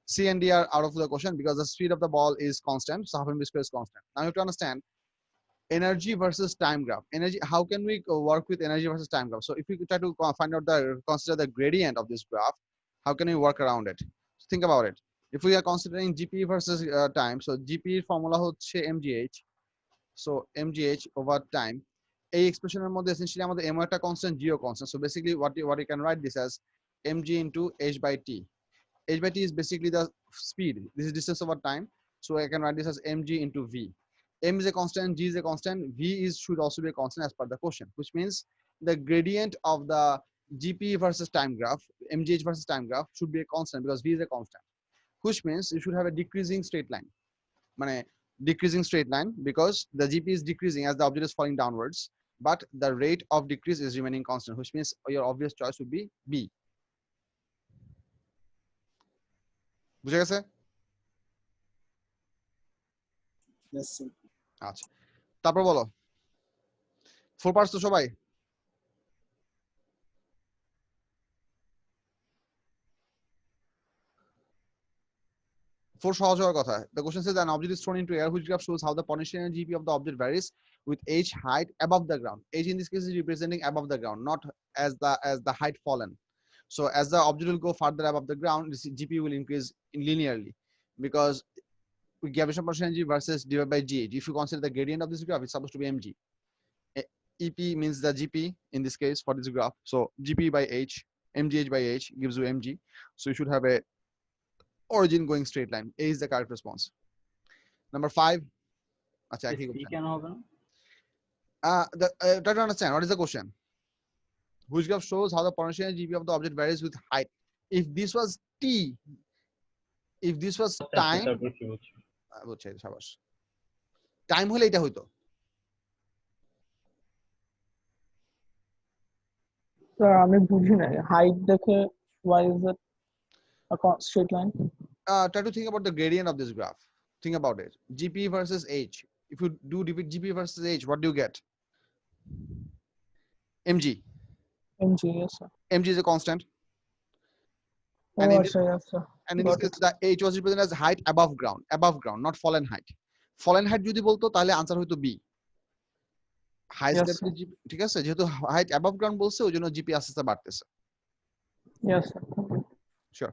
C and D are out of the question because the speed of the ball is constant, so half mv square is constant. Now you have to understand energy versus time graph. Energy, how can we work with energy versus time graph? So if we try to find out consider the gradient of this graph, how can we work around it? So think about it. If we are considering GP versus time, so GP formula হচ্ছে mgh, so mgh over time. এই এক্সপ্রেশনের মধ্যে essentially আমাদের m একটা constant, g O constant. So basically what you can write this as mg into h by t. H by t is basically the speed. This is distance over time. So I can write this as mg into v. M is a constant, g is a constant, v is should also be a constant as per the question, which means the gradient of the gp versus time graph, mgh versus time graph, should be a constant because v is a constant, which means you should have a decreasing straight line. মানে decreasing straight line because the gp is decreasing as the object is falling downwards, but the rate of decrease is remaining constant, which means your obvious choice would be b. বুঝে গেছে? Yes, sir. আচ্ছা, তারপর বলো 4 parts তো সবাই? 4 সহজ হওয়ার কথা. The question says an object is thrown into air which graph shows how the potential energy GP of the object varies with h height above the ground. H in this case is representing above the ground, not as the height fallen. So as the object will go further above the ground, this GP will increase linearly because gravitational potential energy versus divided by gh. If you consider the gradient of this graph, it's supposed to be mg. EP means the GP in this case for this graph. So GP by h, mgh by h gives you mg. So you should have a origin going straight line. A is the correct response. Number 5. Acha, C কেন হবে না? Try to understand what is the question. Which graph shows how the potential energy GP of the object varies with height? If this was t, if this was time, বুঝছি শাবাশ, time হলে এটা হইতো. Sir আমি বুঝি নাই height দেখে why is it a straight line? Try to think about the gradient of this graph. Think about it. GP versus h. If you do GP versus h, what do you get? mg. mg, yes sir. mg is a constant. Oh, And in yes sir. and in this case the h was represented as height above ground, not fallen height. Fallen height যদি বলতো তাহলে answer হইতো b. Hi Yes, step sir. ঠিক আছে, যেহেতু height above ground বলছে ওইজন্য GP আস্তে আস্তে বাড়তেছে. Yes sir. Sure.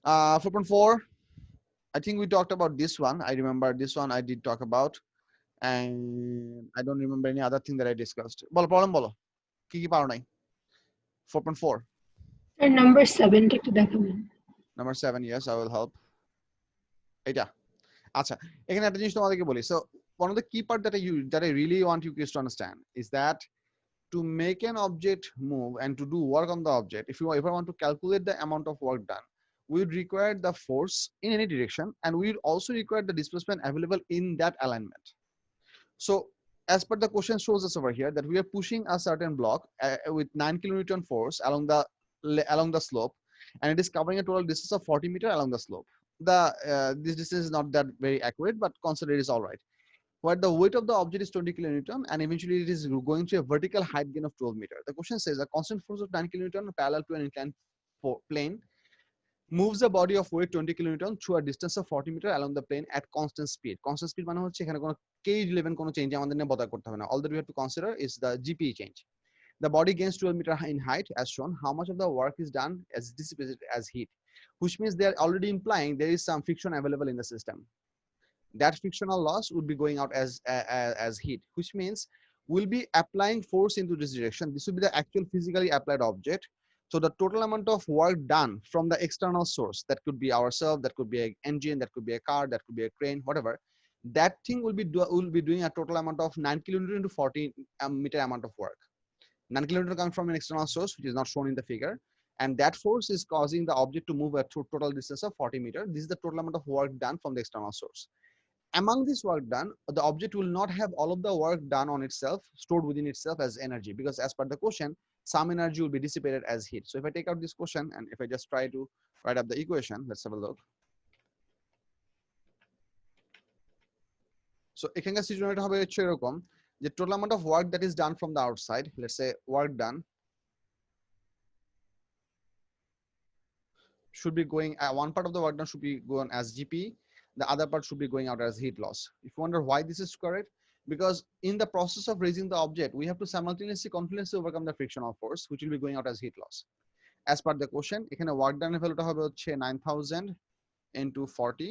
4.4, I think we talked about this one. I remember this one I did talk about, and I don't remember any other thing that I discussed. বলো problem বলো, কি কি পারো নাই? 4.4 And number 7 টা একটু দেখাবেন. Number 7, yes, I will help. এটা আচ্ছা, এখানে একটা জিনিস তোমাদেরকে বলি. So one of the key part that I really want you guys to understand is that to make an object move and to do work on the object, if I want to calculate the amount of work done, we would require the force in any direction, and we would also require the displacement available in that alignment. So as per the question shows us over here that we are pushing a certain block with 9 kilonewton force along the slope, and it is covering a total distance of 40 meters along the slope. This distance is not that very accurate, but consider it is all right. Where the weight of the object is 20 kilonewton, and eventually it is going through a vertical height gain of 12 meters. The question says a constant force of 9 kilonewton parallel to an inclined plane moves the body of weight 20 kilonewton through a distance of 40 meters along the plane at constant speed. Constant speed মানে হচ্ছে এখানে কোনো k11 কোনো change আমাদের নিয়ে বদল করতে হবে না. All that we have to consider is the GP change. The body gains 12 meters in height as shown. How much of the work is done as dissipated as heat, which means they are already implying there is some friction available in the system. That frictional loss would be going out as heat, which means we'll be applying force into this direction. This will be the actual physically applied object. So the total amount of work done from the external source, that could be ourselves, that could be an engine, that could be a car, that could be a crane, whatever, that thing will be doing a total amount of 9 kilonewton into 40 meter amount of work. 9 kilonewton coming from an external source, which is not shown in the figure, and that force is causing the object to move a total distance of 40 meters. This is the total amount of work done from the external source. Among this work done, the object will not have all of the work done on itself stored within itself as energy, because as per the question, some energy will be dissipated as heat. So if I take out this question and if I just try to write up the equation, let's have a look. So এখানকার সিচুয়েশনটা হবে হচ্ছে এরকম যে total amount of work that is done from the outside, let's say work done should be going, one part of the work done should be going as GP, the other part should be going out as heat loss. If you wonder why this is correct, because in the process of raising the object, we have to simultaneously continuously overcome the frictional force, which will be going out as heat loss. As per the question, এখানে work done ভ্যালুটা হবে হচ্ছে 9000 into 40,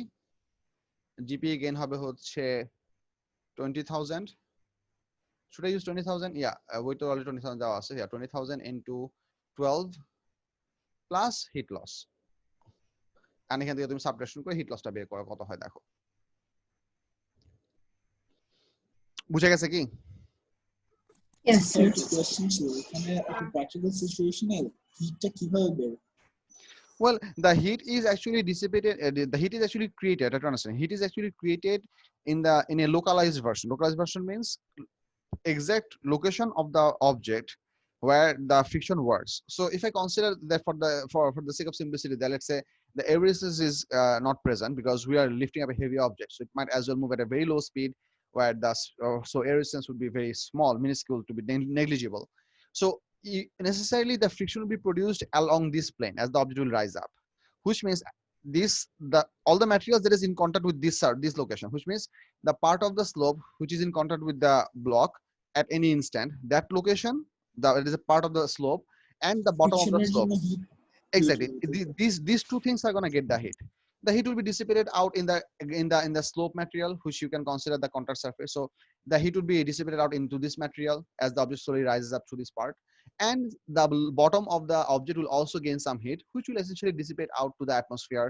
GP gain হবে হচ্ছে 20000. Should I use 20,000? Yeah, we to already 20,000 দেওয়া আছে. Yeah, 20,000 into 12 plus heat loss. And এখান থেকে তুমি সাবট্রাকশন করে হিট লসটা বের করো কত হয় দেখো। বুঝে গেছে কি? Yes, sir. কোশ্চেন ছিল এখানে একটা প্র্যাকটিক্যাল সিচুয়েশনে হিটটা কিভাবে বের? Well, the heat is actually dissipated. The heat is actually created. I don't understand. Heat is actually created in a localized version. Localized version means exact location of the object where the friction works. So if I consider that for the sake of simplicity, that let's say the air resistance is not present because we are lifting up a heavy object, so it might as well move at a very low speed where the so air resistance would be very small, minuscule, to be negligible. So necessarily the friction will be produced along this plane as the object will rise up, which means all the materials that is in contact with this location, which means the part of the slope which is in contact with the block at any instant, that location, that is a part of the slope, and the bottom of the slope. Exactly. These two things are going to get the heat. The heat will be dissipated out in the slope material, which you can consider the contact surface. So the heat will be dissipated out into this material as the object slowly rises up to this part, and the bottom of the object will also gain some heat, which will essentially dissipate out to the atmosphere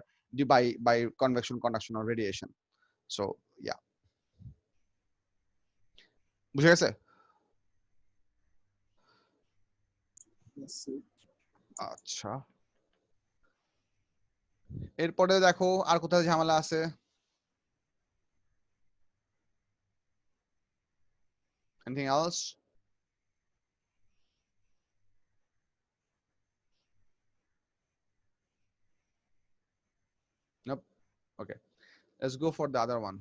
by convection, conduction, or radiation. So yeah. বুঝে গেছে? আচ্ছা, এরপরে দেখো আর কোথায় ঝামেলা আছে। Anything else? Nope. Okay, let's go for the other one.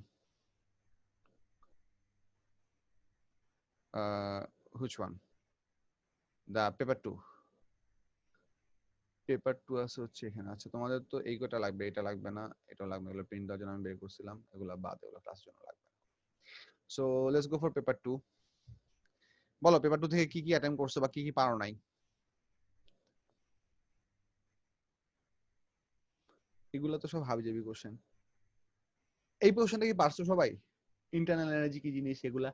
Which one? The paper 2. Paper 2 আছে হচ্ছে এখানে। আচ্ছা, তোমাদের তো এই কটা লাগবে, এটা লাগবে না, এটা লাগবে, এগুলো প্রিন্ট দেওয়ার জন্য আমি বের করছিলাম, এগুলো বাদ, এগুলো ক্লাসের জন্য লাগবে। So let's go for paper 2। বলো পেপার 2 থেকে কি কি অ্যাটেম্প করছো বা কি কি পারো নাই? এগুলো তো সব হাবিজাবি কোশ্চেন। এই কোশ্চেনটা কি পারছো সবাই? ইন্টারনাল এনার্জি কি জিনিস এগুলা?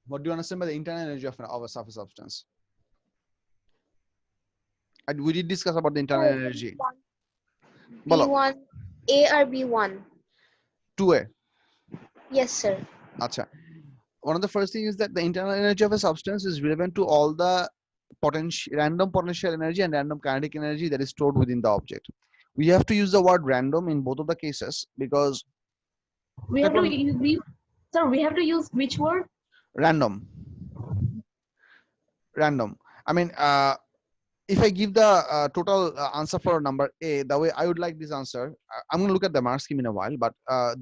What do you understand by the internal energy of a surface substance? And we did discuss about the internal energy. B1, A or B1? 2A. Yes, sir. Acha. One of the first thing is that the internal energy of a substance is relevant to all the random potential energy and random kinetic energy that is stored within the object. We have to use the word random in both of the cases because we have to use, sir, we have to use which word? Random. I mean, if I give the total answer for number A, the way I would like this answer, I'm going to look at the mark scheme in a while, but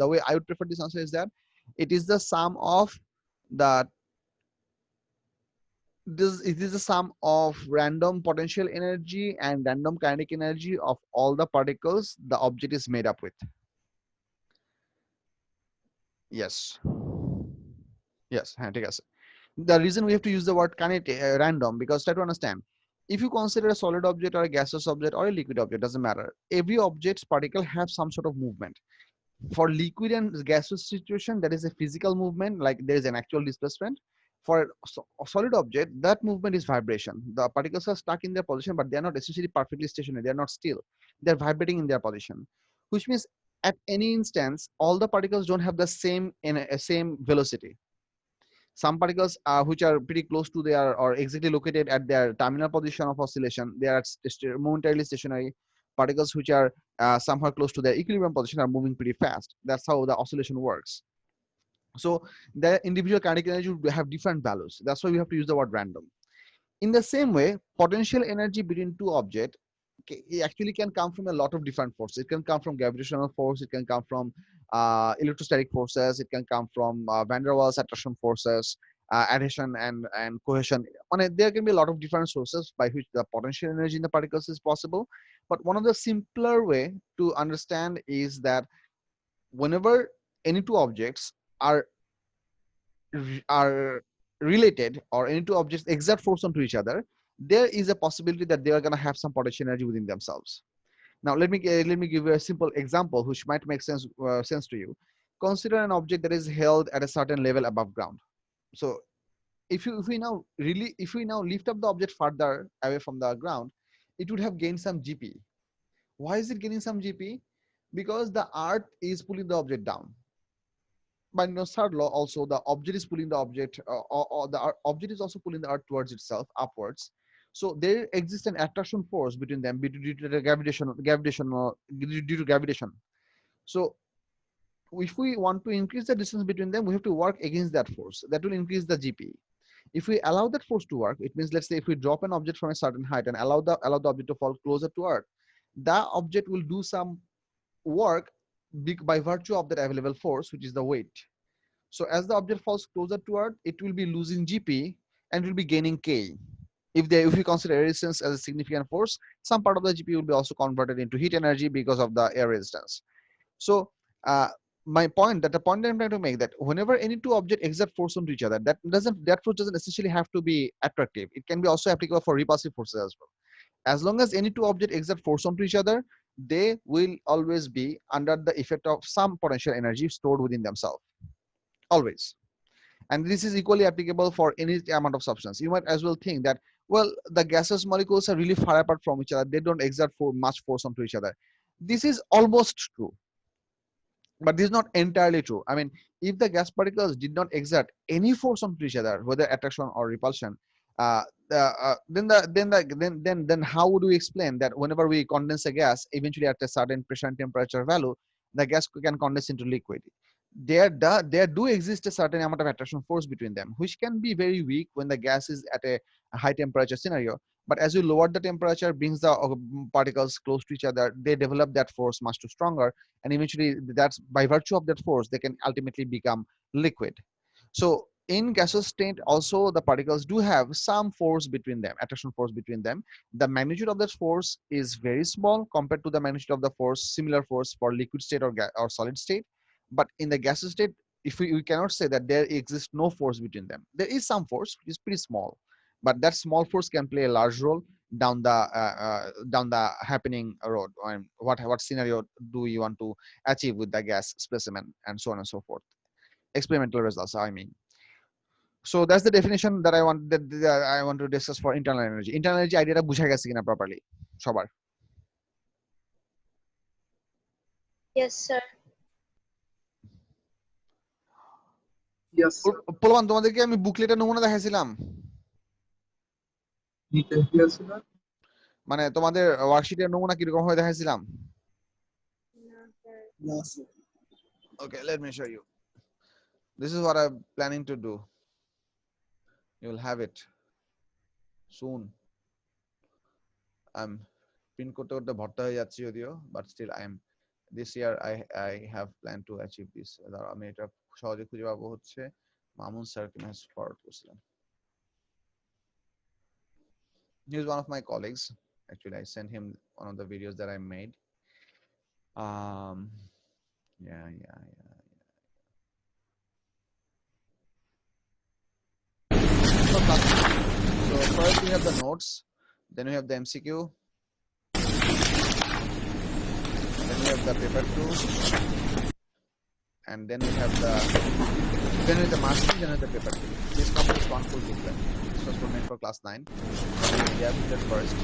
the way I would prefer this answer is that it is the sum of it is the sum of random potential energy and random kinetic energy of all the particles the object is made up with. Yes. The reason we have to use the word kinetic random, because try to understand, if you consider a solid object or a gaseous object or a liquid object, doesn't matter, every object's particle have some sort of movement. For liquid and gaseous situation, that is a physical movement, like there is an actual displacement. For a solid object, that movement is vibration. The particles are stuck in their position, but they are not essentially perfectly stationary. They are not still, they're vibrating in their position, which means at any instance all the particles don't have the same velocity. Some particles which are pretty close to their or exactly located at their terminal position of oscillation, they are momentarily stationary. Particles which are somewhere close to their equilibrium position are moving pretty fast. That's how the oscillation works. So the individual kinetic energy will have different values. That's why we have to use the word random. In the same way, potential energy between two objects actually can come from a lot of different forces. It can come from gravitational force, it can come from electrostatic forces, it can come from van der Waals attraction forces, adhesion and cohesion. There can be a lot of different sources by which the potential energy in the particles is possible. But one of the simpler way to understand is that whenever any two objects are are related, or any two objects exert force onto each other, there is a possibility that they are going to have some potential energy within themselves. Now let me give you a simple example which might make sense to you. Consider an object that is held at a certain level above ground. So if we now lift up the object further away from the ground, it would have gained some gp. Why is it gaining some gp? Because the earth is pulling the object down. By Newton's third law, also the object is pulling the object, or the object is also pulling the earth towards itself, upwards. So there exists an attraction force between them due to the due to gravitation. So if we want to increase the distance between them, we have to work against that force. That will increase the gp. If we allow that force to work, it means, let's say if we drop an object from a certain height and allow the object to fall closer to earth, the object will do some work by virtue of that available force, which is the weight. So as the object falls closer to earth, it will be losing gp and will be gaining k. If we consider resistance as a significant force, some part of the gp will be also converted into heat energy because of the air resistance. So the point that I'm trying to make, that whenever any two objects exert force onto each other, that force doesn't essentially have to be attractive. It can be also applicable for repulsive forces as well. As long as any two objects exert force onto each other, they will always be under the effect of some potential energy stored within themselves, always. And this is equally applicable for any amount of substance. You might as well think that, well, the gaseous molecules are really far apart from each other, they don't exert much force onto each other. This is almost true, but this is not entirely true. I mean, if the gas particles did not exert any force onto each other, whether attraction or repulsion, then how would we explain that whenever we condense a gas, eventually at a certain pressure and temperature value, the gas can condense into liquid? There do exist a certain amount of attraction force between them, which can be very weak when the gas is at a high temperature scenario. But as you lower the temperature, brings the particles close to each other, they develop that force much too stronger, and eventually that's by virtue of that force they can ultimately become liquid. So in gaseous state also, the particles do have some force between them, attraction force between them. The magnitude of that force is very small compared to the magnitude of the force, similar force for liquid state or solid state. But in the gaseous state, if we cannot say that there exists no force between them. There is some force, which is pretty small, but that small force can play a large role down the happening road. And what scenario do you want to achieve with the gas specimen, and so on and so forth. Experimental results, I mean. So that's the definition that I want to discuss for internal energy. Internal energy idea বুঝা গেছে কিনা properly সবার? Yes, sir. Yes, sir. পোলাপান, তোমাদেরকে আমি বুকলেটের নমুনা দেখাইছিলাম, Yes, sir. মানে তোমাদের ওয়ার্কশিটের নমুনা কিরকম ভাবে দেখাইছিলাম? Yes, sir. Okay, let me show you. This is what I'm planning to do. You'll have it soon. I'm print করতে করতে ভর্তা হয়ে যাচ্ছি যদিও, but still this year I have planned to achieve this. আমি এটা সহজে খুঁজে পাবো হচ্ছে মামুন স্যারকে মেসেজ ফরওয়ার্ড করছিলাম. He's one of my colleagues. Actually, I sent him one of the videos that I made. Yeah. So first we have the notes, then we have the MCQ, then we have the paper 2, and then we have the masking, then we have the paper 2. This completes one full booklet. This was meant for class 9. We have booklet first,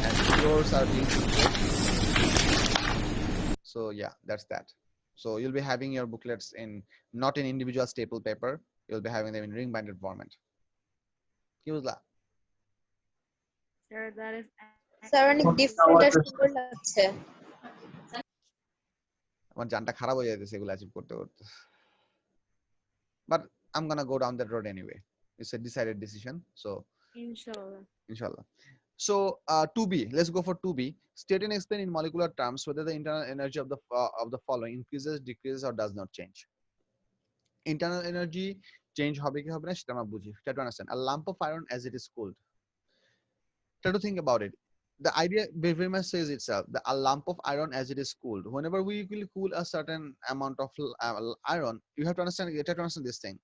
and yours are being booklet. So yeah, that's that. So you'll be having your booklets not in individual staple paper. You'll be having them in ring binded format. Sir, that is sir অনেক different আর সুন্দর লাগছে। আমার জানটা খারাপ হয়ে যাইতেছে এগুলো achieve করতে করতে, but I'm gonna go down that road anyway. It's a decided decision. So inshallah. So 2b, let's go for 2b. State and explain in molecular terms whether the internal energy of the following increases, decreases, or does not change. Internal energy change হবে কি হবে না সেটা আমরা বুঝি। Try to understand. A lump of iron as it is cooled. Try to think about it. The idea very much says itself. A lump of iron as it is cooled. Whenever we will cool a certain amount of iron, you have to understand. You have to understand this thing.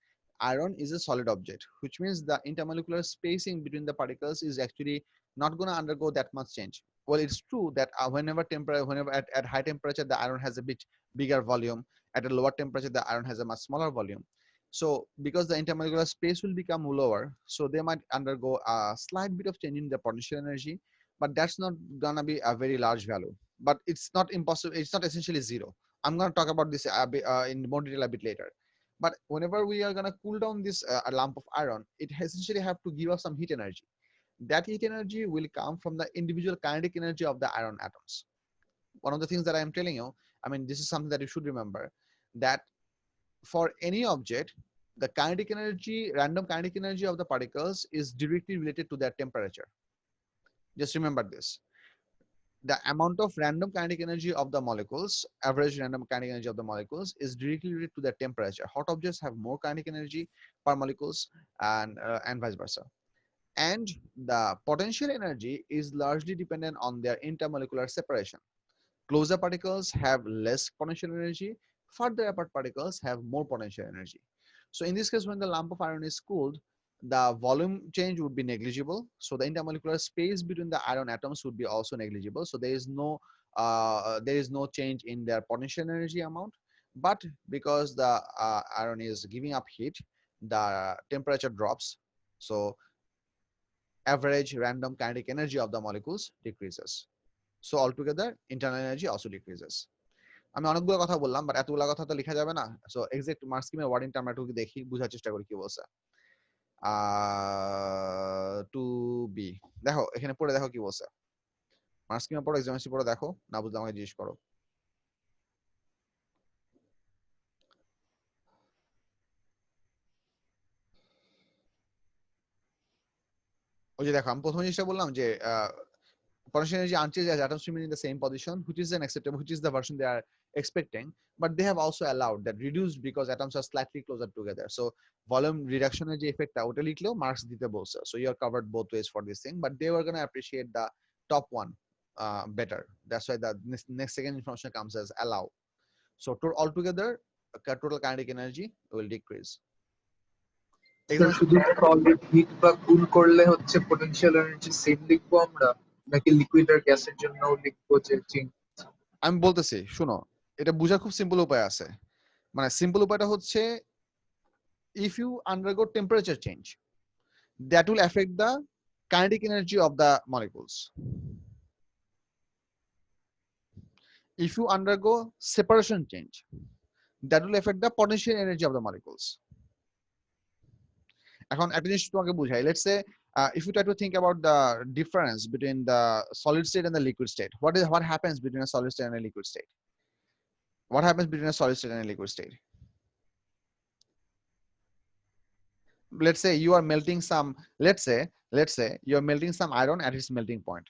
Iron is a solid object, which means the intermolecular spacing between the particles is actually not going to undergo that much change. Well, it's true that whenever at high temperature, the iron has a bit bigger volume. At a lower temperature, the iron has a much smaller volume. So because the intermolecular space will become lower, so they might undergo a slight bit of change in the potential energy, but that's not gonna be a very large value. But it's not impossible. It's not essentially zero. I'm gonna talk about this in more detail a bit later. But whenever we are gonna cool down this a lump of iron, it essentially have to give us some heat energy. That heat energy will come from the individual kinetic energy of the iron atoms. One of the things that I am telling you, I mean, this is something that you should remember, that for any object, the kinetic energy, random kinetic energy of the particles is directly related to their temperature. Just remember this. The amount of random kinetic energy of the molecules, average random kinetic energy of the molecules, is directly related to their temperature. Hot objects have more kinetic energy per molecules, and vice versa. And the potential energy is largely dependent on their intermolecular separation. Closer particles have less potential energy. Further apart particles have more potential energy. So in this case, when the lump of iron is cooled, the volume change would be negligible. So the intermolecular space between the iron atoms would be also negligible. So there is no change in their potential energy amount. But because the iron is giving up heat, the temperature drops. So average random kinetic energy of the molecules decreases. So altogether, internal energy also decreases. আমি অনেকগুলো কথা বললাম, but এতগুলো কথা তো লেখা যাবে না। সো এক্সাক্ট মার্ক স্কিমের ওয়ার্ডিংটা আমরা একটু দেখি, বোঝার চেষ্টা করি কি বলছে। টু বি দেখো, এখানে পড়ে দেখো কি বলছে। মার্ক স্কিমে পড়ো, এক্সাম পড়ে দেখো, না বুঝলে আমাকে জিজ্ঞেস করো। ওই যে দেখো, আমি প্রথম জিনিসটা বললাম যে potential energy unchanged as atoms remain in the same position, which is the version they are expecting, but they have also allowed that reduced because atoms are slightly closer together. So volume reduction যে effect ওটা লিখলেও marks দিতে বলছে. So you are covered both ways for this thing, but they were going to appreciate the top one better. That's why the next second information comes as allow. So altogether, total kinetic energy will decrease. শুধু solid hit বা কুল করলে হচ্ছে potential energy same লিখবো আমরা, নাকি liquid আর গ্যাসের জন্য লিখবো যে চেঞ্জ? আমি বলতেছি, শুনো, এটা বোঝার খুব সিম্পল উপায় আছে। মানে সিম্পল উপায়টা হচ্ছে, if you undergo temperature change, that will affect the kinetic energy of the molecules. If you undergo separation change, that will affect the potential energy of the molecules. এখন একটা জিনিস তোমাকে বুঝাই, let's say if you try to think about the difference between the solid state and the liquid state, what happens between a solid state and a liquid state? What happens between a solid state and a liquid state? Let's say you are melting some, let's say you are melting some iron at its melting point.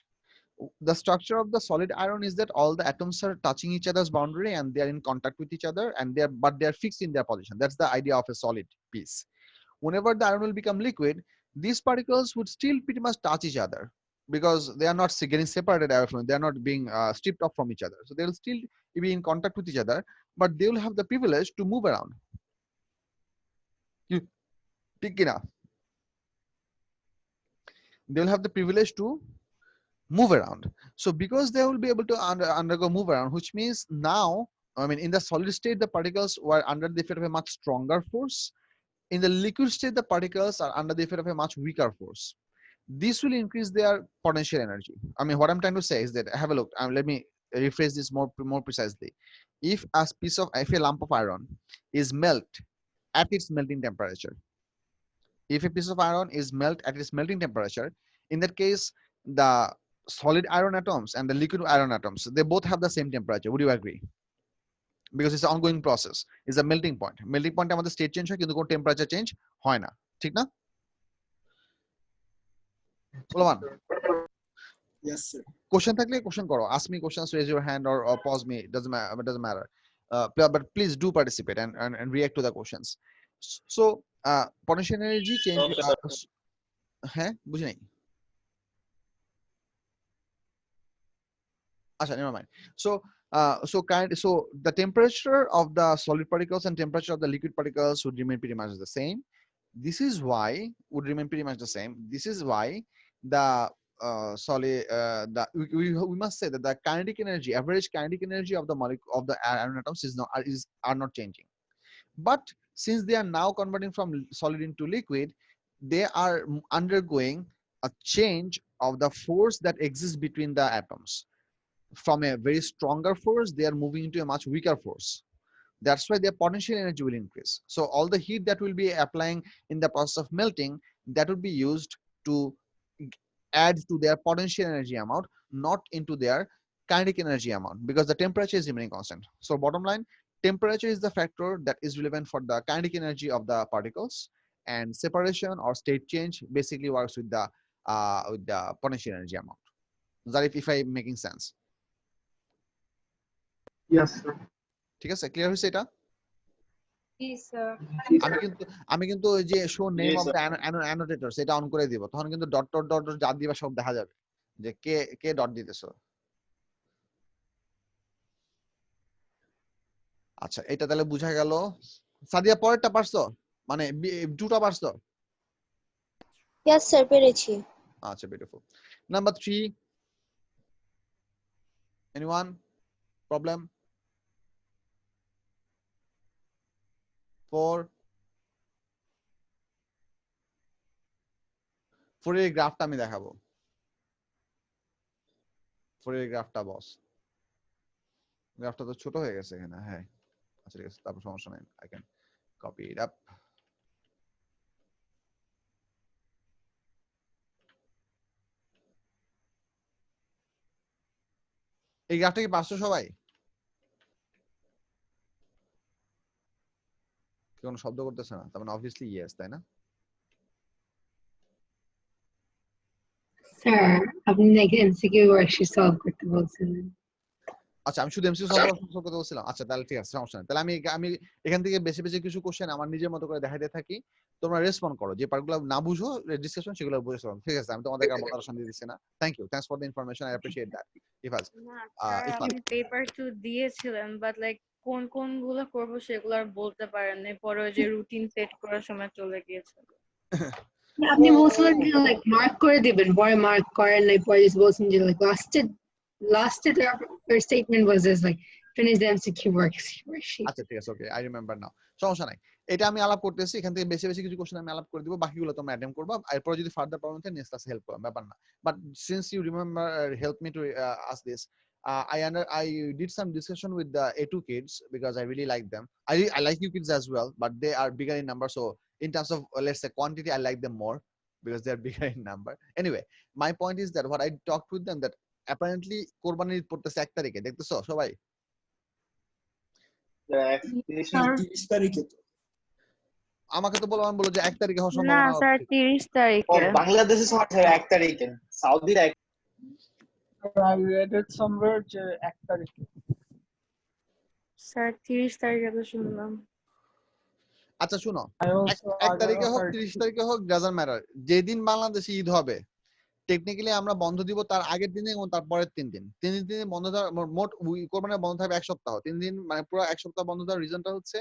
The structure of the solid iron is that all the atoms are touching each other's boundary and they are in contact with each other, and they are fixed in their position. That's the idea of a solid piece. Whenever the iron will become liquid, these particles would still pretty much touch each other because they are not getting separated away from it. They are not being stripped off from each other. So they will still be in contact with each other, but they will have the privilege to move around. They will have the privilege to move around. So because they will be able to undergo move around, which means now, I mean, in the solid state, the particles were under the effect of a much stronger force. In the liquid state, the particles are under the effect of a much weaker force. This will increase their potential energy. I mean, what I'm trying to say is that, have a look. Let me rephrase this more precisely. If a lump of iron is melt at its melting temperature, if a piece of iron is melt at its melting temperature, in that case, the solid iron atoms and the liquid iron atoms, they both have the same temperature. Would you agree? Because it's an ongoing process. It's a melting point. Melting point আমাদের state change হয়, কিন্তু কোনো temperature change হয় না, ঠিক না? বলবান? Yes, sir. Question থাকলে question করো. Ask me questions, raise your hand or pause me. It doesn't matter. But please do participate and react to the questions. So potential energy change হ্যাঁ বুঝি নাই আচ্ছা never mind. So the temperature of the solid particles and temperature of the liquid particles would remain pretty much the same. This is why would remain pretty much the same. This is why the solid we must say that the kinetic energy, average kinetic energy of the molecule of the iron atoms are not changing. But since they are now converting from solid into liquid, they are undergoing a change of the force that exists between the atoms. From a very stronger force, they are moving into a much weaker force. That's why their potential energy will increase. So all the heat that will be applying in the process of melting, that will be used to add to their potential energy amount, not into their kinetic energy amount, because the temperature is remaining constant. So bottom line, temperature is the factor that is relevant for the kinetic energy of the particles, and separation or state change basically works with the potential energy amount. Zarif, if I'm making sense. Yes, sir. ঠিক আছে, clear হয়েছে এটা? Yes, sir. আমি কিন্তু ওই যে show name Yes, of the annotators এটা on করে দিব, তখন কিন্তু ডট ডট ডট যা দিবা সব দেখা যাবে যে কে কে ডট দিতেছো। আচ্ছা, এটা তাহলে বুঝা গেল। সাদিয়া পরেরটা পারছো, মানে দুটো পারছো? Yes, sir, পেরেছি। আচ্ছা, বিউটিফুল। Number 3, anyone problem? 4 এর গ্রাফটা আমি দেখাবো। 4 এর গ্রাফটা বস, গ্রাফটা তো ছোট হয়ে গেছে এখানে। হ্যাঁ আচ্ছা ঠিক আছে, তারপর সমস্যা নাই, I can copy it up. এই গ্রাফটা কি পারছো সবাই? কোনো শব্দ করতেছে না, তার মানে অবভিয়াসলি ইয়েস, তাই না? স্যার আপনি নাকি এমসিকিউ ওয়ার্কশিট সলভ করতে বলছেন। আচ্ছা, আমি শুধু এমসিকিউ সলভ করতে বলছিলাম। আচ্ছা তাহলে ঠিক আছে, সমস্যা নেই। তাহলে আমি এখান থেকে বেশি বেশি কিছু কোশ্চেন আমার নিজের মতো করে দেখাইতে থাকি, তোমরা রেসপন্ড করো। যে পার্টগুলো না বুঝো ডিসকাশন সেগুলো বুঝে ফেলো। ঠিক আছে, আমি তোমাদেরকে আর মোটিভেশন দিয়ে দিচ্ছি না। Thank you, thanks for the information, I appreciate that. Ifaz না স্যার, ইফাত আপনি পেপার 2 দিয়েছিলেন, বাট লাইক কোন কোনগুলো করব সেগুলো আর বলতে পারেন নাই। পরে ওই যে রুটিন সেট করার সময় চলে গিয়েছে। আপনি বলছিলেন যে লাইক মার্ক করে দিবেন, পরে মার্ক করেন নাই, পরে just বলছেন যে like lasted your statement was just like finish the MCQ worksheet. আচ্ছা ঠিক আছে, ওকে, আই রিমেম্বার নাও। সমস্যা নাই, এটা আমি আলাপ করতেছি। এখান থেকে বেশি বেশি কিছু কোশ্চেন আমি আলাপ করে দিব, বাকিগুলো তোমরা অ্যাটেম্প করবা। এরপর যদি ফার্দার প্রবলেম থাকে নেক্সট ক্লাসে হেল্প করব, ব্যাপার না। But since you remember help me to ask this, I did some discussion with the A2 kids because I really like them. I like you kids as well, but they are bigger in number. So in terms of let's say quantity, I like them more because they are bigger in number. Anyway, my point is that what I talked with them that apparently কোরবানির ঈদ পড়তেছে 1 তারিখে, দেখতেছো সবাই? 30 তারিখে তো। আমাকে তো বলো, আমি বলো যে 1 তারিখে হওয়ার না সম্ভাবনা স্যার, 30 তারিখে। বাংলাদেশে 1 তারিখে, সাউদির I read it somewhere যে 1 তারিখে। স্যার 30 তারিখে তো শুনলাম। আচ্ছা শুনো, I also 1 তারিখে হোক heard 30 তারিখে হোক ডাজন্ট ম্যাটার। যেদিন বাংলাদেশে ঈদ হবে টেকনিক্যালি আমরা বন্ধ দিব তার আগের দিনে এবং তার পরের 3 দিন। 3 দিন বন্ধ দেওয়ার মোট কোরবানি বন্ধ থাকবে 1 সপ্তাহ। 3 দিন মানে পুরো 1 সপ্তাহ বন্ধ দেওয়ার রিজনটা হচ্ছে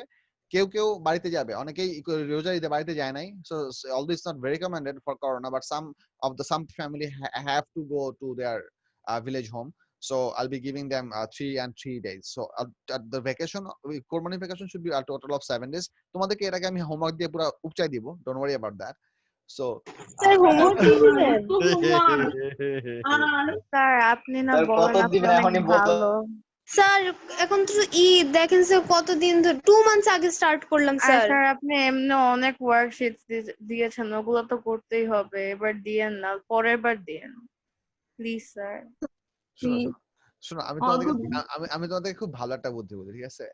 কেউ কেউ বাড়িতে যাবে, অনেকেই রোজার ঈদে বাড়িতে যায় নাই। So although it's not very recommended for corona, but some family have to go to their village home. So I'll be giving them 3 and 3 days. So at the vacation, কোরবানি vacation should be a total of 7 days. তোমাদেরকে এর আগে আমি homework দিয়ে পুরো উপচাই দিব, don't worry about that. So sir homework দিবেন? স্যার আপনি না স্যার, বলেন কত আপনি দিবেন অনেক এখনই বলতে- স্যার এখন তো ঈদ, দেখেন স্যার কতদিন ধরে 2 মান্থস আগে স্টার্ট করলাম আর স্যার। স্যার আপনি এমনি অনেক ওয়ার্কশিট দিয়েছেন, ওগুলো তো করতেই হবে। এবার দিয়েন না, পরের বার দিয়েন প্লিজ স্যার। শোনো শোনো শোনো, আমি তোমাদেরকে খুব ভালো একটা বুদ্ধি বলি, ঠিক আছে?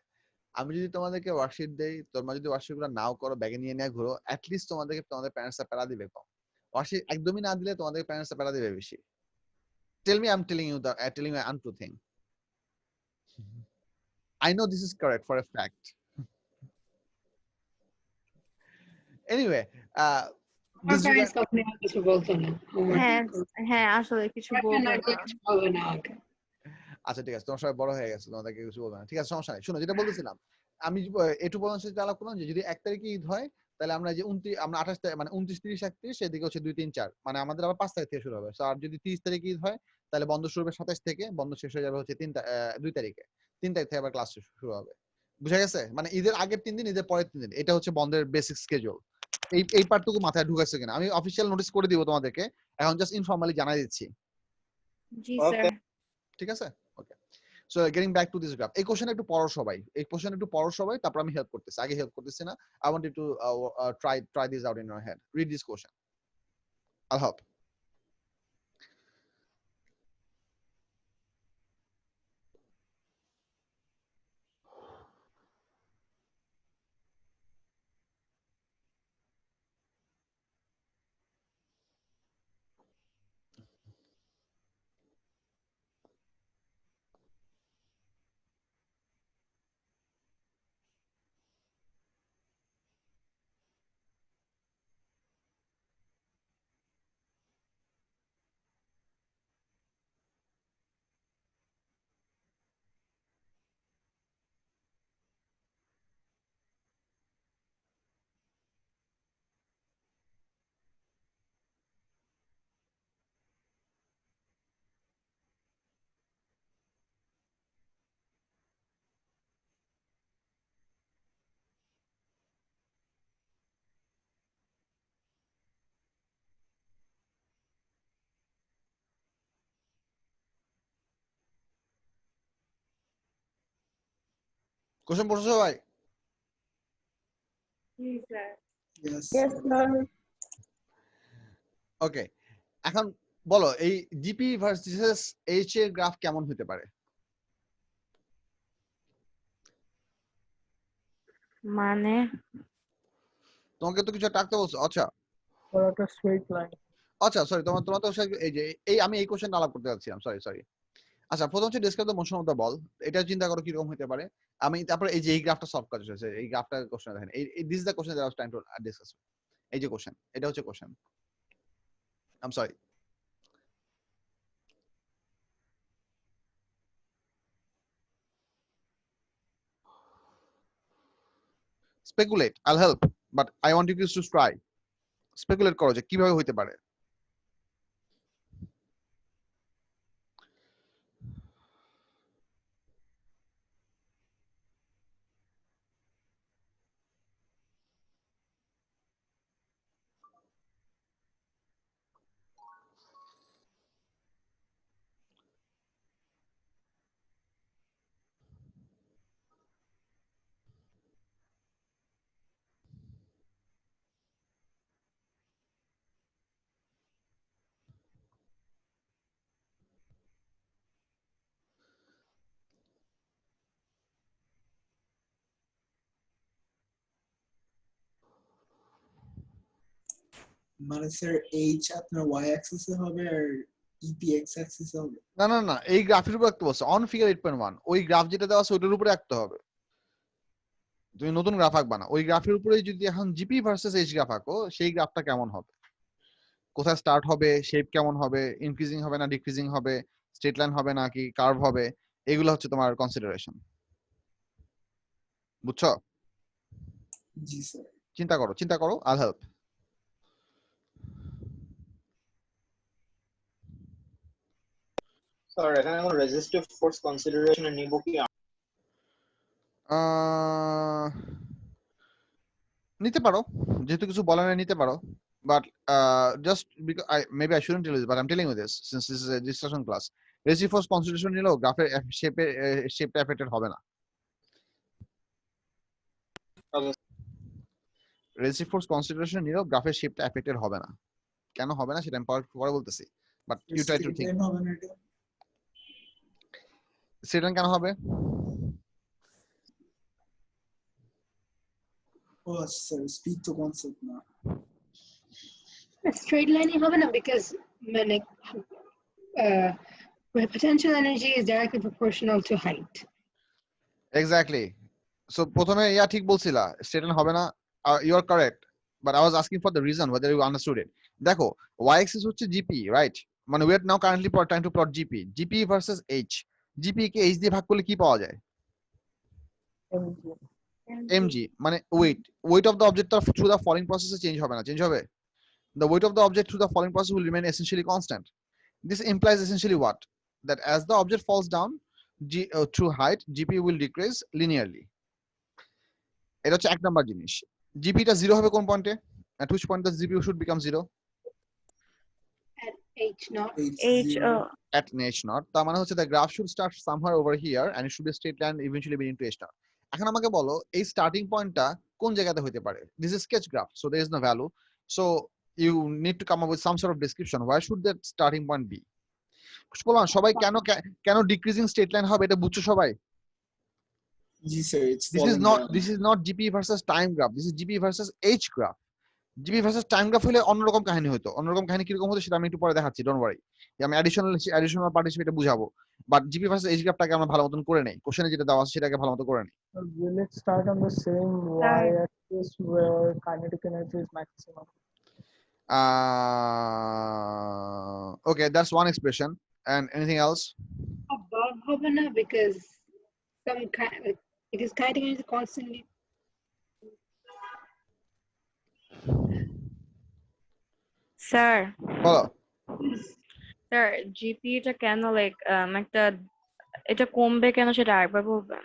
আমি যদি তোমাদেরকে ওয়ার্কশিট দেই, তোমরা যদি ওয়ার্কশিট গুলো নাও করো, ব্যাগে নিয়ে নিয়ে ঘুরো, অ্যাটলিস্ট তোমাদের প্যারেন্টসরা প্যারা দিবে কম। ওয়ার্কশিট একদমই না দিলে তোমাদের প্যারেন্টসরা প্যারা দিবে বেশি। Tell me, I am telling you untrue thing. I know this is correct for a fact. Anyway, আমার this parents regard- কখনো কিছু বলতো না homework হ্যাঁ করতে। হ্যাঁ আসলে কিছু এখন বলবো আর না। কিছু বলবে না আমাকে। আচ্ছা ঠিক আছে, তোমার সবাই বড় হয়ে গেছে, তোমাদেরকে কিছু বলবে না, ঠিক আছে, সমস্যা নেই। শোনো, যেটা বলতেছিলাম, আমি এটু পর্যন্ত সাথে আলাপ করলাম যে যদি 1 তারিখে ঈদ হয়, তাহলে আমরা যে 28 তারিখ মানে 29, 30, 31, সেদিকে হচ্ছে 2, 3, 4, মানে আমাদের আবার 5 তারিখ থেকে শুরু হবে। আর যদি 30 তারিখে ঈদ হয়, তাহলে বন্ধ শুরু হবে 27 থেকে, বন্ধ শেষ হয়ে যাবে হচ্ছে 2 তারিখে। 3 তারিখ থেকে আবার ক্লাস শুরু হবে। বুঝা গেছে? মানে ঈদের আগের 3 দিন, ঈদের পরের 3 দিন, এটা হচ্ছে বন্ধের বেসিক স্কেডিউল। এই পার্টটুকু মাথায় ঢুকাইছে কিনা? আমি অফিসিয়াল নোটিস করে দিব তোমাদেরকে, এখন জাস্ট ইনফর্মালি জানাই দিচ্ছি। জি Okay. স্যার। ঠিক আছে? Okay. So getting back to this graph, এই কোশ্চেন একটু পড়ো সবাই, এই কোশ্চেন একটু পড়ো সবাই, তারপর আমি হেল্প করতেছি, আগে হেল্প করতেছি না। I want you to try this out in your head. Read this question, I'll help. Question পড়ছো সবাই? জি স্যার। Yes. Yes, sir. ওকে, এখন বলো এই জিপি ভার্সেস এইচ এর গ্রাফ কেমন হতে পারে? মানে তোমাকে তো কিছু একটা আঁকতে বলছো। আচ্ছা Or a straight line. আচ্ছা সরি, তোমার তোমার তো এই যে আমি এই কোশ্চেনটা আলাপ করতে যাচ্ছিলাম, সরি। আচ্ছা, প্রথম হচ্ছে describe the motion of the বল, এটা চিন্তা করো কিরকম হতে পারে। আমি তারপরে এই যে এই গ্রাফটা সলভ করা হয়েছে, এই গ্রাফটা কোশ্চেন দেখেন, এই this is the question that I was trying to discuss. এই যে কোশ্চেন, এটা হচ্ছে question, I am sorry. Speculate, I'll help, but I want you to try. Speculate করো যে কিভাবে হতে পারে। মানে স্যার এইচ আপনার y অ্যাক্সিস এ হবে আর ইপি এক্স অ্যাক্সিস এ হবে। না, এই গ্রাফের উপর রাখতে বলছে, অন ফিগার 8.1, ওই গ্রাফ যেটা দেওয়া আছে ওইটার উপরে রাখতে হবে। তুমি নতুন গ্রাফ আঁকবা না, ওই গ্রাফের উপরে যদি এখন জিপি ভার্সেস এইচ গ্রাফ আঁকো, সেই গ্রাফটা কেমন হবে, কোথায় স্টার্ট হবে, শেপ কেমন হবে, ইনক্রিজিং হবে না ডিক্রিজিং হবে, স্ট্রেট লাইন হবে নাকি কার্ভ হবে, এগুলো হচ্ছে তোমার কনসিডারেশন। বুঝছো? জি স্যার। চিন্তা করো, আইল হেল্প। স্যার এখানে কোনো রেজিস্টিভ ফোর্স কনসিডারেশনে নিব কি? নিতে পারো, যেহেতু কিছু বলা নাই নিতে পারো, but just because maybe I shouldn't tell you this, but I'm telling you this since this is a discussion class. Resistance force consideration নিলেও গ্রাফের শেপটা এফেক্টেড হবে না। রেজিস্টিভ ফোর্স কনসিডারেশন নিলেও গ্রাফের শেপটা এফেক্টেড হবে না। কেন হবে না সেটা আমি পরে বলতেছি, but you try to think. হবে না এটা? সেটা কেন হবে? ও স্যার স্পিড তো কনসেপ্ট না। Straight line হবে না because মানে potential energy is directly proportional to height. Exactly. So প্রথমে ঠিক বলছিলা, স্ট্রেট লাইন হবে না, you are correct, but I was asking for the reason whether you understood it. দেখো y-axis হচ্ছে gp, right? মানে we are now currently trying to plot gp versus h. gp K h দিয়ে ভাগ করলে কি পাওয়া যায়? mg mg মানে weight of the object through the falling process change হবে না, চেঞ্জ হবে? The weight of the object through the falling process will remain essentially constant. This implies essentially what? That as the object falls down through height, gp will decrease linearly. এটা হচ্ছে এক number জিনিস। gp টা 0 হবে কোন পয়েন্টে? At which point the gp should become 0? At H naught. H At h naught. তার মানে হচ্ছে the graph should start somewhere over here and it should be a straight line eventually leading to h naught. এখন আমাকে বলো এই starting পয়েন্টটা কোন জায়গাতে হতে পারে? This is sketch graph, so there is no value. So you need to come up with some sort of description. Where should that starting point be? বললাম সবাই কেন ডিক্রিজিং স্ট্রেট লাইন হবে এটা বুঝছো সবাই? জি sir, it's This is not gp versus time graph. This is gp versus h graph. gp versus time graph হলে অন্যরকম কাহিনী হতো। অন্যরকম কাহিনী কিরকম হতো সেটা আমি একটু পরে দেখাচ্ছি, ডোন্ট ওয়ারি। আমি অ্যাডিশনাল পার্ট হিসেবে এটা বুঝাবো। বাট gp versus h গ্রাফটাকে আমরা ভালো মতন করে নেই, কোশ্চেনে যেটা দেওয়া আছে সেটাকে ভালো মতো করে নেই। will it start on the same y-axis where kinetic energy is maximum? Okay, that's one expression. And anything else? Above Havana, because some kind, like, it is kinetic energy constantly. Sir বলো। Sir GP টা কেন like একটা এটা কমবে কেন সেটা আরেকবার বলবেন?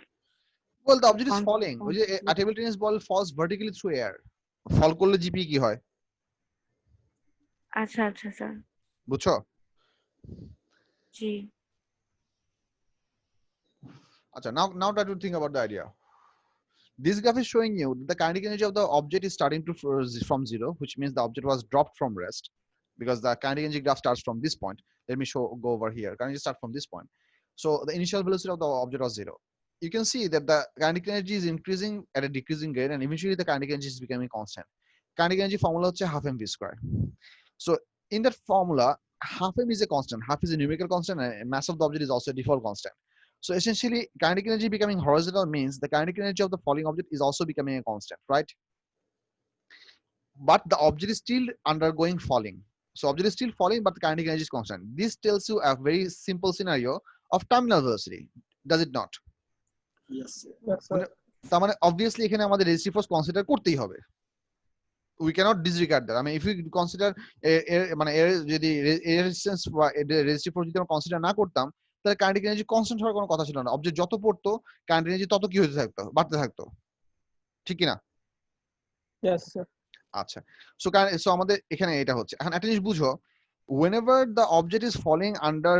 Well, the object is falling. ওই যে a table tennis ball falls vertically through air. ফল করলে gp কি হয়? আচ্ছা আচ্ছা স্যার, বুঝছো? জি। Acha, now try to think about the idea. This graph is showing you that the kinetic energy of the object is starting to from 0, which means the object was dropped from rest, because the kinetic energy graph starts from this point. Let me go over here. Kinetic start from this point. So the initial velocity of the object was 0. You can see that the kinetic energy is increasing at a decreasing rate, and eventually the kinetic energy is becoming constant. Kinetic energy formula হচ্ছে half mv square. So in that formula, half m is a constant, half is a numerical constant, and mass of the object is also a default constant. So essentially, kinetic energy becoming horizontal means the kinetic energy of the falling object is also becoming a constant, right? But the object is still undergoing falling. So object is still falling, but the kinetic energy is constant. This tells you a very simple scenario of terminal velocity, does it not? Yes, sir. Yes, sir. তার মানে obviously এখানে আমাদের resistive force consider করতেই হবে. We cannot disregard that. I mean, if we consider মানে এর যদি air resistance বা resistive force যদি আমরা consider না করতাম, তাহলে কাইনেটিক এনার্জি কনস্ট্যান্ট হওয়ার কোনো কথা ছিল না। অবজেক্ট যত পড়তো কাইনেটিক এনার্জি তত কি হতে থাকতো, বাড়তে থাকতো, ঠিক কি না? Yes, sir. আচ্ছা, সো আমাদের এখানে এটা হচ্ছে। এখন একটা জিনিস বুঝো, whenever the object is falling under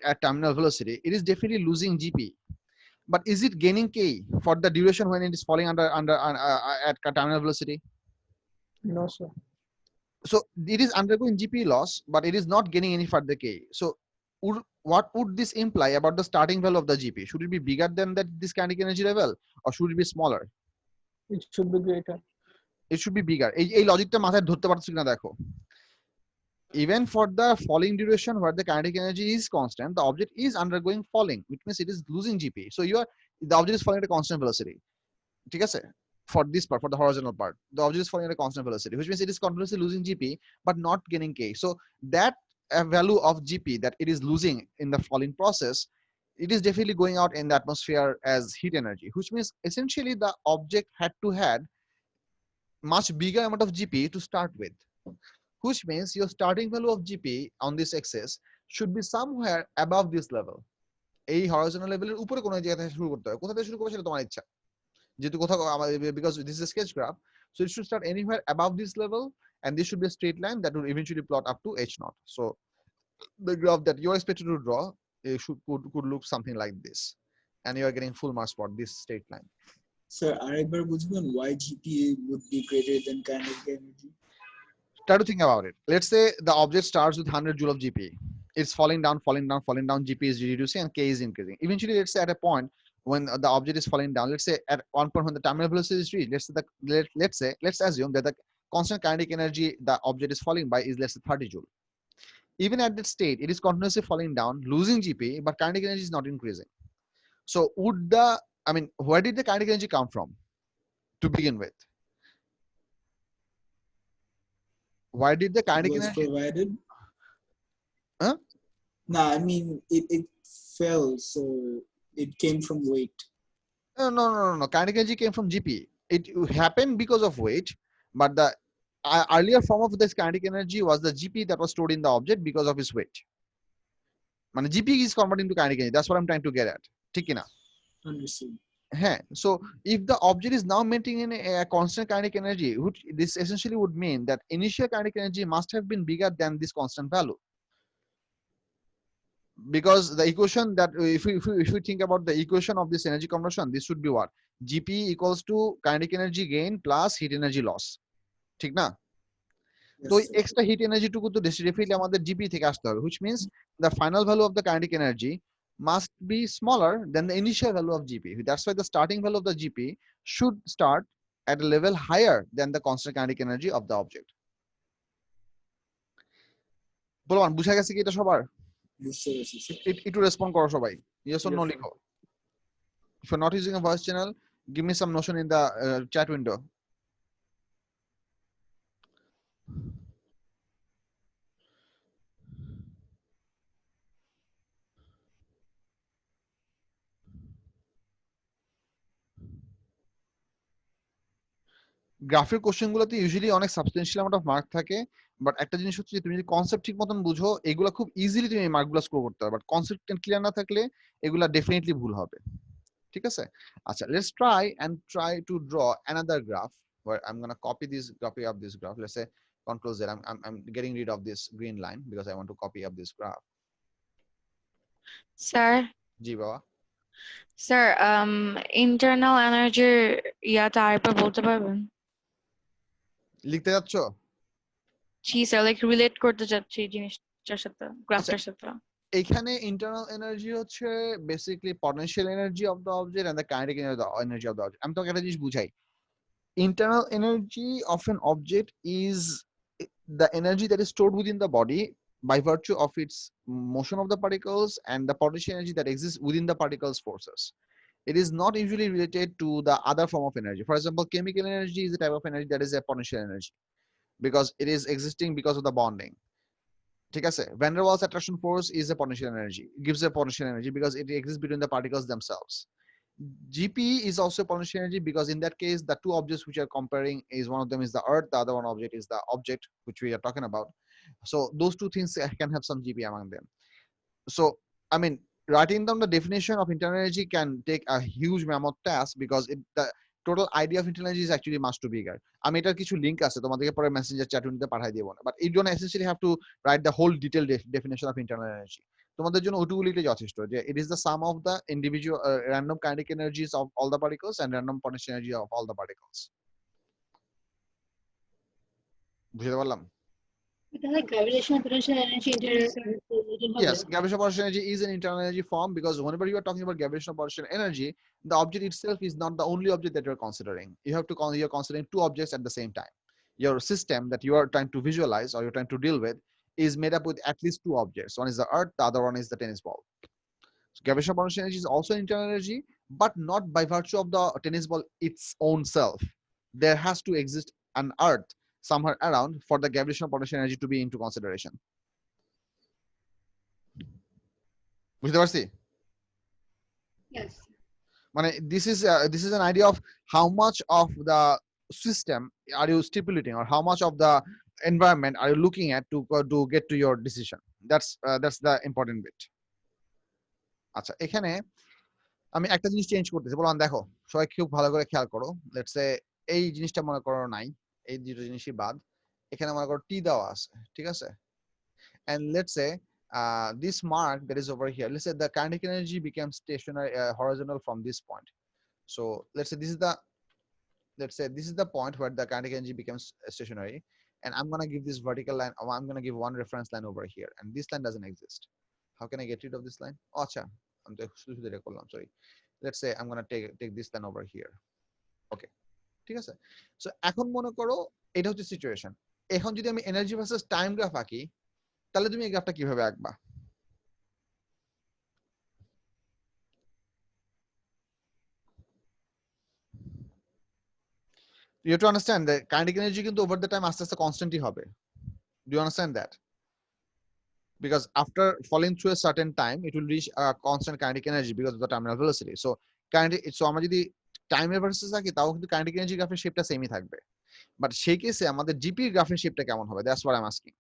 at terminal velocity, it is definitely losing gp, but is it gaining k for the duration when it is falling under at terminal velocity? No, sir. So it is undergoing gp loss, but it is not gaining any further k. So what would this imply about the starting value of the gp? Should it be bigger than that this kinetic energy level, or should it be smaller? It should be greater. It should be bigger. এই লজিকটা মাথায় ধরতে পারছো কিনা দেখো। Even for the falling duration where the kinetic energy is constant, the object is undergoing falling, which means it is losing gp. So the object is falling at a constant velocity, ঠিক আছে? For this part, for the horizontal part, the object is falling at a constant velocity, which means it is continuously losing gp but not gaining k. So that value of gp that it is losing in the falling process, it is definitely going out in the atmosphere as heat energy, which means essentially the object had to had much bigger amount of gp to start with, which means your starting value of gp on this axis should be somewhere above this level. এই horizontal level-এর উপরে কোনো জায়গা থেকে শুরু করতে হবে। কোথা থেকে শুরু করবে সেটা তোমার ইচ্ছা, যেহেতু কোথাও because this is a sketch graph, so it should start anywhere above this level, and this should be a straight line that will eventually plot up to h naught. So the graph that you're expected to draw could look something like this, and you are getting full marks for this straight line. Sir, আরেকবার বুঝবেন why GPA would be greater than kinetic energy? Try to think about it. Let's say the object starts with 100 joule of gp. It's falling down, gp is reducing and k is increasing. Eventually, let's say at a point when the object is falling down, let's say at one point when the terminal velocity is reached, let's assume that the constant kinetic energy the object is falling by is, let's say, 30 joule. Even at that state, it is continuously falling down, losing gp, but kinetic energy is not increasing. So where did the kinetic energy come from to begin with? Why did the It kinetic was energy? provided. Huh? No, I mean it fell, so it came from weight. No. Kinetic energy came from GP. It happened because of weight, but the earlier form of this kinetic energy was the GP that was stored in the object because of its weight. মানে GP is converting to kinetic energy. That's what I'm trying to get at. ঠিক কি না? Understood. হ্যাঁ, so if the object is now maintaining a constant kinetic energy, which this essentially would mean that initial kinetic energy must have been bigger than this constant value. Because the equation that if we think about the equation of this energy conversion, this should be what? GP equals to kinetic energy gain plus heat energy loss. ঠিক না? তো Yes, sir. Extra hit energy টুকু তো definitely আমাদের GP থেকে আসতে হবে, which means the final value of the kinetic energy must be smaller than the initial value of GP. That's why the starting value of the GP should start at a level higher than the constant kinetic energy of the object. বলবান বুঝা গেছে কি এটা সবার? বুঝতে পেরেছি, sir. একটু respond করো সবাই, yes or Yes, no sir. লিখো. If you're not using a voice channel, give me some notion in the chat window. গ্রাফের কোশ্চেন গুলোতে ইউজুয়ালি অনেক সাবস্টেন্সিয়াল অ্যামাউন্ট অফ মার্ক থাকে, বাট একটা জিনিস হচ্ছে যে তুমি যদি কনসেপ্ট ঠিক মতন বুঝো এগুলো খুব ইজিলি তুমি এই মার্কগুলো স্কোর করতে পারবে, বাট কনসেপ্ট ক্লিয়ার না থাকলে এগুলা ডেফিনেটলি ভুল হবে। ঠিক আছে, আচ্ছা let's try to draw another graph where I'm going to copy up this graph. Let's say Control Z. I'm getting rid of this green line because I want to copy up this graph. Sir, জি বাবা। sir, internal energy ইয়াটা আরেকবার বলতে পারবেন? লিখতে যাচ্ছ? জি sir, like relate করতে চাচ্ছি এই জিনিসটার সাথে, গ্রাফটার সাথে। এখানে ইন্টারনাল এনার্জি হচ্ছে basically potential energy of the object and the kinetic energy of the object. আমি তোকে একটা জিনিস বুঝাই, internal energy of an object is the energy that is stored within the body by virtue of its motion of the particles and the potential energy that exists within the particles forces. It is not usually related to the other form of energy. For example, chemical energy is a type of energy that is a potential energy because it is existing because of the bonding. ঠিক আছে, van der Waals attraction force is a potential energy, gives a potential energy because it exists between the particles themselves. GP is also potential energy because in that case the two objects which are comparing is one of them is the earth, the other one object is the object which we are talking about, so those two things can have some GP among them. So I mean, writing down the definition of internal energy can take a huge mammoth task because the total idea of internal energy is actually much too bigger. আমি এটার কিছু link আছে তোমাদেরকে পরে Messenger chat উইন্ডোতে পাঠিয়ে দেব না, but you don't essentially have to write the whole detailed definition of internal energy. তোমাদের জন্য ওটুকু লিখলে যথেষ্ট যে it is the sum of the individual random kinetic energies of all the particles and random potential energy of all the particles. বুঝতে পারলাম? এটা like gravitational potential energy Yes, gravitational potential energy is an internal energy form because whenever you are talking about gravitational potential energy, the object itself is not the only object that you're considering. You're considering two objects at the same time. Your system that you are trying to visualize or you're trying to deal with is made up with at least two objects. One is the earth, the other one is the tennis ball. So gravitational potential energy is also internal energy, but not by virtue of the tennis ball its own self. There has to exist an earth somewhere around for the gravitational potential energy to be into consideration. বুঝতে পারছি? Yes. মানে this is an idea of how much of the system are you stipulating or how much of the environment are you looking at to get to your decision. That's the important bit. আচ্ছা, এখানে আমি একটা জিনিস change করতেছি, বললাম দেখো সবাই খুব ভালো করে খেয়াল করো। লেটস সে এই জিনিসটা মনে করো নাই, এই দুটো জিনিসই বাদ, এখানে মনে করো টি দেওয়া আছে, ঠিক আছে, and let's say this mark that is over here, let's say the kinetic energy becomes stationary horizontal from this point. So let's say this is the point where the kinetic energy becomes stationary, and I'm going to give this vertical line, or I'm going to give one reference line over here, and this line doesn't exist. How can I get rid of this line? Oh, acha, I'm sorry. Let's say I'm going to take this line over here. Okay, ঠিক আছে। So এখন মনে করো এটা হচ্ছে situation. এখন যদি আমি এনার্জি ভার্সেস টাইম গ্রাফ আঁকি, তাহলে তুমি এই গ্রাফটা কিভাবে আঁকবা? You have to understand that kinetic energy কিন্তু over the time আস্তে আস্তে কনস্ট্যান্টই হবে। Do you understand that? Because after falling through a certain time, it will reach a constant kinetic energy because of the terminal velocity. So kinetic, so আমরা যদি টাইমের versus থাকি তাও কিন্তু kinetic energy গ্রাফের শেপটা সেমই থাকবে, বাট সেই কেসে আমাদের জিপি গ্রাফের শেপটা কেমন হবে? That's what I am asking.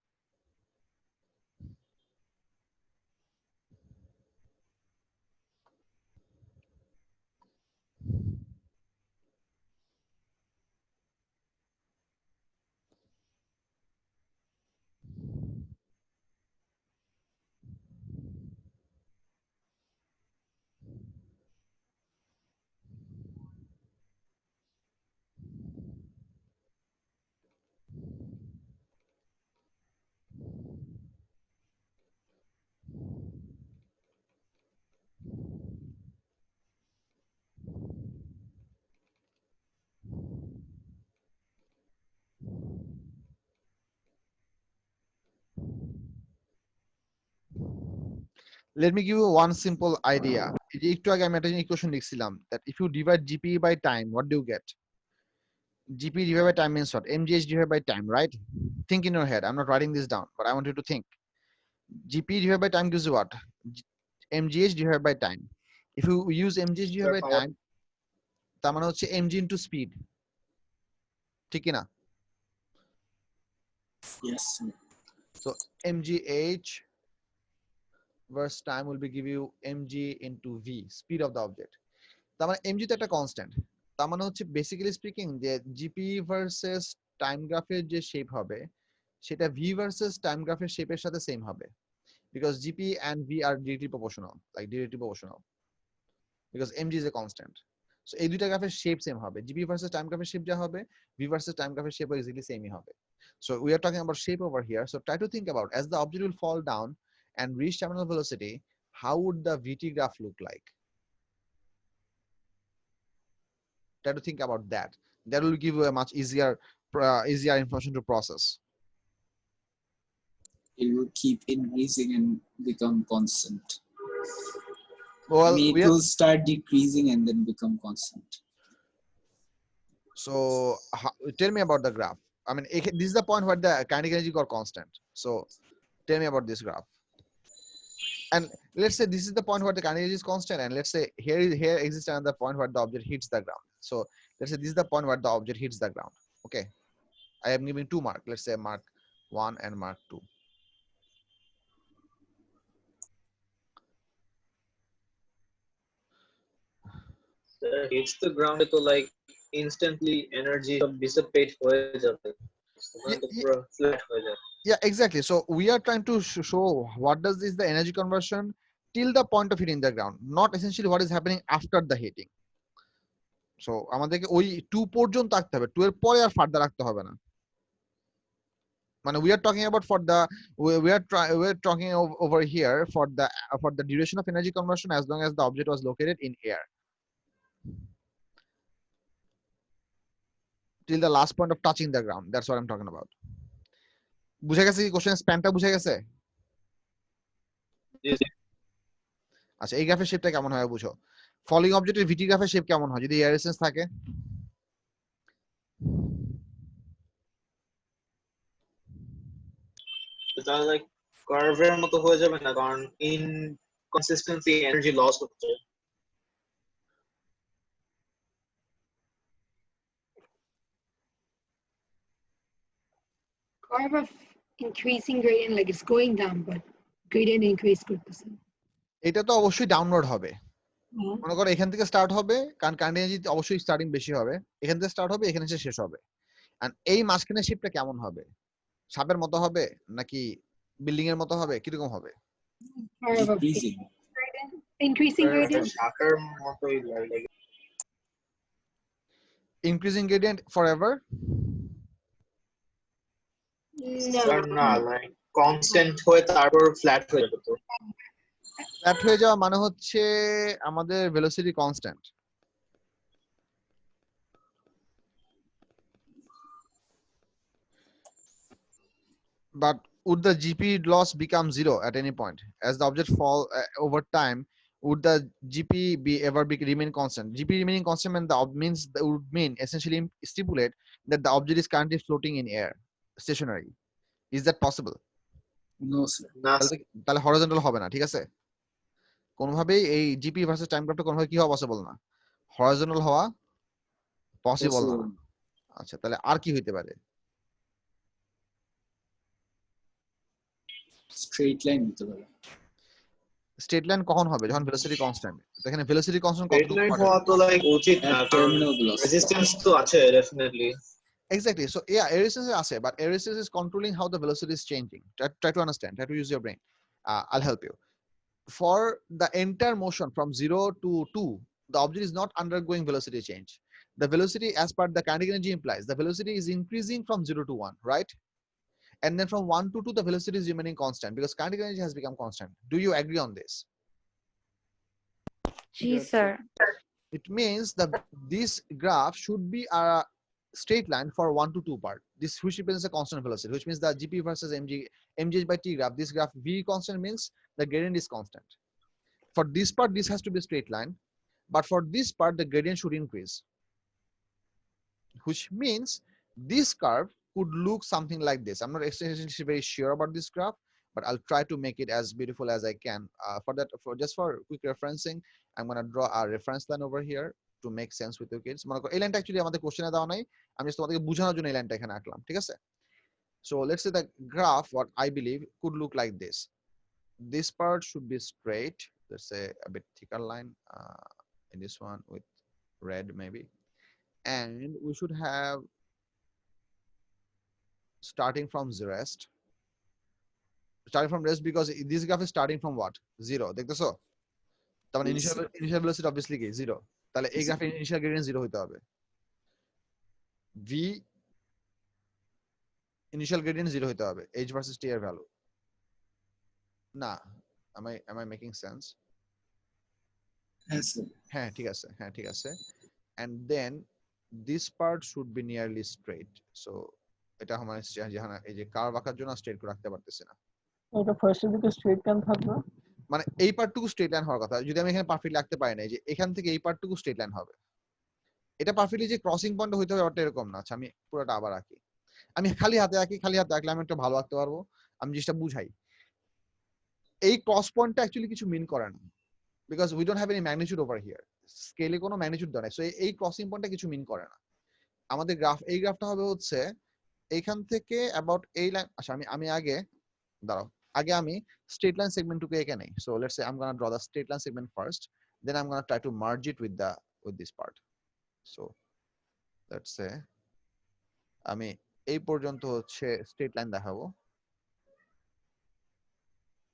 Let me give you one simple idea. একটু আগে আমি একটা equation লিখছিলাম that if you divide GP by time, what do you get? GP divided by time means what? MGH divided by time, right? Think in your head. I'm not writing this down, but I want you to think. GP divided by time gives you what? MGH divided by time. If you use MGH divided by time, তার মানে হচ্ছে mg into speed, ঠিক কি না? Yes, sir. So mgh versus time will be give you mg into v, speed of the object. তার মানে mg তো একটা কনস্ট্যান্ট, তার মানে হচ্ছে বেসিক্যালি স্পিকিং যে জিপি ভার্সেস টাইম গ্রাফের যে শেপ হবে সেটা ভি ভার্সেস টাইম গ্রাফের শেপের সাথে সেম হবে, because gp and v are directly proportional, like directly proportional, because mg is a constant. So এই দুইটা গ্রাফের শেপ সেম হবে, জিপি ভার্সেস টাইম গ্রাফের শেপ যা হবে ভি ভার্সেস টাইম গ্রাফের শেপ এক্স্যাক্টলি সেমই হবে. So we are talking about shape over here. So try to think about, as the object will fall down and reach terminal velocity, how would the vt graph look like? Try to think about that. That will give you a much easier information to process. It will keep increasing and become constant. Well, It will start decreasing and then become constant. So tell me about the graph. I mean, this is the point where the kinetic energy got constant. So tell me about this graph. And let's say this is the point where the kinetic energy is constant, and let's say here exists another point where the object hits the ground. So let's say this is the point where the object hits the ground. Okay, I am giving 2 marks. Let's say mark 1 and mark 2. Hits the ground to like instantly energy dissipate হয়ে যাবে, পুরো flat হয়ে যাবে. Yeah, exactly. So we are trying to show what does this the energy conversion till the point of hitting the ground, not essentially what is happening after the hitting. So আমাদেরকে ওই 2 পর্যন্ত রাখতে হবে, 2 এর পরে আর further রাখতে হবে না। মানে we are talking about for the we are talking over here for the duration of energy conversion as long as the object was located in air till the last point of touching the ground. That's what I'm talking about. বুঝা গেছে কি question স্প্যানটা বুঝা গেছে? আচ্ছা, এই গ্রাফের শেপটা কেমন হয় বুঝো। ফলিং অবজেক্টের ভিটি গ্রাফের শেপ কেমন হয় যদি এয়ার রেসিস্ট্যান্স থাকে? এটা লাইক কার্ভের মতো হয়ে যাবে না, কারণ ইনকনসিস্টেন্সি এনার্জি লস হচ্ছে। Curve of increasing gradient, like it's going down, but gradient increase করতেছে। এটা তো অবশ্যই ডাউনওয়ার্ড হবে। মনে করো এখান থেকে স্টার্ট হবে, কারণ কারেন্ট এনার্জি অবশ্যই স্টার্টিং বেশি হবে, এখান থেকে স্টার্ট হবে এখানে এসে শেষ হবে। এন্ড এই মাঝখানের শেপটা কেমন হবে? সাপের মতো হবে নাকি বিল্ডিং এর মতো হবে, কিরকম হবে? Curve of increasing gradient, শাখার মতোই লাগে। Increasing gradient forever? না, লাইক কনস্ট্যান্ট হয়ে তারপর ফ্ল্যাট হয়ে যাবে। তো ফ্ল্যাট হয়ে যাওয়া মানে হচ্ছে আমাদের velocity constant. But would the GP loss become 0 at any point as the object fall over time? Would the GP remain constant? GP remaining constant would mean essentially stipulate that the object is currently floating in air, stationary. Is that possible? No, sir. না তাহলে horizontal হবে না, ঠিক আছে? কোনোভাবেই এই GP versus time গ্রাফটা কোনোভাবে কি হওয়া পসিবল না, হরিজন্টাল হওয়া পসিবল না। Possible. আচ্ছা, তাহলে আর কি হইতে পারে? Straight line হতে পারে। স্ট্রেট লাইন কখন হবে? যখন ভেলোসিটি কনস্ট্যান্ট। তো এখানে ভেলোসিটি কনস্ট্যান্ট স্ট্রেট লাইন হওয়া তো লাইক উচিত না, At কারণ terminal velocity. রেজিস্ট্যান্স তো আছে definitely. Exactly. So yeah, air resistance is আছে, but air resistance is controlling how the velocity is changing. Try to understand. Try to use your brain. I'll help you. For the entire motion from 0 to 2, the object is not undergoing velocity change. The velocity, as per the kinetic energy implies, the velocity is increasing from 0 to 1, right? And then from 1 to 2, the velocity is remaining constant because kinetic energy has become constant. Do you agree on this? Yes, sir. It means that this graph should be a straight line for 1 to 2 part. This which represents a constant velocity, which means that GP versus mgh by t graph. This graph v constant means the gradient is constant. For this part, this has to be a straight line, but for this part, the gradient should increase, which means this curve could look something like this. I'm not essentially very sure about this graph, but I'll try to make it as beautiful as I can. For that, just for quick referencing, I'm going to draw a reference line over here to make sense with you kids. মনে করো এই লাইনটা actually আমাদের কোশ্চেনে দেওয়া নাই, আমি just তোমাদেরকে বোঝানোর জন্য এই লাইনটা এখানে আঁকলাম, ঠিক আছে? So let's say the graph, what I believe could look like this. This part should be straight. Let's say a bit thicker line in this one with red maybe, and we should have starting from rest. Starting from rest because this graph is starting from what? 0. দেখতেছো? তার মানে initial velocity obviously কি 0. তাহলে এই গ্রাফে initial gradient 0 হতে হবে। v initial gradient 0 হতে হবে, h ভার্সেস t এর ভ্যালু। না, am I making sense? Yes, sir. হ্যাঁ ঠিক আছে, হ্যাঁ ঠিক আছে। And then this part should be nearly straight. So এটা আমার যেখানে এই যে কার্ভ আঁকার জন্য স্ট্রেট করে রাখতে পারতেছি না। এটা ফার্স্টের দিকে স্ট্রেট কেন থাকবে? মানে এই পার্টটুকু স্ট্রেট লাইন হওয়ার কথা, যদি আমি এখানে পারফেক্টলি আঁকতে পারি না, যে এখান থেকে এই পার্টটুকু স্ট্রেট লাইন হবে, এটা পারফেক্টলি যে ক্রসিং পয়েন্ট হইতে হবে ওটা এরকম না। আচ্ছা, আমি পুরোটা আবার আঁকি। আমি খালি হাতে আঁকি, খালি হাতে আঁকলে আমি একটু ভালো আঁকতে পারবো। আমি জিনিসটা বুঝাই, এই ক্রস পয়েন্টটা অ্যাকচুয়ালি কিছু মিন করে না, because we don't have any magnitude over here. স্কেলে কোনো ম্যাগনিটিউড দেওয়া নাই, সো এই ক্রসিং পয়েন্টটা কিছু মিন করে না। আমাদের গ্রাফ, এই গ্রাফটা হবে হচ্ছে এইখান থেকে অ্যাবাউট এই লাইন। আচ্ছা, আমি আগে দাঁড়াও, আগে আমি straight line segment টুকু এঁকে নেই। So let's say I'm going to draw the straight line segment first, then I'm going to try to merge it with this part. So let's say আমি এই পর্যন্ত হচ্ছে straight line দেখাবো,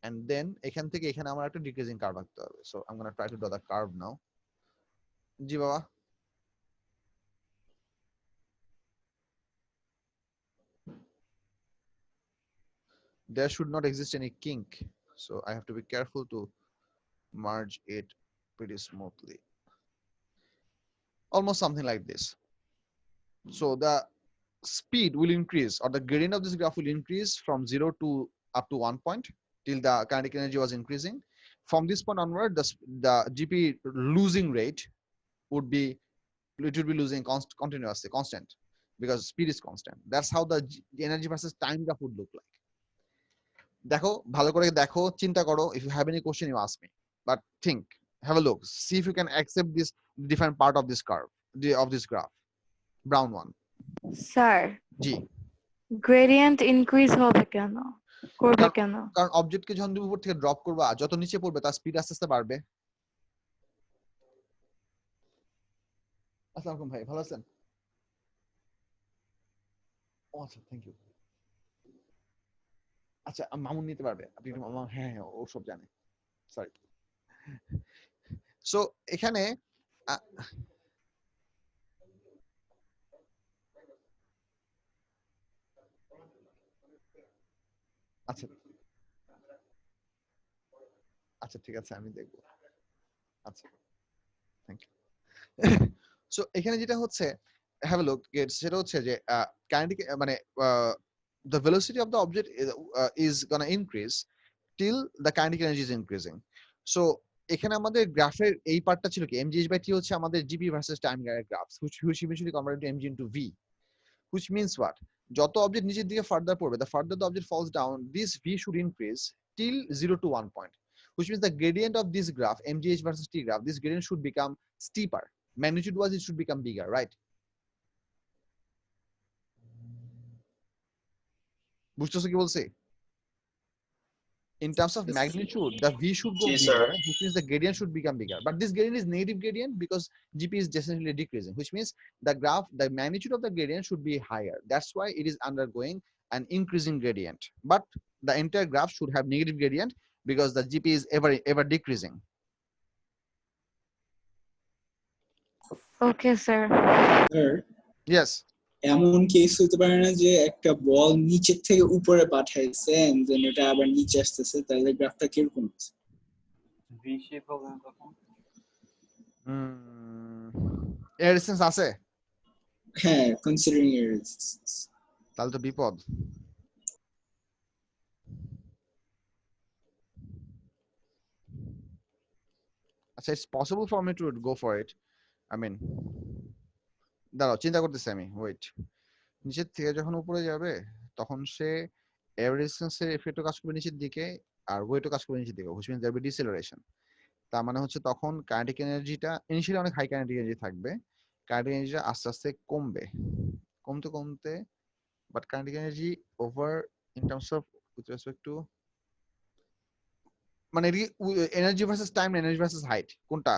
and then এখান থেকে এখানে আমার একটা decreasing curve আঁকতে হবে। So I'm going to try to draw the curve now. জি বাবা। There should not exist any kink, so I have to be careful to merge it pretty smoothly. Almost something like this. So the speed will increase, or the gradient of this graph will increase from 0 to up to 1 point till the kinetic energy was increasing. From this point onward, the GP losing rate would be losing continuously, constant, because speed is constant. That's how the energy versus time graph would look like. দেখো, ভালো করে দেখো, চিন্তা করো। If you have any question, you ask me. But think, have a look, see if you can accept this different part of this curve, of this graph, brown one. Sir, G, gradient increase হবে কেন? করবে কেন? কারণ অবজেক্টকে যখন তুমি উপর থেকে drop করবা, যত নিচে পড়বে তার স্পিড আস্তে আস্তে বাড়বে। আসসালামু আলাইকুম ভাই, ভালো আছেন? আচ্ছা, থ্যাংক ইউ। আচ্ছা, মামুন নিতে পারবে আপনি? হ্যাঁ হ্যাঁ, ও সব জানে, সরি। সো এখানে আচ্ছা আচ্ছা ঠিক আছে, আমি দেখবো। আচ্ছা, থ্যাংক ইউ। সো এখানে যেটা হচ্ছে, হ্যাভ এ লুক, সেটা হচ্ছে যে কাইনেটিক মানে the velocity of the object is gonna increase till the kinetic energy is increasing. So এখানে আমাদের গ্রাফের এই পার্টটা ছিল কি, mgh/t হচ্ছে আমাদের gp versus time graph, which eventually converted to mg into v, which means what? যত অবজেক্ট নিচের দিকে ফার্দার পড়বে, the further the object falls down, this v should increase till 0 to 1 point, which means the gradient of this graph, mgh versus t graph, this gradient should become steeper. Magnitude wise it should become bigger, right? বুঝতেছো কি বলছি? In terms of Yes, magnitude, the v should go Yes, sir. bigger, which means the gradient should become bigger. But this gradient is negative gradient because gp is definitely decreasing, which means the graph, the magnitude of the gradient should be higher. That's why it is undergoing an increasing gradient. But the entire graph should have negative gradient because the gp is ever decreasing. Okay, sir. Sir, Yes. এমন case হতে পারে না যে একটা বল নিচের থেকে উপরে পাঠাইছে and then এটা আবার নিচে আসতেছে, তাহলে গ্রাফটা কিরকম আছে? ভি শেপ হবে না তখন? এর রেসিস্টেন্স আছে, হ্যাঁ, considering your resistance. তাহলে তো বিপদ। আচ্ছা, it's possible for me to go for it. I mean, দাঁড়াও চিন্তা করতেছি আমি, ওয়েট। নিচের থেকে যখন উপরে যাবে তখন সে এয়ার রেজিস্ট্যান্সের এফেক্টও কাজ করবে নিচের দিকে আর ওয়েটও কাজ করবে নিচের দিকে, which means there will be deceleration. তার মানে হচ্ছে তখন কাইনেটিক এনার্জিটা ইনিশিয়ালি অনেক হাই কাইনেটিক এনার্জি থাকবে, কাইনেটিক এনার্জিটা আস্তে আস্তে কমবে, কমতে কমতে, but kinetic energy over in terms of with respect to, মানে energy versus time, energy versus height কোনটা?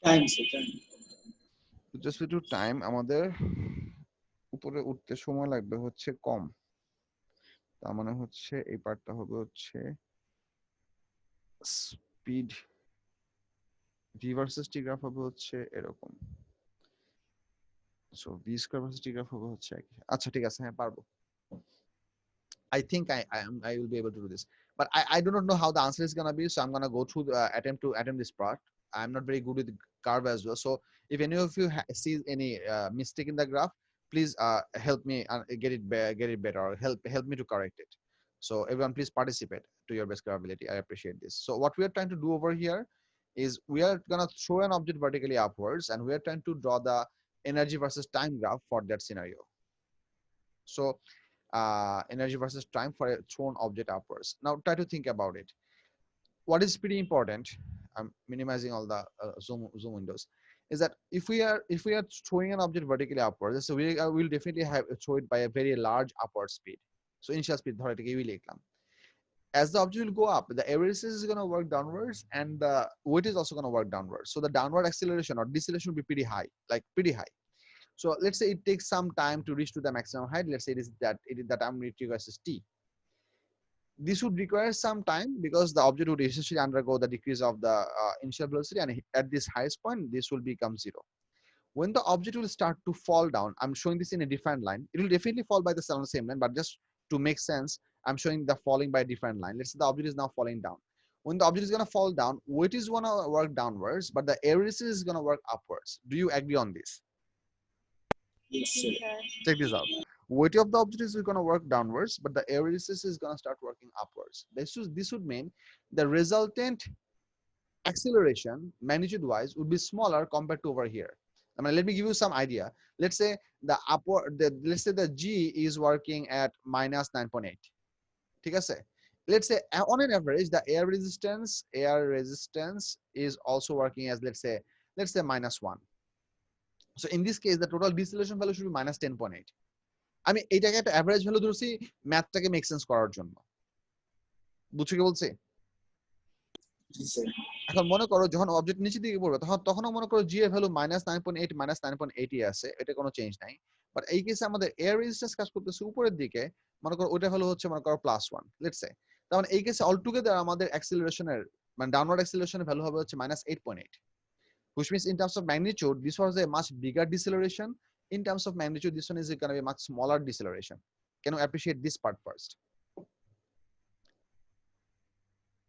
Time sir, time. With respect to time আমাদের উপরে উঠতে সময় লাগবে হচ্ছে কম, তার মানে হচ্ছে এই পার্টটা হবে হচ্ছে স্পিড, ভি ভার্সেস টি গ্রাফ হবে হচ্ছে এরকম, সো ভি স্কয়ার ভার্সেস টি গ্রাফ হবে হচ্ছে একই। আচ্ছা ঠিক আছে, হ্যাঁ পারবো। I think I will be able to do this, but I do not know how the answer is gonna be, so I'm gonna go through the attempt this part. I'm not very good with curve as well, so if any of you see any mistake in the graph, please help me get it better, or help me to correct it. So everyone please participate to your best ability. I appreciate this. So what we are trying to do over here is we are gonna throw an object vertically upwards and we are trying to draw the energy versus time graph for that scenario. So energy versus time for a thrown object upwards. Now try to think about it. What is pretty important, I'm minimizing all the zoom windows, is that if we are throwing an object vertically upwards, so we will definitely have throw it by a very large upward speed. So initial speed dhore theke we likhlam. As the object will go up, the air resistance is going to work downwards and the weight is also going to work downwards, so the downward acceleration or deceleration will be pretty high, like pretty high. So let's say it takes some time to reach to the maximum height. Let's say it is that time requires is t. This would require some time because the object would essentially undergo the decrease of the initial velocity, and at this highest point, this will become 0. When the object will start to fall down, I'm showing this in a different line. It will definitely fall by the same line, but just to make sense, I'm showing the falling by a different line. Let's say the object is now falling down. When the object is going to fall down, weight is going to work downwards, but the air resistance is going to work upwards. Do you agree on this? Yes, sir. Check this out. Weight of the object is going to work downwards, but the air resistance is going to start working upwards. This would mean the resultant acceleration, magnitude wise, would be smaller compared to over here. I mean, let me give you some idea. Let's say let's say the g is working at minus 9.8. ঠিক আছে? Let's say on an average, the air resistance is also working as let's say minus 1. So in this case, the total deceleration value should be minus 10.8. আমি এইটাকে একটা average value ধরছি ম্যাথটাকে make sense করার জন্য, বুঝছো কি বলছি? এখন মনে করো যখন অবজেক্ট নিচের দিকে পড়বে তখনও মনে করো জি এর ভ্যালু মাইনাস 9.8 আছে, এটা কোনো চেঞ্জ নাই। বাট এই কেসে আমাদের এয়ার রেজিস্ট্যান্স কাজ করতেছে উপরের দিকে, মনে করো ওটা ভ্যালু হচ্ছে মনে করো +1, লেটস সে। তার মানে এই কেসে অল টুগেদার আমাদের অ্যাক্সিলারেশনের মানে ডাউনওয়ার্ড অ্যাক্সিলারেশনের ভ্যালু হবে হচ্ছে -8.8, which means in terms of magnitude this was a much bigger deceleration. In terms of magnitude, this one is going to be a much smaller deceleration. Can you appreciate this part first?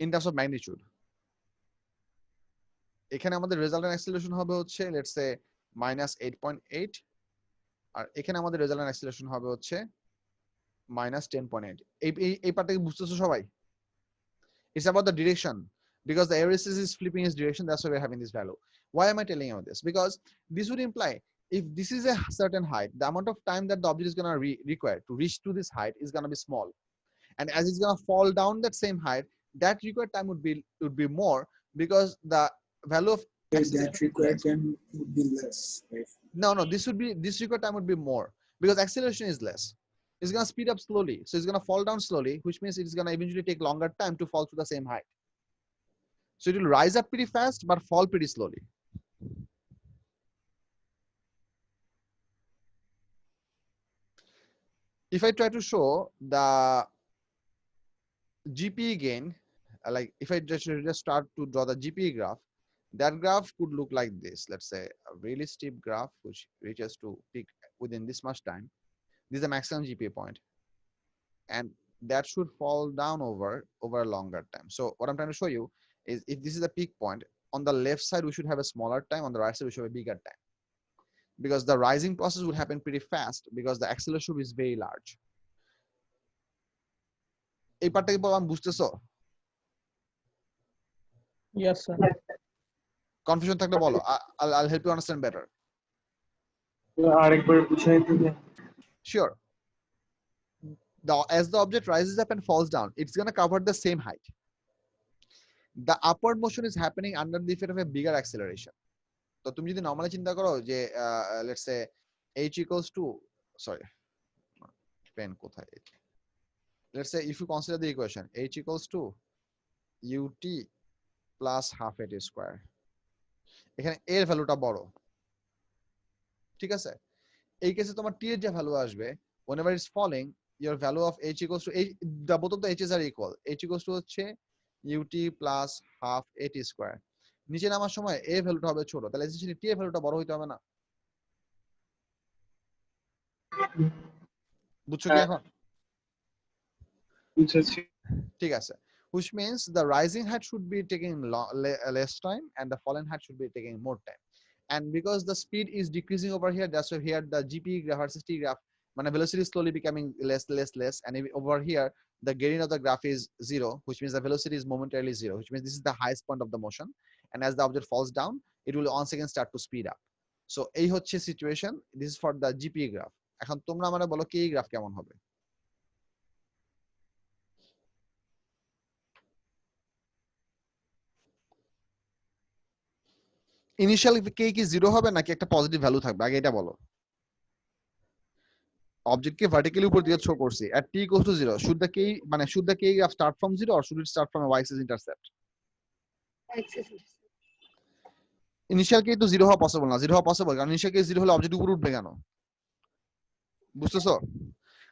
In terms of magnitude, এখানে আমাদের resultant acceleration হবে হচ্ছে let's say -8.8, আর এখানে আমাদের resultant acceleration হবে হচ্ছে -10.8. এই পার্টটা কি বুঝতেছো সবাই? It's about the direction because the air resistance is flipping its direction. That's why we're having this value. Why am I telling you this? Because this would imply if this is a certain height, the amount of time that the object is going to require to reach to this height is going to be small. And as it's going to fall down that same height, that required time would be more, because the value of That required time would be less, right? no, this required time would be more, because acceleration is less. It's going to speed up slowly, so it's going to fall down slowly, which means it's going to eventually take longer time to fall to the same height. So it will rise up pretty fast but fall pretty slowly. If I try to show the GPE gain, like if I just start to draw the GPE graph, that graph could look like this. Let's say a really steep graph which reaches to peak within this much time. This is the maximum GPA point, and that should fall down over a longer time. So what I'm trying to show you is, if this is the peak point, on the left side we should have a smaller time, on the right side we should have a bigger time, because the rising process would happen pretty fast because the acceleration is very large. এই পার্টটা কি আমি বুঝতেছো? Yes, sir. Confusion থাকলে বলো, I'll help you understand better. আরেকবার বুঝাই দিবে? Sure. As the object rises up and falls down, it's going to cover the same height. The upward motion is happening under the effect of a bigger acceleration. So তুমি যদি normally চিন্তা করো যে let's say h equals to, sorry, pen কোথায়, let's say if you consider the equation h equals to ut plus half at square, এখানে এর ভ্যালুটা বড়, ঠিক আছে? এই কেসে তোমার t এর যে ভ্যালু আসবে, whenever it's falling, your value of h equals to h, the both of the h's are equal, h equals to হচ্ছে ut plus half at square. নিচে নামার সময় a ভ্যালুটা হবে ছোট, তাহলে এসেন্সিয়ালি t এর ভ্যালুটা বড় হইতে হবে না? বুঝছো কি এখন? বুঝেছি। ঠিক আছে, which means the rising height should be taking less time and the falling height should be taking more time. And because the speed is decreasing over here, that's why here the GPE graph versus T graph, when velocity is slowly becoming less, and over here the gradient of the graph is 0, which means the velocity is momentarily 0, which means this is the highest point of the motion, and as the object falls down, it will once again start to speed up. So এই হচ্ছে situation, this is for the GPE graph. এখন তোমরা আমারে বলো KE graph কেমন হবে? Initially কে কি 0 হবে নাকি একটা পজিটিভ ভ্যালু থাকবে, আগে এটা বলো। অবজেক্ট কে ভার্টিক্যালি উপর দিয়ে থ্রো করছি at t equals to 0, should the k graph start from 0 or should it start from a y-axis intercept? Initial কে তো 0 হওয়া পসিবল না, 0 হওয়া পসিবল কারণ ইনিশিয়াল কে 0 হলে অবজেক্ট উপরে উঠবে কেন? বুঝতেছো?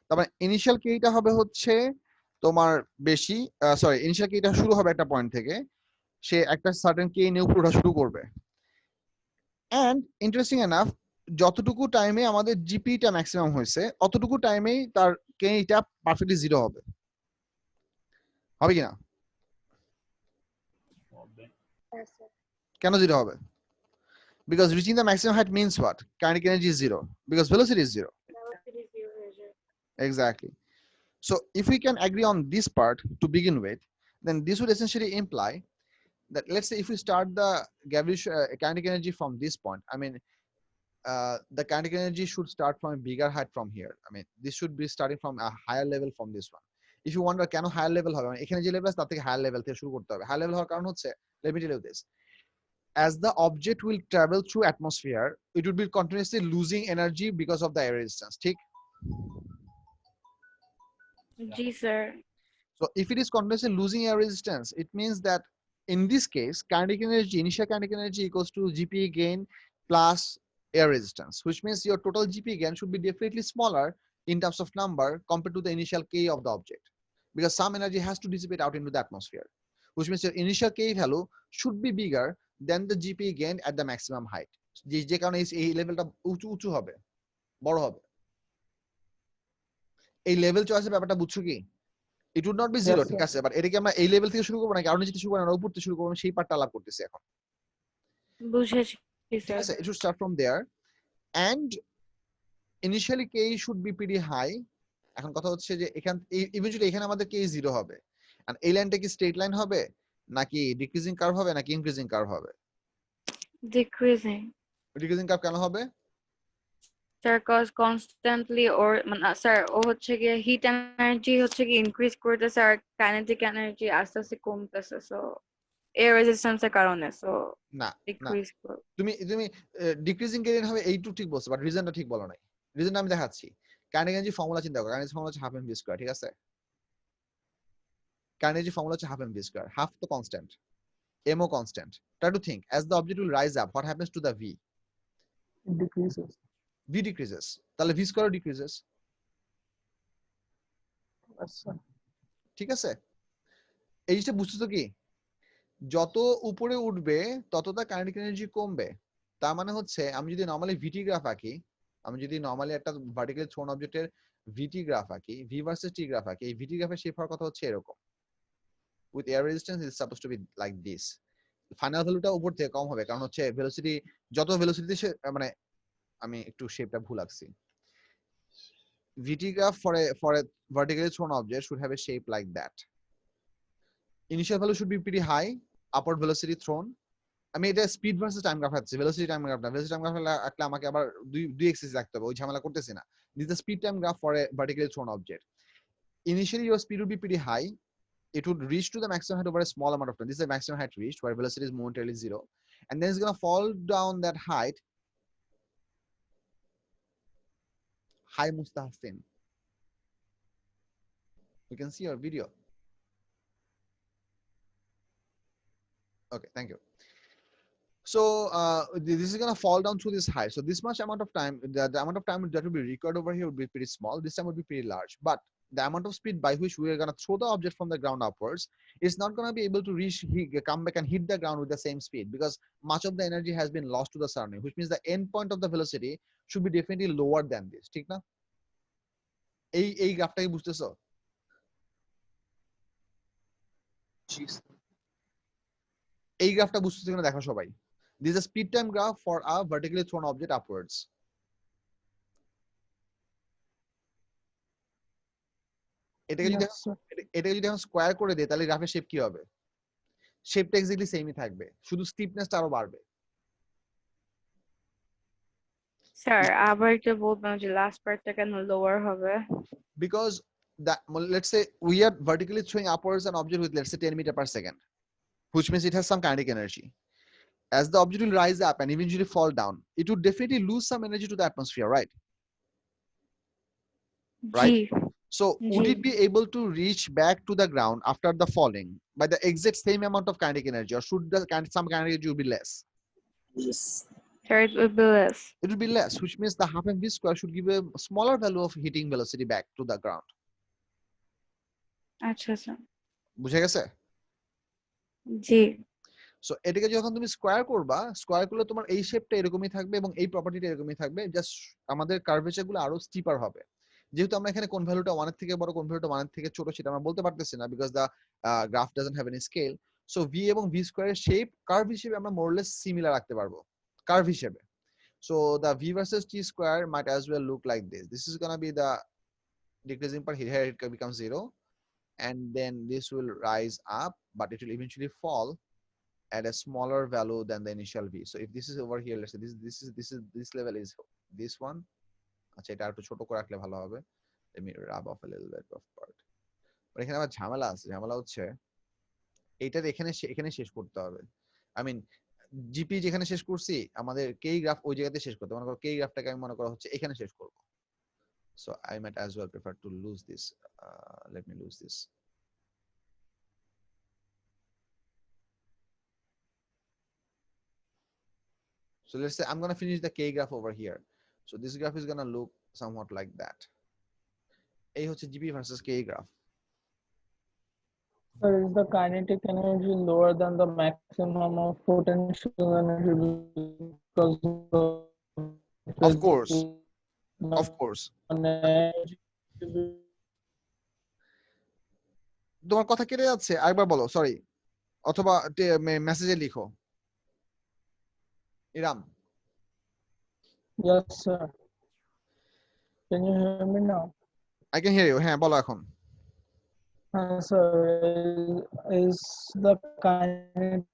তারপরে ইনিশিয়াল কেটা হবে হচ্ছে তোমার বেশি, সরি, ইনিশিয়াল কেটা শুরু হবে একটা পয়েন্ট থেকে, সে একটা সার্টেন কে নিয়ে উপরে ওঠা শুরু করবে। এন্ড ইন্টারেস্টিং এনাফ, যতটুকু টাইমে আমাদের জিপিটা ম্যাক্সিমাম হয়েছে অতটুকু টাইমেই তার কেটা পারফেক্টলি 0 হবে কিনা? কেন 0 হবে? Because reaching the maximum height means what? Kinetic energy is 0 because velocity is 0. Exactly. So if we can agree on this part to begin with, then this would essentially imply that, let's say if we start the kinetic energy from this point, I mean the kinetic energy should start from a bigger height from here. I mean this should be starting from a higher level from this one. If you wonder কেন higher level হবে, মানে এখানে যে level আছে তার থেকে higher level থেকে শুরু করতে হবে। higher level হওয়ার কারণ হচ্ছে, let me tell you this, as the object will travel through atmosphere, it would be continuously losing energy because of the air resistance, ঠিক? জি sir. So if it is continuously losing air resistance, it means that in this case kinetic energy, initial kinetic energy equals to GPE gain plus air resistance, which means your total GPE gain should be definitely smaller in terms of number compared to the initial K of the object, because some energy has to dissipate out into the atmosphere, which means your initial K value should be bigger than the GPE gain at the maximum height. যে কারণে এই লেভেলটা উঁচু হবে, বড় হবে। এই level চয়েসের ব্যাপারটা বুঝছো কি? It would not be 0, ঠিক আছে, বাট এটাকে আমরা এই লেভেল থেকে শুরু করব নাকি আরো নিচে শুরু করব না উপর থেকে শুরু করব, সেই পার্টটা আলাপ করতেছি এখন। বুঝেছি sir. Yes, it should start from there and initially K should be pretty high. এখন কথা হচ্ছে যে এখান eventually এখানে আমাদের K 0 হবে, and এই লাইনটা কি স্ট্রেট লাইন হবে নাকি ডিক্রিজিং কার্ভ হবে নাকি ইনক্রিজিং কার্ভ হবে? ডিক্রিজিং। ডিক্রিজিং কার্ভ কেন হবে? স্যার কজ কনস্ট্যান্টলি ওর মানে স্যার ও হচ্ছে গিয়ে হিট এনার্জি হচ্ছে কি ইনক্রিজ করতেছে আর কাইনেটিক এনার্জি আস্তে আস্তে কমতেছে সো এয়ার রেজিস্ট্যান্সের কারণে সো না না ডিক্রিজ তুমি তুমি ডিক্রিজিং গ্রেডিয়েন্ট হবে এইটু ঠিক বলছো বাট রিজনটা ঠিক বলো নাই রিজনটা আমি দেখাচ্ছি কাইনেটিক এনার্জি ফর্মুলা চিন্তা করো কাইনেটিক ফর্মুলা হচ্ছে হাফ এম ভি স্কয়ার ঠিক আছে কাইনেটিক এনার্জি ফর্মুলা হচ্ছে half m v square half তো কনস্ট্যান্ট m ও constant try to think as the object will rise up what happens to the v It decreases. v decreases তাহলে v square decreases Yes, sir. ঠিক আছে এই জিনিসটা বুঝছো কি যত উপরে উঠবে তত তার কাইনেটিক এনার্জি কমবে তার মানে হচ্ছে আমি যদি নরমালি ভিটি গ্রাফ আঁকি আমি যদি নরমালি একটা ভার্টিক্যালি থ্রোন অবজেক্টের ভিটি গ্রাফ আঁকি ভি ভার্সেস টি গ্রাফ আঁকি এই ভিটি গ্রাফের শেপ হওয়ার কথা হচ্ছে এরকম with air resistance is supposed to be like this final ভ্যালুটা উপর থেকে কম হবে কারণ হচ্ছে ভেলোসিটি যত ভেলোসিটিতে মানে আমি একটু শেপটা ভুল আঁকছি VT graph for a vertically thrown object should have a shape like that initial value should be pretty high upward velocity thrown আমি এটা স্পিড ভার্সেস টাইম গ্রাফ আছে ভেলোসিটি টাইম গ্রাফ না ভেলোসিটি টাইম গ্রাফ আঁকলে আমাকে আবার দুই axis রাখতে হবে ওই ঝামেলা করতেছি না this is the speed time graph for a vertically thrown object initially your speed would be pretty high it would reach to the maximum height over a small amount of time. This is the maximum height reached where velocity is momentarily zero. And then it's going to fall down that height. Hi, Mustahsin. You can see your video. Okay, thank you. So this is going to fall down through this height. So this much amount of time, the amount of time that will be required over here would be pretty small. This time would be pretty large. But the amount of speed by which we are going to throw the object from the ground upwards is not going to be able to come back and hit the ground with the same speed because much of the energy has been lost to the surrounding, which means the end point of the velocity should be definitely lower than this. ঠিক না এই গ্রাফটা কি বুঝতেছো এই গ্রাফটা বুঝতেছো কিনা দেখো সবাই this is a speed time graph for a vertically thrown object upwards এটাকে যদি এখন স্কয়ার করে দেই তাহলে গ্রাফের শেপ কি হবে শেপটা এক্স্যাক্টলি সেমই থাকবে শুধু স্টিপনেসটা আরো বাড়বে স্যার আবার একটু বলবেন যে লাস্ট পার্টটা কেন লোয়ার হবে because that let's say we are vertically throwing upwards an object with let's say 10 meter per second which means it has some kinetic energy as the object will rise up and eventually fall down it would definitely lose some energy to the atmosphere right So would it be able to reach back to the ground after the falling by the exact same amount of kinetic energy or should some kinetic energy be less? Yes. Sure, it would be less. It would be less, which means the half mv square should give a smaller value of hitting velocity back to the ground. আচ্ছা sir বুঝে গেছে জি so এটাকে যখন তুমি square করবা square করলে তোমার এই শেপটা এরকমই থাকবে এবং এই প্রপার্টিটা এরকমই থাকবে জাস্ট আমাদের কার্ভেচার গুলো আরো স্টিপার হবে যেহেতু আমরা এখানে কোন ভ্যালুটা 1 এর থেকে বড় কোন ভ্যালুটা 1 এর থেকে ছোট সেটা আমরা বলতে পারতেছি না because the graph doesn't have any scale so v এবং v স্কয়ারের শেপ কার্ভ হিসেবে আমরা মোর লেস সিমিলার রাখতে পারবো কার্ভ হিসেবে so the v versus t square might as well look like this is going to be the decreasing part here it becomes 0 and then this will rise up but it will eventually fall at a smaller value than the initial v so if this is over here let's say this level is this one আচ্ছা এটা একটু ছোট করে রাখলে ভালো হবে let me rub off a little bit of part but এখানে আবার ঝামেলা আছে ঝামেলা হচ্ছে এইটার এখানে শেষ করতে হবে আই মিন জিপি যেখানে শেষ করছি আমাদের কেই গ্রাফ ওই জায়গাতে শেষ করতে মনে করো কেই গ্রাফটাকে আমি মনে করা হচ্ছে এখানে শেষ করব so I might as well prefer to lose this let me lose this so let's say I'm going to finish the K graph over here so this graph is going to look somewhat like that এই হচ্ছে GP versus K graph So is the kinetic energy lower than the maximum of potential energy because of course তোমার কথা কেটে যাচ্ছে আরেকবার বলো sorry অথবা মেসেজে লিখো ইরাম Yes sir. Can you hear me now? I can hear you হ্যাঁ বলো এখন Sir, is the kinetic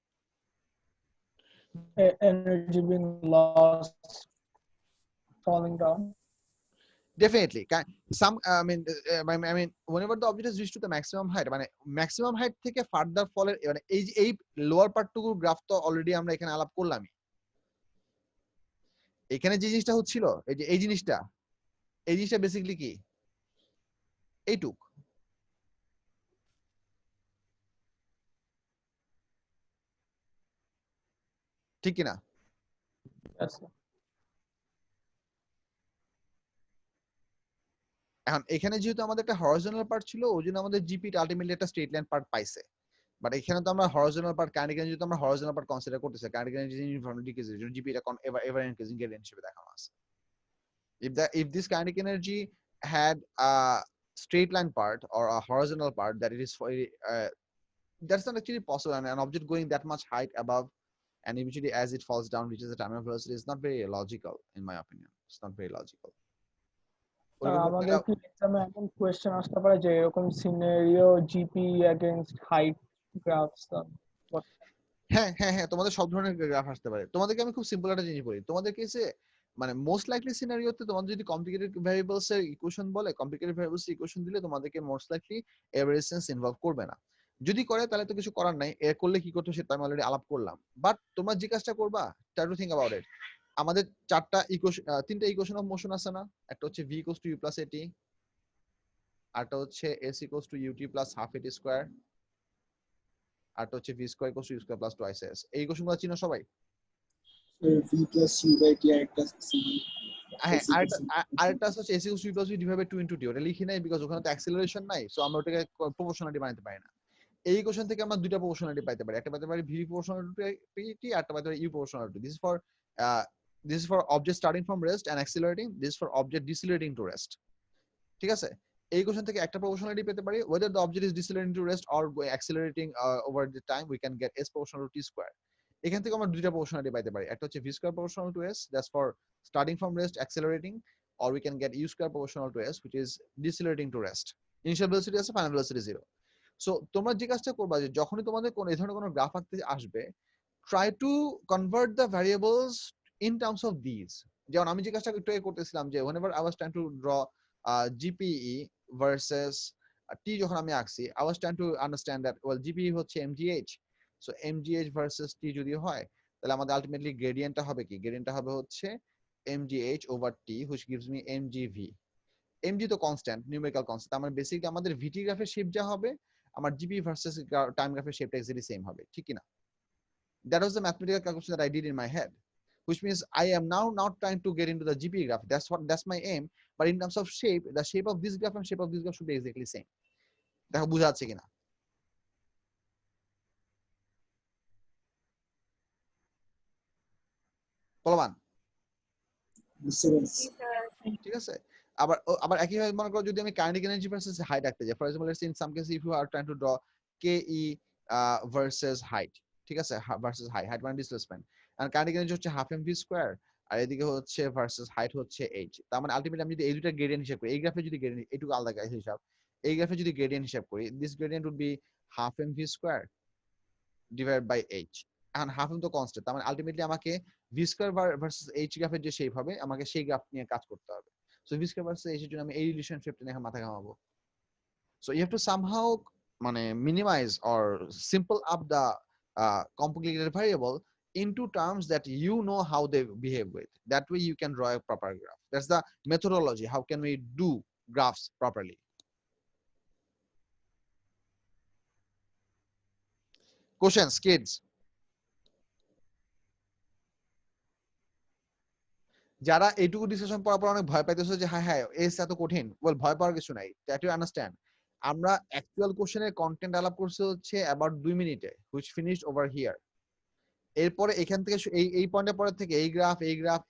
energy being lost falling down? Definitely. Some, I mean, whenever the object is reached to the maximum height, মানে maximum height থেকে further fall এর মানে এই lower part টুকুর graph তো অলরেডি আমরা এখানে আলাপ করলামই। এখানে যে জিনিসটা হচ্ছিল, এই যে এই জিনিসটা বেসিক্যালি কি? এইটুক। ঠিক কিনা? Yes, sir. এখন এখানে যেহেতু আমাদের একটা হরিজন্টাল পার্ট ছিল, ওই জন্য আমাদের জিপি আলটিমেটলি একটা স্ট্রেট লাইন পার্ট পাইছে। বাট এখানে তো আমরা হরিজন্টাল পার্ট, কাইনেটিক এনার্জি তো আমরা হরিজন্টাল পার্ট কনসিডার করতেছি। কাইনেটিক এনার্জি ইউনিফর্মলি ডিক্রিজের জন্য জিপি এটা এভার ইনক্রিজিং গ্রেডিয়েন্ট হিসেবে দেখানো আছে। If this kinetic energy had a straight line part or a horizontal part, that it is for that's not actually possible. And an object going that much height above and eventually as it falls down reaches the terminal velocity is not very logical, in my opinion. It's not very logical. আমাদের কি এক্সামে এমন question আসতে পারে যে এরকম scenario GP against height graphs? হ্যাঁ হ্যাঁ হ্যাঁ, তোমাদের সব ধরনের গ্রাফ আসতে পারে। তোমাদেরকে আমি খুব সিম্পল একটা জিনিস বলি, তোমাদের কেসে মানে মোস্ট লাইকলি সিনারিওতে তোমাদের যদি কমপ্লিকেটেড ভ্যারিয়েবলস এর ইকুয়েশন বলে, কমপ্লিকেটেড ভ্যারিয়েবলস এর ইকুয়েশন দিলে তোমাদেরকে মোস্ট লাইকলি এভারেজেন্স ইনভলভ করবে না। যদি করে তাহলে তো কিছু করার নাই, এর করলে কি করতে সেটা আমি অলরেডি আলাপ করলাম। বাট তোমরা যে কাজটা করবা, try to think about it. আমাদের তিনটা ইকুয়েশন অফ মোশন আছে না? একটা হচ্ছে v = u + at, আরটা হচ্ছে s = ut + half at square, আরটা হচ্ছে v² = u² + twice s। এই ইকুয়েশনগুলো চিনো সবাই? v plus u by t আরেকটা হ্যাঁ, আরেকটা হচ্ছে s = u + v divided by 2 * t। ওটা লিখি নাই বিকজ ওখানে তো অ্যাক্সিলারেশন নাই, সো আমরা ওটাকে প্রপোর্শনালিটি বানাতে পারি না। এই ইকুয়েশন থেকে আমরা দুইটা প্রপোর্শনালিটি পাইতে পারি, একটা পাইতে পারি v proportional to t, আরেকটা পাইতে পারি u proportional to। This is for object starting from rest and accelerating, this is for object decelerating to rest। ঠিক আছে? এই ইকুয়েশন থেকে একটা প্রপোর্শনালিটি পেতে পারি, whether the object is decelerating to rest or accelerating over the time, we can get s proportional to t square। এখান থেকে আমরা দুইটা প্রপোর্শনালিটি পাইতে পারি, একটা হচ্ছে v² proportional to s, that's for starting from rest accelerating, or we can get u² proportional to s, which is decelerating to rest। Initial velocity আছে, final velocity 0। So তোমরা যে কাজটা করবা, যে যখনই তোমাদের কোনো এই ধরনের কোনো গ্রাফ আঁকতে আসবে, try to convert the variables in terms of these। যেমন আমি যে কাজটা একটু করতেছিলাম, যে whenever I was trying to draw GPE versus t, যখন আমি আঁকছি, I was trying to understand that well GPE হচ্ছে mgh, so mgh versus t যদি হয় তাহলে আমাদের আলটিমেটলি গ্রেডিয়েন্টটা হবে কি? গ্রেডিয়েন্টটা হবে হচ্ছে mgh over t, which gives me mgv। mg তো কনস্ট্যান্ট, নিউমেরিক্যাল কনস্ট্যান্ট, আমার বেসিক্যালি আমাদের ভিটি গ্রাফের শেপ যা হবে, আমার জিপি ভার্সেস টাইম গ্রাফের শেপটা এক্স্যাক্টলি সেম হবে, ঠিক কি না? That was the mathematical calculation that I did in my head, which means I am now not trying to get into the GP graph. That's my aim. But in terms of shape, the shape of this graph and shape of this graph should be exactly same. দেখো বুঝা যাচ্ছে কিনা? বলবান? ঠিক আছে? আবার একইভাবে মনে করো যদি আমি কাইনেটিক এনার্জি ভার্সেস হাইট রাখতে যাই, for example let's in some case if you are trying to draw ke versus height, ঠিক আছে? ভার্সেস হাইট মানে ডিসপ্লেসমেন্ট, আর কাইনেটিক এনার্জি হচ্ছে হাফ mv স্কয়ার, আর এদিকে হচ্ছে ভার্সেস হাইট হচ্ছে h। তার মানে আলটিমেটলি আমি যদি এই দুটো গ্রেডিয়েন্ট হিসাব করি, এই গ্রাফে যদি গ্রেডিয়েন্ট এটুকু আলাদা হিসাব, এই গ্রাফে যদি গ্রেডিয়েন্ট হিসাব করি, this gradient would be half mv square divided by h। এখন হাফ m তো কনস্ট্যান্ট, তার মানে আলটিমেটলি আমাকে v স্কয়ার ভার্সেস h গ্রাফের যে শেপ হবে, আমাকে সেই গ্রাফ নিয়ে কাজ করতে হবে। So v square versus h এর জন্য আমি এই রিলেশনশিপটা নিয়ে মাথা ঘামাবো। So you have to somehow minimize or simple up the complicated variable into terms that you know how they behave with. That way you can draw a proper graph. That's the methodology. How can we do graphs properly? Questions, kids? যারা এইটুকু discussion পড়ার পর অনেক ভয় পাইতেছে যে হ্যাঁ হ্যাঁ এস এত কঠিন, ওয়েল ভয় পাওয়ার কিছু নাই। ট্রাই টু আন্ডারস্ট্যান্ড, আমরা অ্যাকচুয়াল কোশ্চেনের কন্টেন্ট আলাপ করছে হচ্ছে অ্যাবাউট 2 মিনিটে, হুইচ ফিনিশড ওভার হিয়ার। এরপরে এখান থেকে এই পয়েন্টের পরে থেকে এই গ্রাফ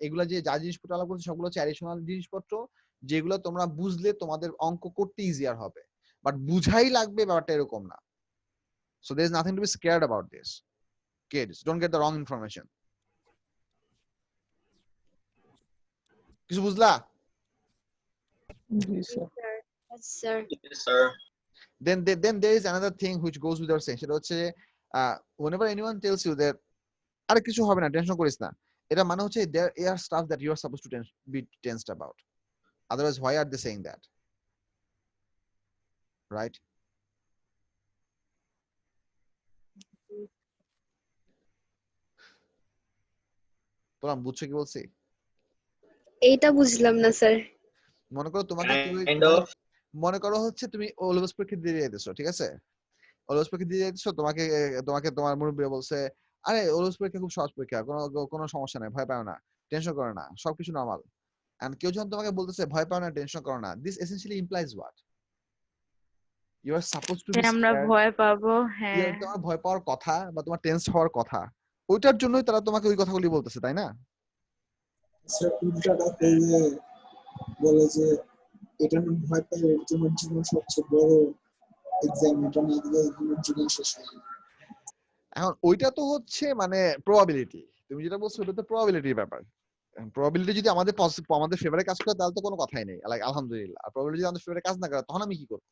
এগুলা যে যা জিনিসপত্র আলাপ করছে সবগুলো হচ্ছে অ্যাডিশনাল জিনিসপত্র, যেগুলো তোমরা বুঝলে তোমাদের অঙ্ক করতে ইজিয়ার হবে। বাট বুঝাই লাগবে ব্যাপারটা এরকম না। So there is nothing to be scared about this. Kids, don't get the wrong information. কিছু বুঝলা? Yes, sir. Yes, sir. Then there is another thing which goes with our saying, সেটা হচ্ছে whenever anyone tells you that আরে কিছু হবে না, tension করিস না, এটা মানে হচ্ছে there are stuff that you are supposed to be tensed about, Otherwise, why are they saying that? Right? তোমরা বুঝছো কি বলছি? এইটা বুঝলাম না স্যার। মনে করো তোমাকে Kind of. মনে করো হচ্ছে তুমি ওলেবস পরীক্ষা দিয়ে যাইতেছো, ঠিক আছে? ওলেবস পরীক্ষা দিয়ে যাইতেছো, তোমাকে তোমার মুরব্বী বলছে, আরে ওলেবস পরীক্ষা খুব সহজ পরীক্ষা, কোনো সমস্যা নাই, ভয় পাও না, টেনশন করো না, সবকিছু নরমাল। এন্ড কেউ যখন তোমাকে বলতেছে ভয় পাও না, টেনশন করো না, this essentially implies what? You are supposed to be আমরা স্কেয়ার্ড। ভয় পাবো, হ্যাঁ। তোমার ভয় পাওয়ার কথা বা তোমার টেন্স হওয়ার কথা, ওইটার জন্যই তারা তোমাকে ওই কথাগুলি বলতেছে, তাই না? স্যার উল্টাটা করলে বলে যে এটা না ভয় পাই, এর তোমার জীবন সবচেয়ে বড় এক্সাম, এটা না দিলে তোমার জীবন শেষ হয়ে যাবে। এখন ওইটা তো হচ্ছে মানে প্রবাবিলিটি, তুমি যেটা বলছো ওটা তো প্রবাবিলিটির ব্যাপার। প্রবাবিলিটি যদি আমাদের ফেভারে কাজ করে তাহলে তো কোনো কথাই নেই, লাইক আলহামদুলিল্লাহ। আর প্রবাবিলিটি যদি আমাদের ফেভারে কাজ না করে তখন আমি কি করব?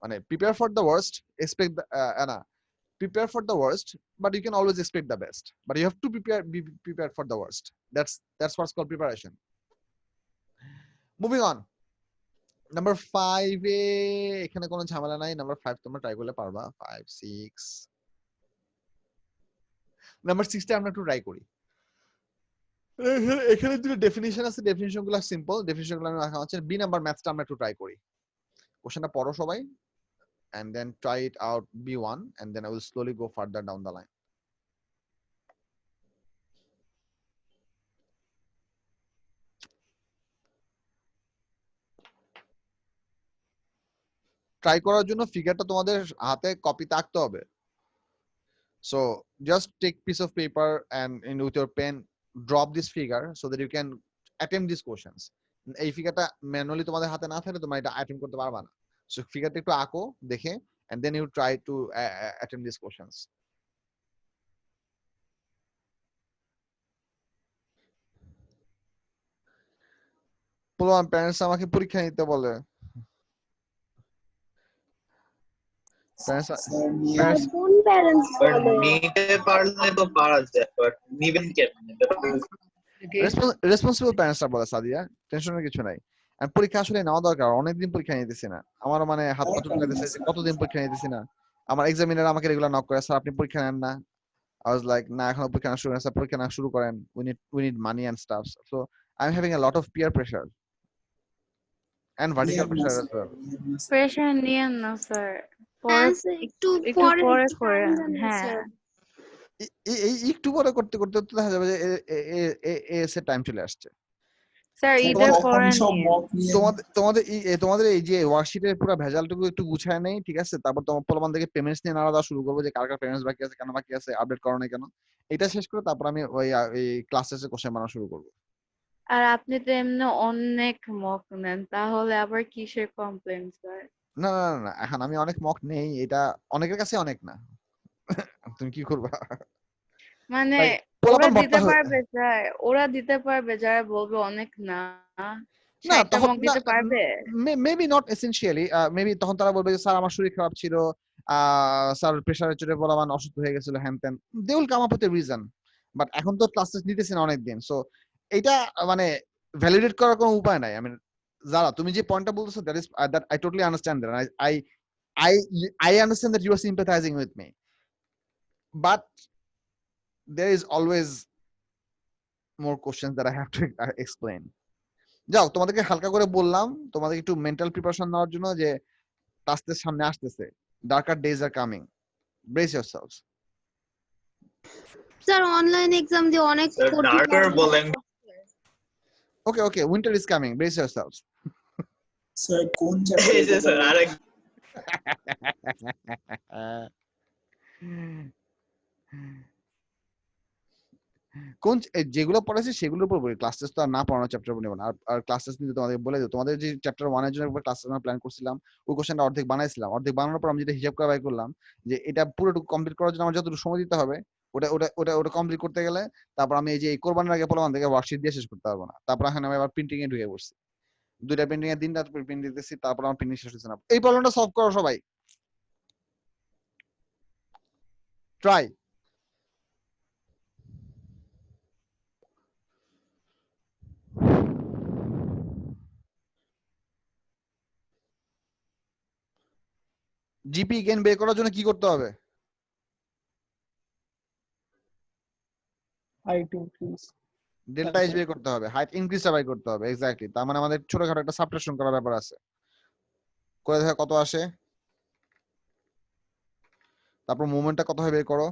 মানে prepare for the worst, expect না, prepare for the worst, but you can always expect the best. But you have to be prepared for the worst. That's what's called preparation. Moving on. Number 5 এ এখানে কোনো ঝামেলা নাই। Number 5 তোমরা try করলে পারবা। 5 6 Number 6 টা আমরা একটু ট্রাই করি। এখানে দুটো ডেফিনিশন আছে, ডেফিনিশন গুলো সিম্পল, ডেফিনিশন গুলো আমি রাখা আছে। বি নাম্বার ম্যাথসটা আমরা একটু ট্রাই করি। কোশ্চেনটা পড়ো সবাই and then try it out B1 and then I will slowly go further down the line. Try করার জন্য ফিগারটা তোমাদের হাতে কপিতে আঁকতে হবে। So just take piece of paper and with your pen drop this figure so that you can attempt these questions. এই ফিগারটা manually তোমাদের হাতে না থাকলে তোমরা এটা অ্যাটেম্প করতে পারবা না। সো ফিগারটা একটু আঁকো দেখে and then you try to attempt these questions. বললাম প্যারেন্টস আমাকে পরীক্ষা নিতে বলে। কোন প্যারেন্টস বলে? নিতে পারলে তো পারা যায়, বাট নিবেন কেমনে? রেসপন্সিবল প্যারেন্টসরা বলে সাদিয়া, টেনশনের কিছু নাই। আর পরীক্ষা আসলে নেওয়া দরকার, অনেকদিন পরীক্ষা নিতেছি না, আমার মানে হাত পা চুলকাইতেছে যে কতদিন পরীক্ষা নিতেছি না। আমার এক্সামিনার আমাকে রেগুলার নক করে, স্যার আপনি পরীক্ষা নেন না? I was like, না এখনো পরীক্ষা না শুরু করেন, স্যার পরীক্ষা না শুরু করেন, we need money and stuff. So I'm having a lot of peer pressure and vertical pressure as well. Pressure নিয়েন না স্যার, হ্যাঁ স্যার, একটু পরে করেন, জানেন হ্যাঁ। স্যার। এই একটু পরে করতে করতে তো দেখা যাবে যে এস এর টাইম চলে আসছে। স্যার ঈদের পরে তোমাদের এই যে ওয়ার্কশিটের পুরো ভেজালটুকু একটু গুছায় নেই, ঠিক আছে? তারপর তোমার পোলাপান থেকে পেমেন্টস নিয়ে নাড়া দেওয়া শুরু করবো যে কার কার পেমেন্টস বাকি আছে, কেন বাকি আছে, আপডেট করো না কেন। এটা শেষ করে তারপর আমি ওই ক্লাস টেস্টের কোশ্চেন বানানো শুরু করবো। আর আপনি তো এমনি অনেক মক নেন, তাহলে আবার কিসের কমপ্লেন স্যার? না না না, এখন আমি অনেক মক নেই, এটা অনেকের কাছে অনেক না। তুমি কি করবা? মানে ওরা দিতে পারবে স্যার, ওরা দিতে পারবে যারা বলবে অনেক না, না তখন মক দিতে পারবে। মেবি নট এসেনশিয়ালি, মেবি তখন তারা বলবে যে স্যার আমার শরীর খারাপ ছিল, স্যার প্রেসারের চোটে বলবান অসুস্থ হয়ে গেছিল, হ্যান ত্যান, they will come up with a reason. But এখন তো ক্লাস টেস্ট নিতেছি না অনেকদিন, সো এটা মানে ভ্যালিডেট করার কোনো উপায় নাই। আমি যারা তুমি যে পয়েন্টটা বলতেছো, that is that I totally understand that, I understand that you are sympathizing with me, but there is always more questions that I have to explain. যাও, তোমাদেরকে হালকা করে বললাম, তোমাদের একটু মেন্টাল প্রিপারেশন নেওয়ার জন্য যে ক্লাস টেস্ট সামনে আসতেছে, darker days are coming, brace yourselves. Sir online exam দিয়ে অনেক ডার্কার বলেন। Okay okay, winter is coming, brace yourselves. Sir কোন চ্যাপ্টার? স্যার আরেক কোন যেগুলো পড়াইছি সেগুলোর উপর বলি, ক্লাস টেস্ট তো আর না পড়ানো চ্যাপ্টার উপর নেব না। আর ক্লাস টেস্ট নিতে তোমাদের বলে দেব, তোমাদের যে চ্যাপ্টার 1 এর জন্য একবার ক্লাস টেস্ট প্ল্যান করছিলাম, ওই কোশ্চেনটা অর্ধেক বানাইছিলাম, অর্ধেক বানানোর পর আমি যেটা হিসাব করে বাই করলাম যে এটা পুরোটুকু কমপ্লিট করার জন্য আমার যতটুকু সময় দিতে হবে, ওটা ওটা ওটা ওটা কমপ্লিট করতে গেলে তারপর আমি এই যে এই কোরবানির আগে পোলাপান থেকে ওয়ার্কশিট দিয়ে শেষ করতে পারবো না। তারপর এখন আমি আবার প্রিন্টিং এ ঢুকে পড়ছি, 2টা প্রিন্টিং এর দিন রাত প্রিন্ট দিতেছি, তারপর আমার প্রিন্টিং শেষ হচ্ছে না। এই প্রবলেমটা সলভ করো সবাই, ট্রাই। জিপি গেইন বের করার জন্য কি করতে হবে? হাইট ইনক্রিজ ডেল্টা এইচ বের করতে হবে, হাইট ইনক্রিজটা বাই করতে হবে। এক্স্যাক্টলি, তার মানে আমাদের ছোটখাটো একটা সাবট্রাকশন করার ব্যাপার আছে। করে দেখা কত আসে, তারপর মোমেন্টটা কত হয় বের করো।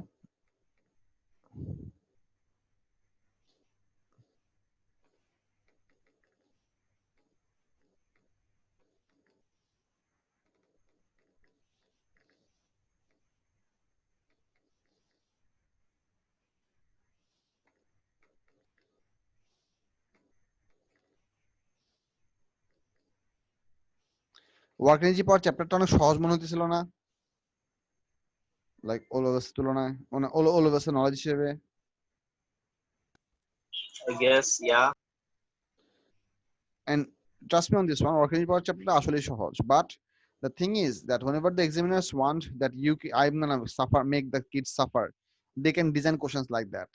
ওয়ার্ক এনার্জি পাওয়ার চ্যাপ্টারটা অনেক সহজ মনে হতেছিল না, লাইক ওলোভাস তুলনায়, মানে ওলোভাসের নলেজ হিসেবে। I guess, yeah. And trust me on this one, work energy power chapter আসলে সহজ, but the thing is that whenever the examiners want that I'm gonna suffer, make the kids suffer, they can design questions like that.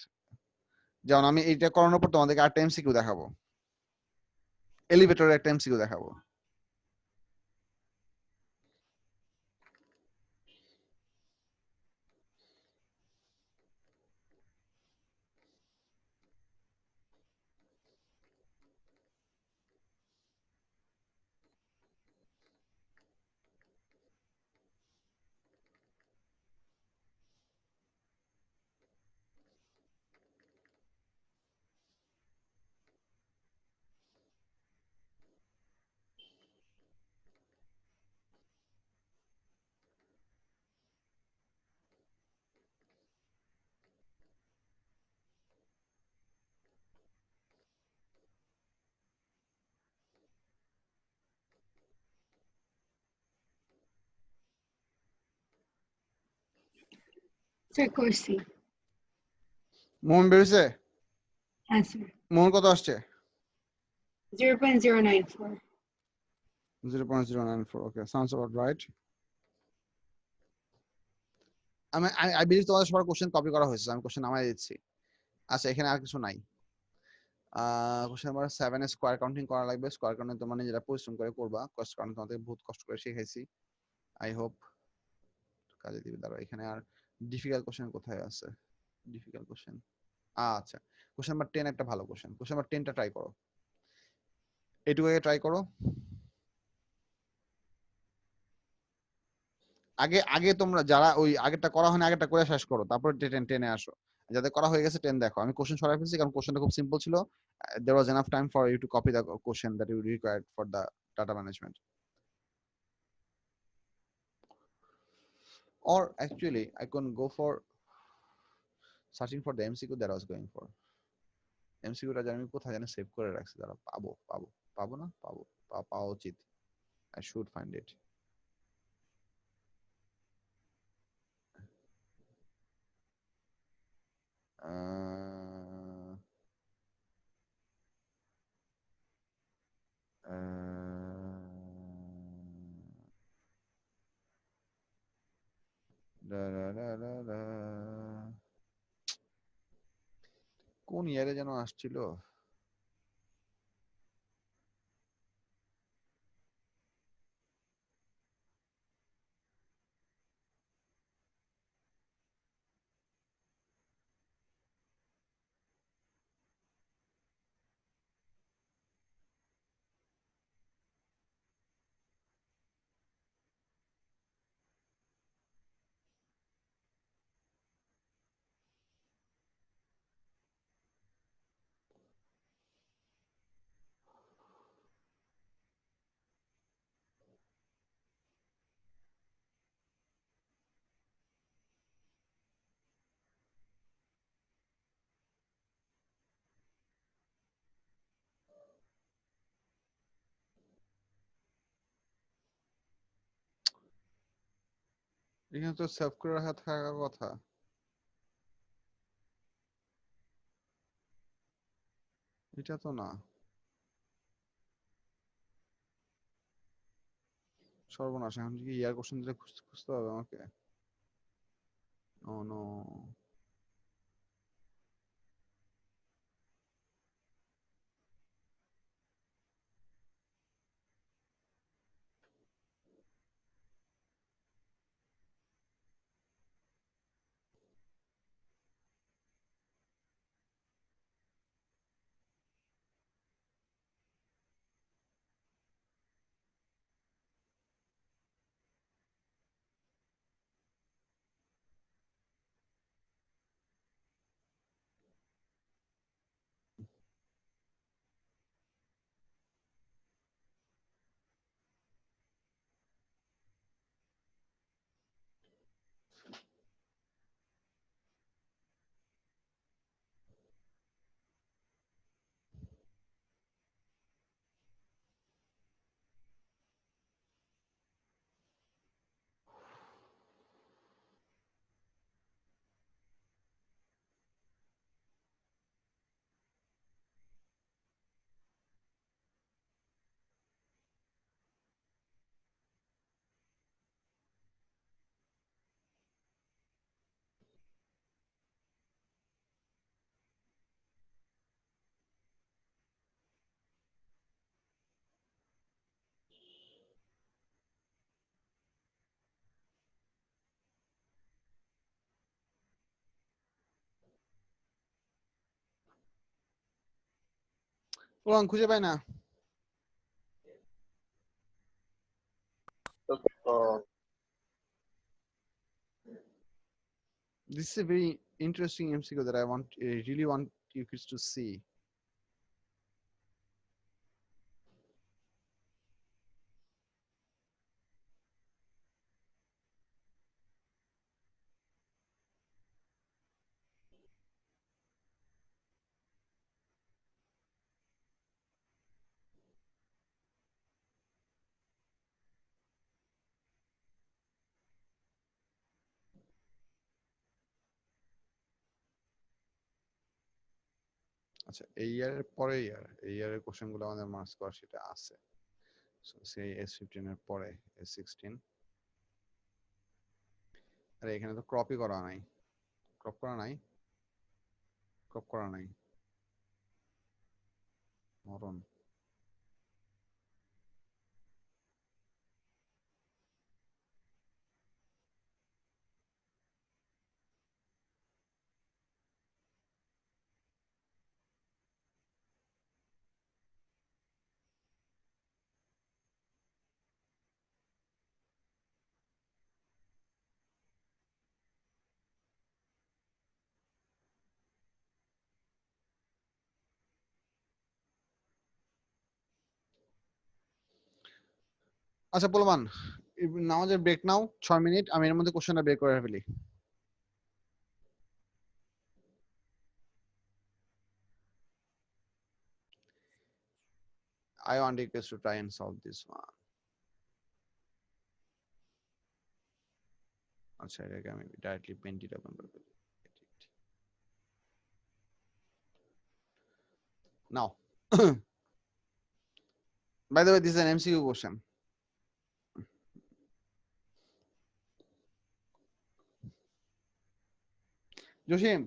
যেমন আমি এটা করানোর পর তোমাদেরকে একটা MCQ দেখাবো, এলিভেটরের একটা এমসিকিউ দেখাবো। Sir, Corsi. মোহন বেরোছে? Answer. মোহন কত আসছে? 0.094. 0.094. Okay, sounds about right. I believe তোমাদের সবার কোশ্চেন কপি করা হয়েছে, আমি কোশ্চেন নামাই দিচ্ছি। আচ্ছা, এখানে আর কিছু নাই। কোশ্চেন নাম্বার 7 এ স্কয়ার কাউন্টিং করা লাগবে। স্কয়ার কাউন্টিং তোমরা নিজেরা পরিশ্রম করে করবা, কষ্ট কারণ তোমাদের বহুত কষ্ট করে শিখাইছি। আই হোপ কাজে দিবে। দাঁড়াও, এখানে আর ডিফিকাল্ট কোশ্চেন কোথায় আছে? ডিফিকাল্ট কোশ্চেন, আচ্ছা, কোশ্চেন নাম্বার 10 একটা ভালো কোশ্চেন। কোশ্চেন নাম্বার 10টা ট্রাই করো, এটুকু আগে ট্রাই করো। আগে আগে তোমরা যারা ওই আগেরটা করা হয়নি, আগেরটা করে শেষ করো, তারপর 10 এ আসো। যাদের করা হয়ে গেছে 10 দেখো। আমি কোশ্চেন সরাই ফেলছি কারণ কোশ্চেনটা খুব সিম্পল ছিল। There was enough time for you to copy the question that you required for the data management. Or actually, I can go for searching for the MCQ that I was going for. MCQটা জানি আমি কোথায় জানি save করে রাখছি, দাঁড়া পাবো না, পাওয়া উচিত। I should find it. Uh, কোন ইয়ারে যেন আসছিল? এখানে তো সেভ করে রাখা থাকার কথা। এটা তো না, সর্বনাশ। এখন কি ইয়ার কোশ্চেন দিলে খুঁজতে হবে আমাকে? ও নো। পোলাপান খুঁজে পাই না। This is a very interesting MCQ that I really want you kids to see. আচ্ছা, এই ইয়ারের পরে এই ইয়ারের কোশ্চেন গুলো আমাদের মার্কস করা সেটা আছে। সেই S15 এর পরে S16। আরে এখানে তো ক্রপই করা নাই। ক্রপ করা নাই। ক্রপ করা নাই। মরণ। আচ্ছা পোলাপান, নামাজের ব্রেক নাও 6 মিনিট, আমি এর মধ্যে কোশ্চেনটা বের করে ফেলি। I want you guys to try and solve this one. আচ্ছা, এটাকে আমি ডাইরেক্টলি পেন্টিটা ওপেন করে ফেলি। Now, by the way, this is an MCQ question. Jasim,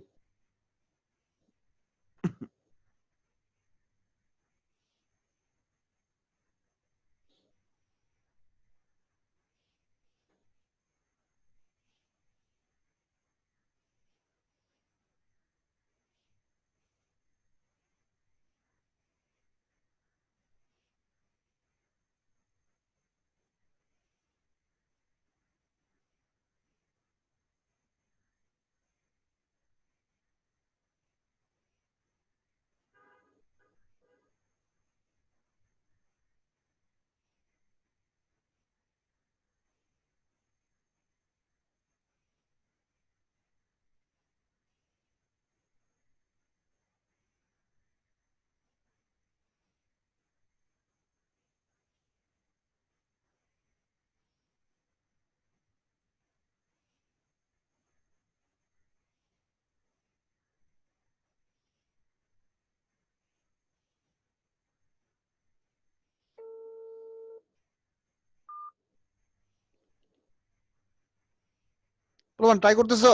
পোলাপান ট্রাই করতেছো?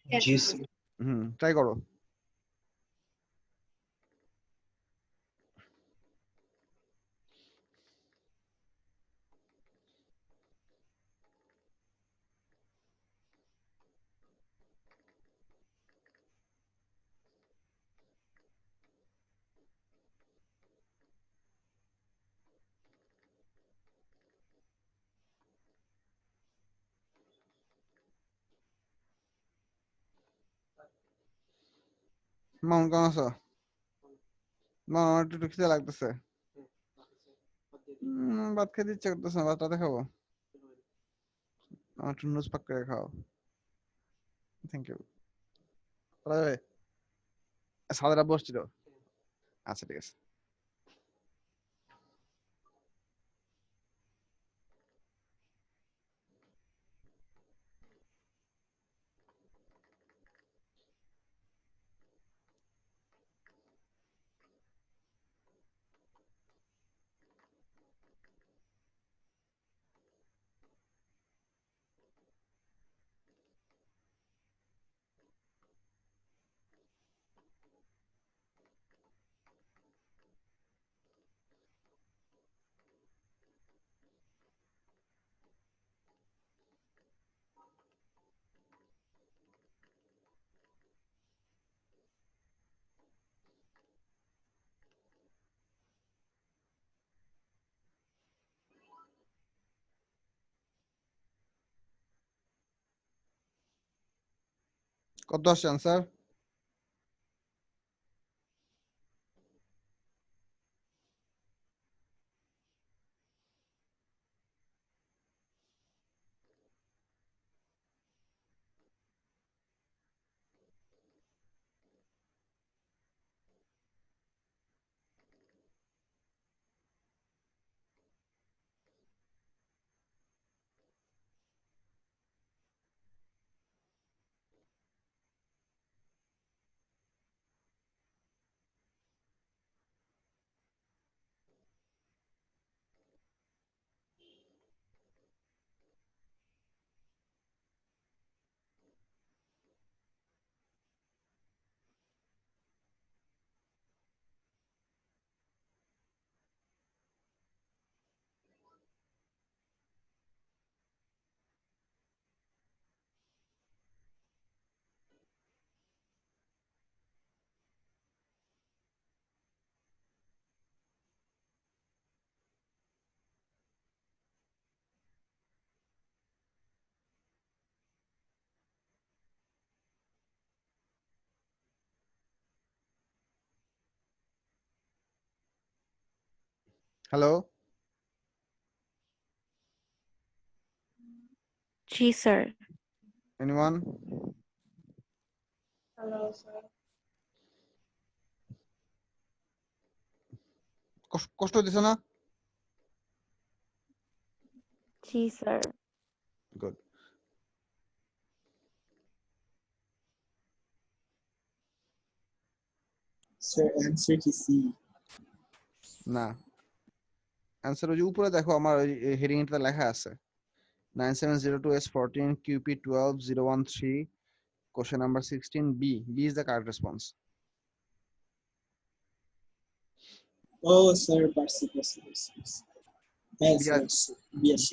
Yes. জি স্যার। ট্রাই করো। মামুন কেমন আছো? মামুন, আমার একটু খিদে লাগতেছে। ভাত খেতে ইচ্ছা করতেছে না, ভাত রাতে খাবো। আমার একটু নুডলস পাক করে খাও। Thank you. করা যাবে? সাদাটা বসছিল। আচ্ছা, ঠিক আছে। কত আসছে আনসার? হ্যালো, জি স্যার। এনিওয়ান? Hello, sir. কষ্ট দিছে না? জি স্যার। গুড। স্যার অ্যানসার কি সি? না, অ্যান্সার ওই যে উপরে দেখো, আমার ওই হেডিং এটাতে লেখা আছে 9702S14 QP12013 question number 16B. B is the correct response. ও স্যার পারছি। হ্যাঁ B স্যার, বিএস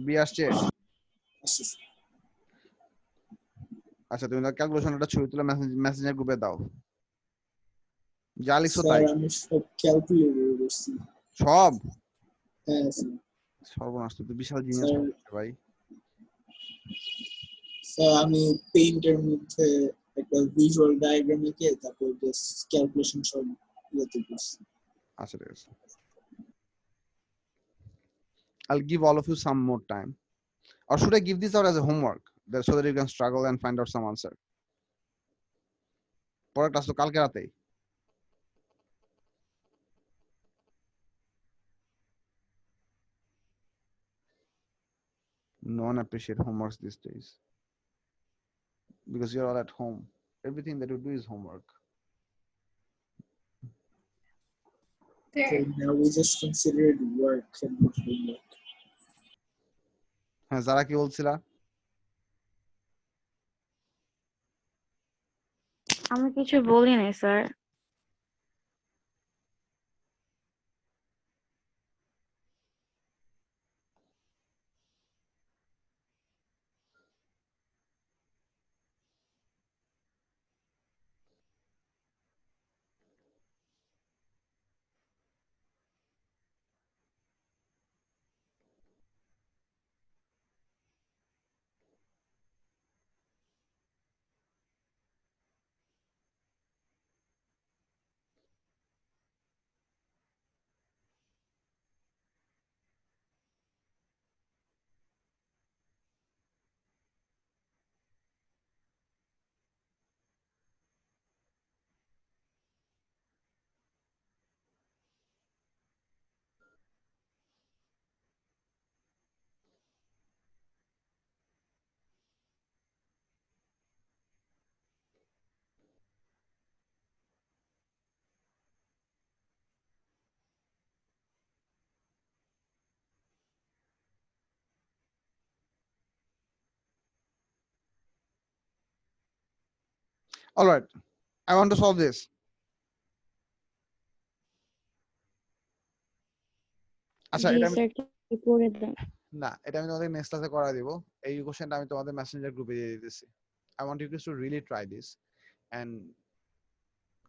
B আসছে। আসছে। আচ্ছা, তুমি ক্যালকুলেশনটা ছবি তুলে মেসেঞ্জার গ্রুপে দাও, যা লিখছো স্যার তাই। আমি সব ক্যালকুলেট করছি। সব? হ্যাঁ স্যার। সর্বনাশ, তুই তো বিশাল জিনিয়াস স্যার ভাই। স্যার আমি পেইন্টের মধ্যে একটা ভিজুয়াল ডায়াগ্রাম এঁকে তারপর জাস্ট ক্যালকুলেশন সব ইয়েতে করছি। আচ্ছা, ঠিক আছে। I'll give all of you some more time. Or should I give this out as a homework so that you can struggle and find out some answer? পরের class তো কালকে রাতেই। No one appreciate homeworks these days because you're all at home. Everything that you do is homework. So There. now we just consider it work and not homework. হ্যাঁ, যারা কি বলছিলা? আমি কিছু বলি নাই sir. All right, I want to solve this. আচ্ছা, জি এটা স্যার, কি করে দেন? না, এটা আমি তোমাদের নেক্সট ক্লাসে করা দিব। এই কোশ্চেনটা আমি তোমাদের মেসেঞ্জার গ্রুপে দিয়ে দিতেছি। I want you guys to really try this and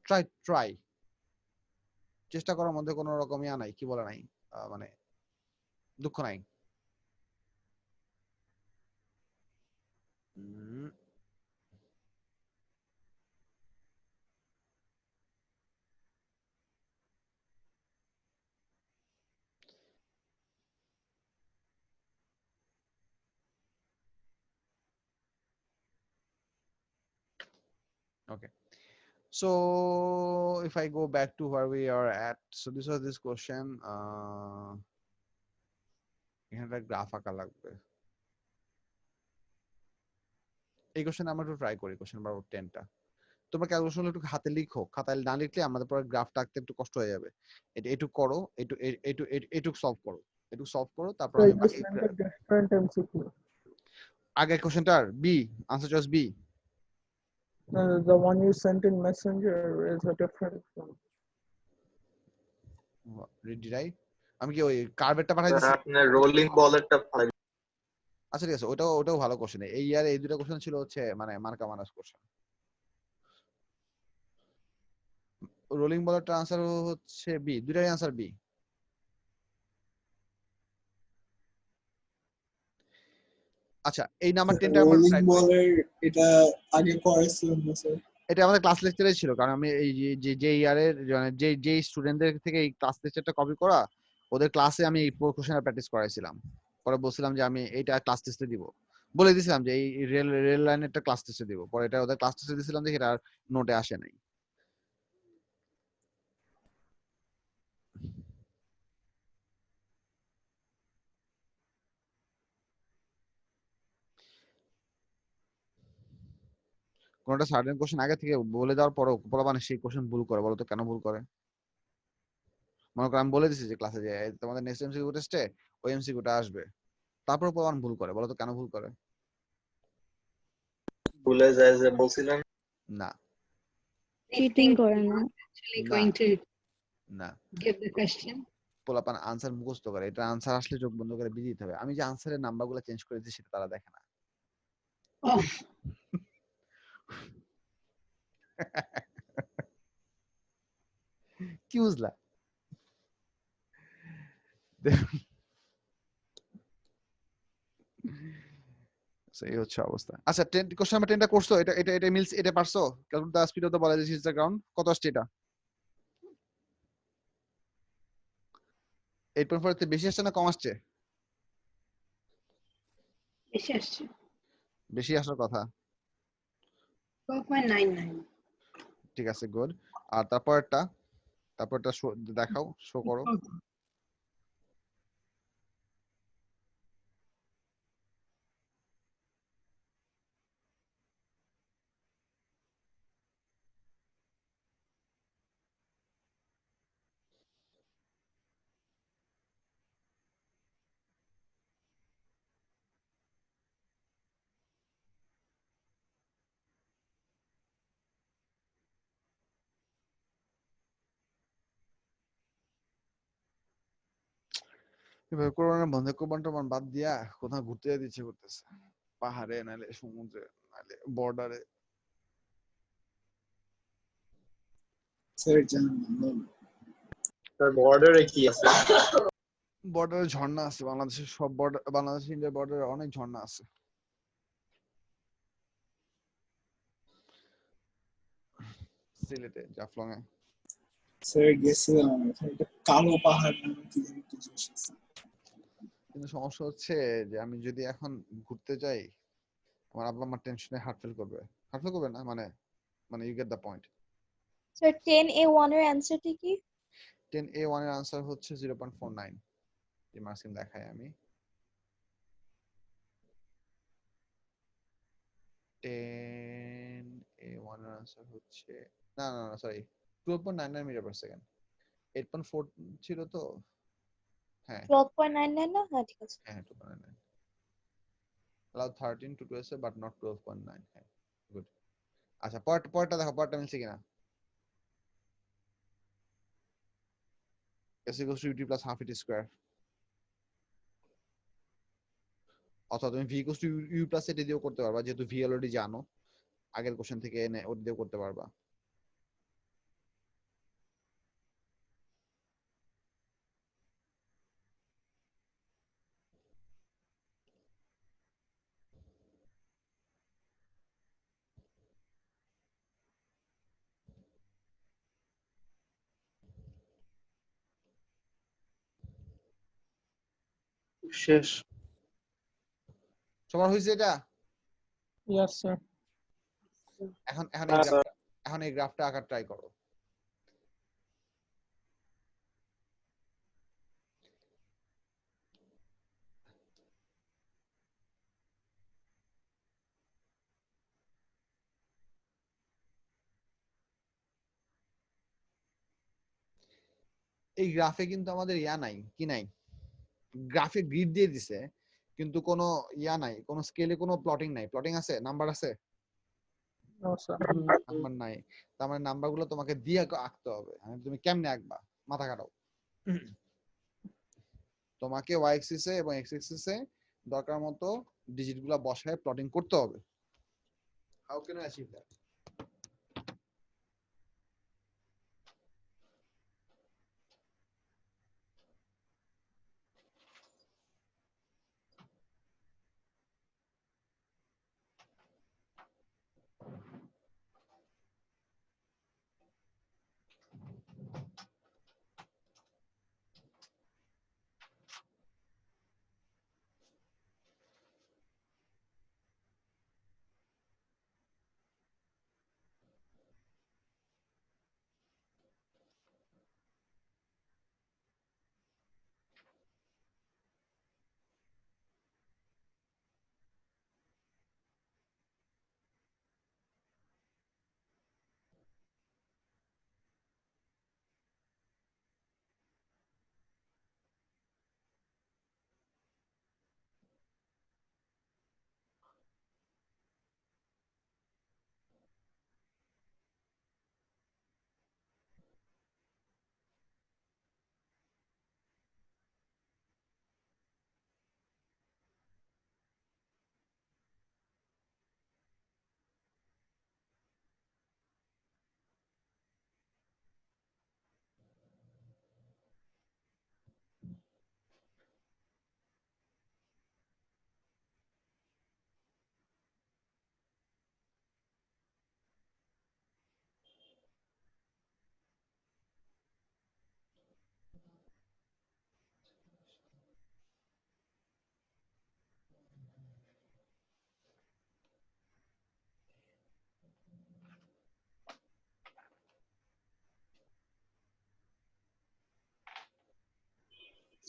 try চেষ্টা করার মধ্যে কোনো রকম ইয়া নাই, কি বলে নাই, মানে দুঃখ নাই। Okay. So if I go back to where we are at, so this was this question. এখানে একটা গ্রাফ আঁকা লাগবে। এই কোশ্চেন আমরা একটু ট্রাই করি, কোশ্চেন নাম্বার 10টা। তোমরা ক্যালকুলেশন একটু হাতে লিখো, খাতায় না লিখলে আমাদের পরে গ্রাফটা আঁকতে একটু কষ্ট হয়ে যাবে। এটুক করো, এটুক সলভ করো, এটুক সলভ করো, তারপর So আমি you বাকি sent a different MCQ. আগের কোশ্চেনটার B, answer choice B. The one you sent in Messenger is a different one. Did I? আমি কি ওই কার্ভেটটা পাঠাই দিছি? আপনার রোলিং বলেরটা ভালো। আচ্ছা ঠিক আছে, ওটাও ভালো কোশ্চেন। এই ইয়ারে এই দুটো কোশ্চেন ছিল হচ্ছে মানে মার্কা মানাস কোশ্চেন। রোলিং বলেরটার আনসার হচ্ছে বি, দুটারই আনসার বি। আচ্ছা এই নাম্বার 10টা আমরা রোলিং ট্রাই করি। বলের এটা আগে করেছিলাম না স্যার? এটা আমাদের ক্লাস লেকচারে ছিল, কারণ আমি এই যে ইয়ারের যে স্টুডেন্টদের থেকে এই ক্লাস লেকচারটা কপি করা, ওদের ক্লাসে আমি এই কোশ্চেনের প্র্যাকটিস করাইছিলাম। পরে বলছিলাম যে আমি এইটা ক্লাস টেস্টে দিব, বলে দিয়েছিলাম যে এই রেল লাইনেরটা ক্লাস টেস্টে দিব। পরে এটা ওদের ক্লাস টেস্টে দিয়েছিলাম, দেখে এটা আর নোটে আসে নাই। কোনটা সার্টেন কোশ্চেন আগে থেকে বলে দেওয়ার পরও মানে সেই কোশ্চেন ভুল করে, বলো তো কেন ভুল করে? মনে করো আমি বলে দিছি যে ক্লাসে যে তোমাদের নেক্সট এমসিকিউ টেস্টে ওই এমসিকিউটা আসবে, তারপর প্রমাণ ভুল করে, বলো তো কেন ভুল করে? ভুলে যায় যে বলছিলাম না চিটিং করে না। Actually going to না, give the question. পোলাপান আনসার মুখস্থ করে, এটা আনসার আসলে চোখ বন্ধ করে বিয়ে দিতে হবে। আমি যে আনসারের নাম্বারগুলো চেঞ্জ করে দিচ্ছি সেটা তারা দেখে না। Oh, কি বুঝলা? এই হচ্ছে অবস্থা। আচ্ছা 10 কোশ্চেন নাম্বার 10টা করছো, এটা মিলস, এটা পারছো? Calculate the speed of the ball as it hits the ground. কত আসছে এটা? 8.4 তে বেশি আসছে না কম আসছে? বেশি আসছে। বেশি আসার কথা। 12.99. ঠিক আছে, গুড। আর তারপরটা দেখাও, শো করো। এবার করোনা বন্ধ টমান বাদ দিয়া কোথাও ঘুরতে যেতে ইচ্ছে করতেছে, পাহাড়ে নাহলে সমুদ্রে নাহলে বর্ডারে। স্যার জানেন তার বর্ডারে কি আছে? বর্ডারে ঝর্ণা আছে, বাংলাদেশের সব বর্ডার, বাংলাদেশ ইন্ডিয়ার বর্ডারে অনেক ঝর্ণা আছে। সিলেটে জাফলং এ স্যার গেছিলাম, এখানে একটা কালো পাহাড় নামে কি জানি একটা জিনিস আছে। কিন্তু সমস্যা হচ্ছে যে আমি যদি এখন ঘুরতে যাই, আমার আব্বা আমার টেনশনে হার্ট ফেল করবে না, মানে you get the point. Sir 10A1 এর অ্যানসারটা কি? 10A1 এর আনসার হচ্ছে 0.49। এই মার্কিং দেখাই আমি। 10A1 এর আনসার হচ্ছে না সরি 12.99 মিটার পার সেকেন্ড। 8.4 ছিল তো, হ্যাঁ 12.99 না? হ্যাঁ ঠিক আছে। হ্যাঁ 12.99 allow 13 to 12 but not 12.9। হ্যাঁ গুড। আচ্ছা পরেরটা দেখো, পরেরটা মিলছে কিনা। s equals to ut plus half it square, অথবা তুমি v equals to u plus এটা দিয়েও করতে পারবা, যেহেতু v অলরেডি জানো আগের কোশ্চেন থেকে এনে ওটা দিয়েও করতে পারবা। শেষ। সবার হয়েছে এটা? Yes, sir. এখন হ্যাঁ, এক্সাম্পল এখন এই গ্রাফটা আঁকার ট্রাই করো। এই গ্রাফে কিন্তু আমাদের ইয়া নাই, কি নাই, গ্রাফে গ্রিড দিয়ে দিছে কিন্তু কোনো ইয়া নাই, কোনো স্কেলে কোনো প্লটিং নাই। প্লটিং আছে, নাম্বার আছে, No, sir. নাম্বার নাই। তার মানে নাম্বারগুলো তোমাকে দিয়ে আঁকতে হবে। তুমি কেমনে আঁকবা, মাথা খাটাও। তোমাকে ওয়াই অ্যাক্সিসে এবং এক্স অ্যাক্সিসে দরকার মতো ডিজিটগুলো বসায় প্লটিং করতে হবে। How can I achieve that?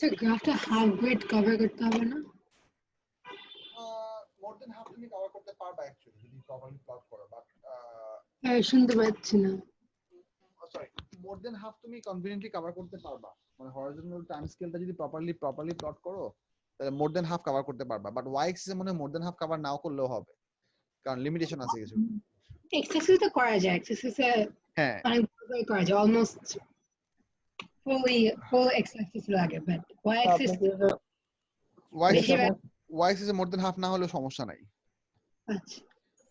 So গ্রাফটা হাফ গ্রিড কভার করতে হবে না? মোর দেন হাফ তুমি কভার করতে পারবা অ্যাকচুয়ালি যদি প্রপারলি প্লট করো, বাট শুনতে পাচ্ছি না। সরি, মোর দেন হাফ তুমি কনভিনিয়েন্টলি কভার করতে পারবা। মানে হরিজন্টাল টাইম স্কেলটা যদি প্রপারলি প্লট করো তাহলে মোর দেন হাফ কভার করতে পারবা। বাট ওয়াই অ্যাক্সিসে মনে হয় মোর দেন হাফ কভার নাও করলেও হবে, কারণ লিমিটেশন আছে কিছু। এক্স অ্যাক্সিসে করা যায়, এক্স অ্যাক্সিসে হ্যাঁ, অনেক ভাবে করা যায়, অলমোস্ট ফুল এক্স অ্যাক্সিস লাগে, বাট ওয়াই অ্যাক্সিস বেশিরভাগ। ওয়াই অ্যাক্সিসে মোর দেন হাফ না হলেও সমস্যা নাই। আচ্ছা,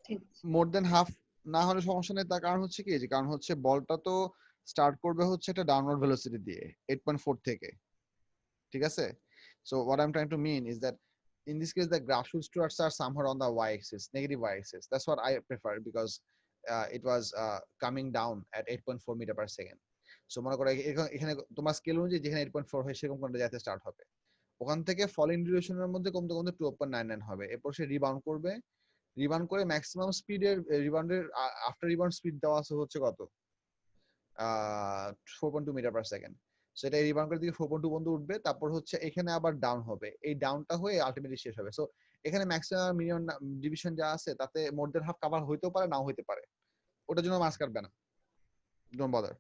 ঠিক আছে। মোর দেন হাফ না হলে সমস্যা নেই। তার কারণ হচ্ছে কি, যে কারণ হচ্ছে বলটা তো স্টার্ট করবে হচ্ছে একটা ডাউনওয়ার্ড ভেলোসিটি দিয়ে 8.4 থেকে, ঠিক আছে? So what I'm trying to mean is that in this case the graph should start somewhere on the y-axis, negative y-axis. That's what I prefer because it was coming down at 8.4 meter per second. So মনে করো এখানে তোমার scale অনুযায়ী যেখানে 8.4 হয় সেরকম কোনটা যাতে স্টার্ট হবে, ওখান থেকে ফলিং ডিউরেশনের মধ্যে কমতে কমতে 2.99 হবে। এরপর সে রিবাউন্ড করবে, রিবাউন্ড করে ম্যাক্সিমাম স্পিডের রিবাউন্ডের আফটার রিবাউন্ড স্পিড দেওয়া আছে হচ্ছে কত, 4.2 মিটার পার সেকেন্ড। সো এটা রিবাউন্ড করে দিকে 4.2 পর্যন্ত উঠবে, তারপর হচ্ছে এখানে আবার ডাউন হবে, এই ডাউনটা হয়ে আলটিমেটলি শেষ হবে। সো এখানে ম্যাক্সিমাম মিনিমাম ডিভিশন যা আছে তাতে মোর দেন হাফ কভার হইতেও পারে নাও হইতে পারে, ওটার জন্য মার্কস কাটবে না, ডোন্ট বদার।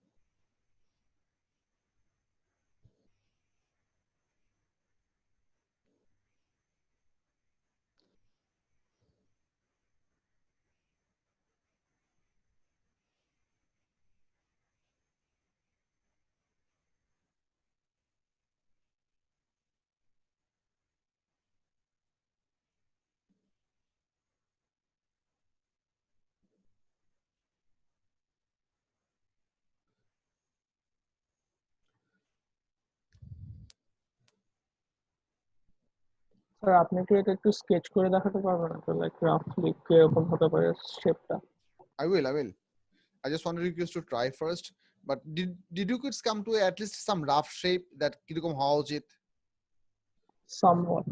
স্যার আপনি কি এটা একটু স্কেচ করে দেখাতে পারবেন তো, লাইক রাফলি কিরকম হতে পারে শেপটা? I will. I just wanted you guys to try first. But did you kids come to at least some rough shape that কিরকম হওয়া উচিত? Somewhat.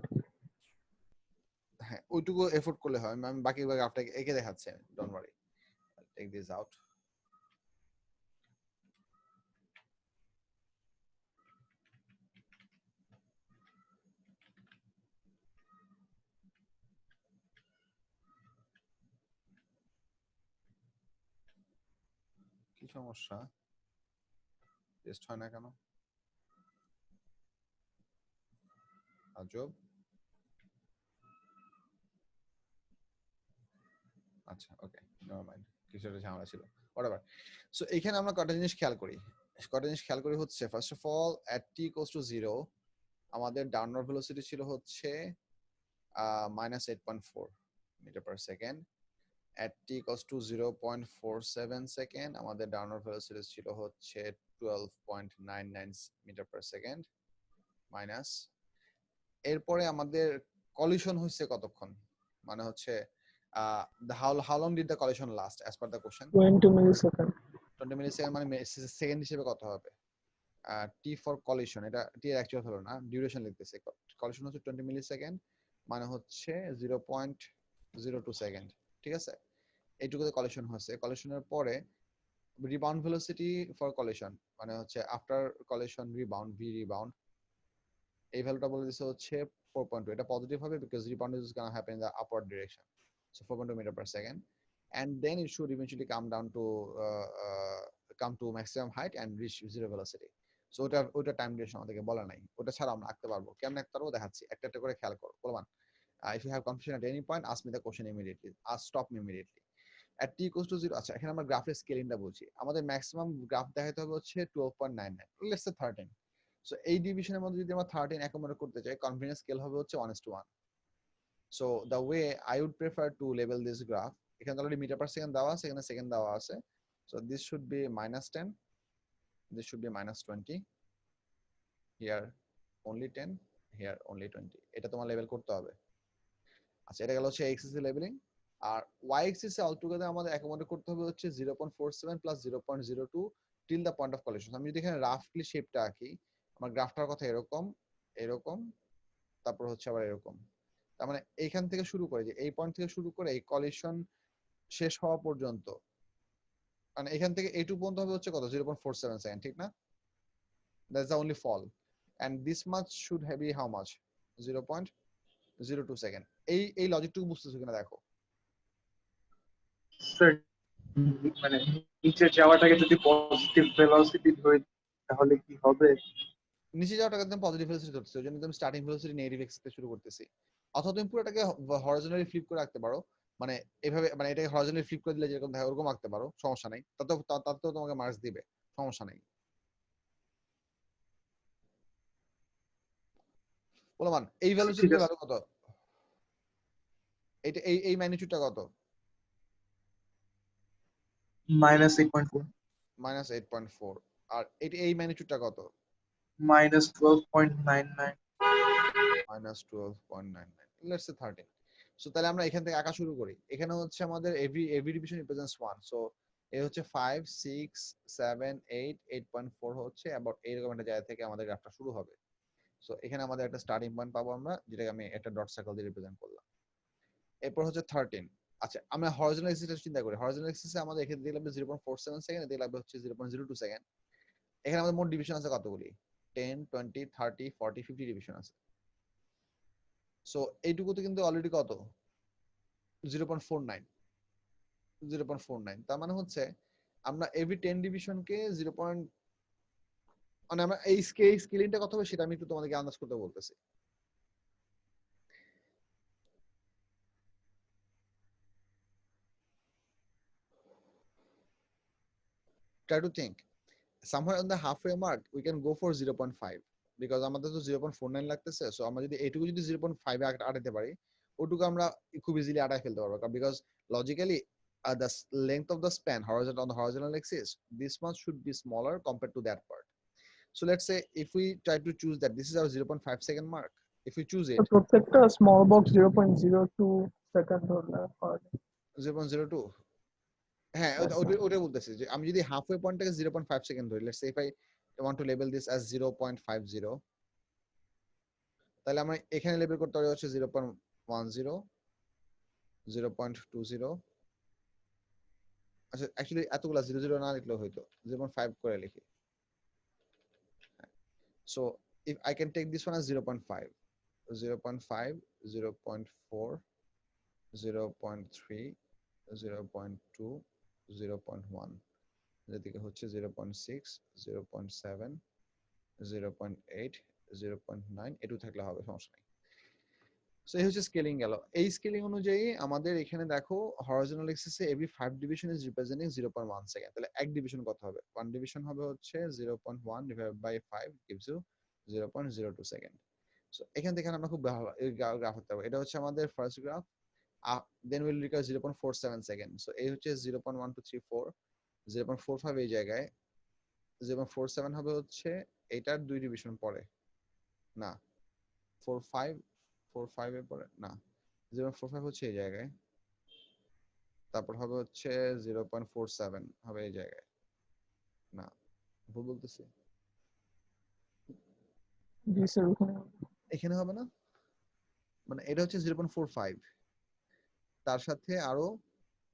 হ্যাঁ, ওইটুকু এফোর্ট করলে হয়। আমি বাকি গ্রাফটাকে এঁকে দেখাচ্ছি, don't worry. I'll take this out. সমস্যা? টেস্ট হয় না কেন? আজব। আচ্ছা, ওকে, নেভার মাইন্ড, কিছু একটা ঝামেলা ছিল, হোয়াটএভার। সো এখানে আমরা কটা জিনিস খেয়াল করি, হচ্ছে first of all at t equals to 0 আমাদের ডাউনওয়ার্ড ভেলোসিটি ছিল হচ্ছে -8.4 metre per second. at t equals to 0.47 second আমাদের ডাউনওয়ার্ড ভেলোসিটি ছিল হচ্ছে 12.99 মিটার পার সেকেন্ড মাইনাস। এরপরে আমাদের কলিশন হচ্ছে কতক্ষণ, মানে হচ্ছে how long did the collision last as per the question? 20 millisecond. 20 millisecond মানে সেকেন্ড হিসেবে কত হবে? t ফর কলিশন, এটা t এর অ্যাকচুয়াল হলো না, ডিউরেশন লিখতেছে। কলিশন হচ্ছে 20 মিলিসেকেন্ড মানে হচ্ছে 0.02 সেকেন্ড, ঠিক আছে? এইটুকুতে কলিশন হচ্ছে। কলিশনের পরে রিবাউন্ড ভেলোসিটি ফর কলিশন মানে হচ্ছে after collision rebound, V rebound, এই ভ্যালুটা বলে দিছে হচ্ছে 4.2। এটা পজিটিভ হবে because rebound is gonna happen in the upward direction, so 4.2 metre per second, and then it should eventually come to maximum height and reach zero velocity. So ওটা time duration আমাদেরকে বলা নাই, ওটা ছাড়া আমরা আঁকতে পারবো। কেমনে আঁকতে পারবো দেখাচ্ছি, একটা একটা করে খেয়াল করো। বলবান if you have confusion at any point ask me the question immediately, stop me immediately. at t equals to 0, আচ্ছা এখানে আমরা গ্রাফের স্কেলিংটা বুঝি। আমাদের ম্যাক্সিমাম গ্রাফ দেখাতে হবে হচ্ছে 12.99, লেটস সে 13। সো এই ডিভিশনের মধ্যে যদি আমরা 13 অ্যাকোমোডেট করতে চাই, কনফিডেন্স স্কেল হবে হচ্ছে 1:1। So the way I would prefer to label this graph, এখানে অলরেডি মিটার পার সেকেন্ড দেওয়া আছে, এখানে সেকেন্ড দেওয়া আছে। So this should be -10, this should be -20, here only 10, here only 20। এটা তোমার লেভেল করতে হবে। আচ্ছা, এটা গেল হচ্ছে x axis লেভেলিং। আর y axis এ অলটুগেদার আমাদের অ্যাকোমোডেট করতে হবে হচ্ছে 0.47 plus 0.02 till the point of collision. আমি যদি এখানে রাফলি শেপটা আঁকি, আমার গ্রাফটার কথা এরকম এরকম, তারপর হচ্ছে আবার এরকম। তার মানে এইখান থেকে শুরু করে, যে এই পয়েন্ট থেকে শুরু করে এই কলিশন শেষ হওয়া পর্যন্ত, মানে এখান থেকে এইটুকু পর্যন্ত হবে হচ্ছে কত, 0.47 সেকেন্ড, ঠিক না? That's the only fall, and this much should be how much, 0.02 second. এই লজিকটুকু বুঝতেছো কিনা দেখো। স্যার মানে নিচে যাওয়াটাকে যদি পজিটিভ ভেলোসিটি ধরি তাহলে কি হবে? নিচে যাওয়াটাকে একদম পজিটিভ ভেলোসিটি ধরতেছি, ওই জন্য তুমি স্টার্টিং ভেলোসিটি নেগেটিভ এক্স থেকে শুরু করতেছি। অথবা তুমি পুরোটাকে হরিজন্টালি ফ্লিপ করে রাখতে পারো, মানে এভাবে, মানে এটাকে হরিজন্টালি ফ্লিপ করে দিলে যেরকম থাকে ওরকম রাখতে পারো, সমস্যা নাই, তাতেও তোমাকে মার্কস দিবে, সমস্যা নাই। বলমান এই ভেলোসিটির ভ্যালু কত, এটা এই ম্যাগনিটিউডটা কত? -8.4 -8.4। আর এই ম্যাগনিটিউডটা কত? -12.99 -12.99, লেটস সে 13। সো তাহলে আমরা এখান থেকে আঁকা শুরু করি। এখানে হচ্ছে আমাদের এভরি ডিভিশন রিপ্রেজেন্টস 1, সো এই হচ্ছে 5 6 7 8 8.4 হচ্ছে অ্যাবাউট এইরকম একটা জায়গা থেকে আমাদের গ্রাফটা শুরু হবে। সো এখানে আমাদের একটা স্টার্টিং পয়েন্ট পাবো আমরা, যেটাকে আমি একটা ডট সার্কেল দিয়ে রিপ্রেজেন্ট করলাম। এরপর হচ্ছে 13। আচ্ছা, আমরা হরিজন্টাল এক্সিসটা চিন্তা করি। হরিজন্টাল এক্সিসে আমাদের এখানে দিয়ে লাগবে 0.47 সেকেন্ড, এদিকে লাগবে হচ্ছে 0.02 সেকেন্ড। এখানে আমাদের মোট ডিভিশন আছে কতগুলি, 10 20 30 40 50 ডিভিশন আছে। সো এইটুকুতে কিন্তু অলরেডি কত, 0.49, 0.49। তার মানে হচ্ছে আমরা এভরি 10 ডিভিশনকে 0. মানে আমরা এই স্কেলিংটা কত হবে সেটা আমি একটু তোমাদেরকে আন্দাজ করতে বলতেছি। Try to think. Somewhere on the halfway mark, we can go for 0.5 because আমাদের তো 0.49 লাগতেছে। সো আমরা যদি এইটুকু যদি 0.5 এ আটাতে পারি, ওটুকু আমরা খুব ইজিলি আটায় ফেলতে পারবো, because logically the length of the span horizontal on the horizontal axis, this much should be smaller compared to that part. So let's say if we try to choose that this is our 0.5 second mark, if we choose it, প্রত্যেকটা small box 0.02 second ধরলে হয় 0.02, হ্যাঁ ওটা বলতেছি যে আমি যদি halfway পয়েন্টটাকে 0.5 second ধরি, let's say if I want to label this as 0.50, তাহলে আমরা এখানে লেবেল করতে পারি হচ্ছে 0.10 0.20। আচ্ছা অ্যাকচুয়ালি এতগুলা 00 না লিখলেও হয়তো 0.5 করে লিখি। So if I can take this one as 0.5 0.5 0.4 0.3 0.2 0.1 যেদিকে হচ্ছে 0.6 0.7 0.8 0.9 এটু থাকলে হবে, সমস্যা নেই। সো এই হচ্ছে স্কেলিং গেল। এই স্কেলিং অনুযায়ী আমাদের এখানে দেখো হরাইজন্টাল এক্সিসে every 5 division is representing 0.1 second. তাহলে এক ডিভিশন কত হবে? 1 ডিভিশন হবে হচ্ছে 0.1 divided by 5 gives you 0.02 second. So এখান থেকে আমরা খুব ভালো গ্রাফ করতে পারবো। এটা হচ্ছে আমাদের first graph. Then will require 0.47 second. So এই হচ্ছে 0.1234 0.45 এই জায়গায়, 0.47 হবে হচ্ছে এটার 2 ডিভিশন পরে, না 45 এর পরে না, 0.45 হচ্ছে এই জায়গায়, তারপর হবে হচ্ছে 0.47 হবে এই জায়গায়, না ভুল বলতেছি, জি স্যার ওখানে এখানে হবে না, মানে এটা হচ্ছে 0.45, তার সাথে আরো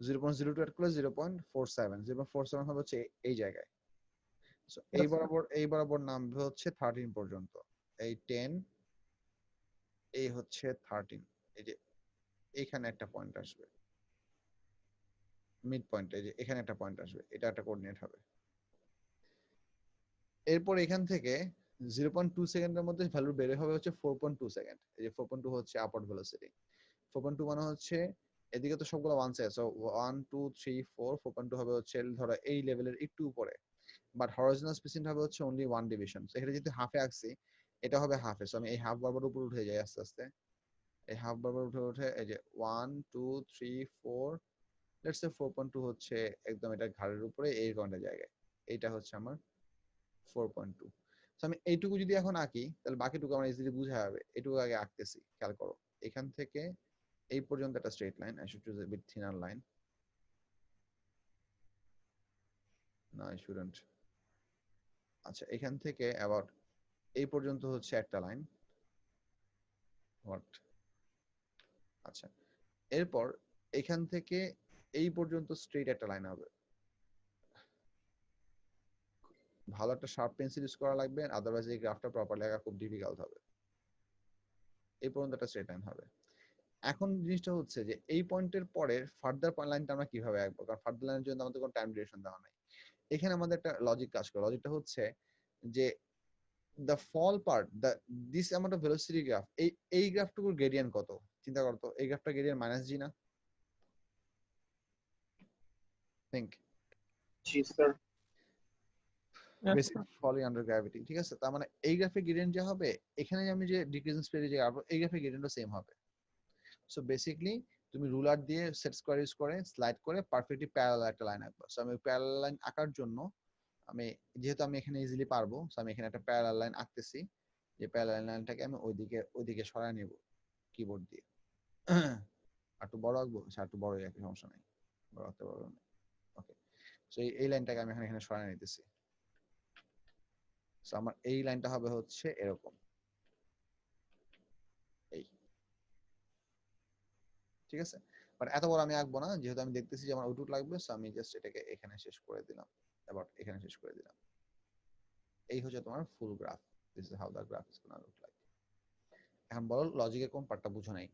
0.02 অ্যাড করলে 0.47, 0.47 হবে হচ্ছে এই জায়গায়। সো এই বরাবর নামবে হচ্ছে 13 পর্যন্ত, এই 10 এই হচ্ছে 13, এই যে এখানে একটা পয়েন্ট আসবে, মিড পয়েন্ট, এই যে এখানে একটা পয়েন্ট আসবে, এটা একটা কোঅর্ডিনেট হবে। এরপর এখান থেকে 0.2 সেকেন্ডের মধ্যে ভ্যালু বের হবে হচ্ছে 4.2 সেকেন্ড। এই যে 4.2 হচ্ছে আপওয়ার্ড ভেলোসিটি। 4.2 মানে হচ্ছে এদিকে তো সবগুলো 1 আছে, সো 1 2 3 4, 4.2 হবে হচ্ছে ধরো এই লেভেলের একটু উপরে, বাট হরাইজন্টাল স্পেসিং হবে হচ্ছে অনলি 1 ডিভিশন। সো এখানে যদি হাফে আঁকছি, এটা হবে হাফে, সো আমি এই হাফ বারবার উপরে উঠে যাই আস্তে আস্তে, এই হাফ বারবার উঠে উঠে এই যে 1 2 3 4, লেটস সে 4.2 হচ্ছে একদম এটা ঘাড়ের উপরে এই কোণের জায়গায়, এইটা হচ্ছে আমার 4.2। সো আমি এইটুকু যদি এখন আঁকি তাহলে বাকিটুকু আমার ইজিলি বোঝা যাবে। এইটুকু আগে আঁকতেছি, খেয়াল করো এখান থেকে এই পর্যন্ত একটা straight line, I should choose a bit thinner line, না আই শুডন্ট। আচ্ছা এখান থেকে অ্যাবাউট এই পর্যন্ত হচ্ছে একটা লাইন, হোয়াট, আচ্ছা এরপর এখান থেকে এই পর্যন্ত স্ট্রেট একটা লাইন হবে। ভালো একটা শার্প পেন্সিল ইউজ করা লাগবে, আদারওয়াইজ এই গ্রাফটা প্রপারলি আঁকা খুব ডিফিকাল্ট হবে। এই পর্যন্ত একটা স্ট্রেট লাইন হবে। এখন জিনিসটা হচ্ছে যে এই পয়েন্টের পরের ফার্দার লাইনটা আমরা কিভাবে আঁকবো, কারণ ফার্দার লাইনের জন্য আমাদের কোনো টাইম ডিউরেশন দেওয়া নাই। এখানে আমাদের একটা লজিক কাজ করে, লজিকটা হচ্ছে যে the fall part, this amount of velocity graph, এই গ্রাফটুকুর গ্রেডিয়েন্ট কত চিন্তা করো তো, এই গ্রাফটা গ্রেডিয়েন্ট মাইনাস জি না? থিংক জি sir. Basic falling under gravity, ঠিক আছে? তার মানে এই গ্রাফে গ্রেডিয়েন্ট যা হবে, এখানে আমি যে ডিক্রিজিং স্পিডে যে আসবো এই গ্রাফে গ্রেডিয়েন্টও সেম হবে। সো বেসিক্যালি তুমি রুলার দিয়ে সেট স্কয়ার ইউজ করে স্লাইড করে পারফেক্টলি প্যারালাল একটা লাইন আঁকবা। সো আমি প্যারালাল লাইন আঁকার জন্য আমি যেহেতু আমি এখানে ইজিলি পারবো, সো আমি এখানে একটা প্যারালাল লাইন আঁকতেছি, যে প্যারালাল লাইনটাকে আমি ওইদিকে সরায় নেব কিবোর্ড দিয়ে। আর একটু বড় আঁকবো, আর একটু বড়ই আঁকি, সমস্যা নাই, বড় আঁকতে পারবো না। ওকে, সো এই লাইনটাকে আমি এখানে সরায় নিতেছি। সো আমার এই লাইনটা হবে হচ্ছে এরকম, এই, ঠিক আছে? বাট এত বড় আমি আঁকবো না, যেহেতু আমি দেখতেছি যে আমার আউটপুট লাগবে, সো আমি জাস্ট এটাকে এখানে শেষ করে দিলাম, আবার এখানে শেষ করে দিলাম। এই হচ্ছে তোমার full graph. This is how the graph is gonna look like. এখন বলো লজিকের কোন পার্টটা বুঝো নাই?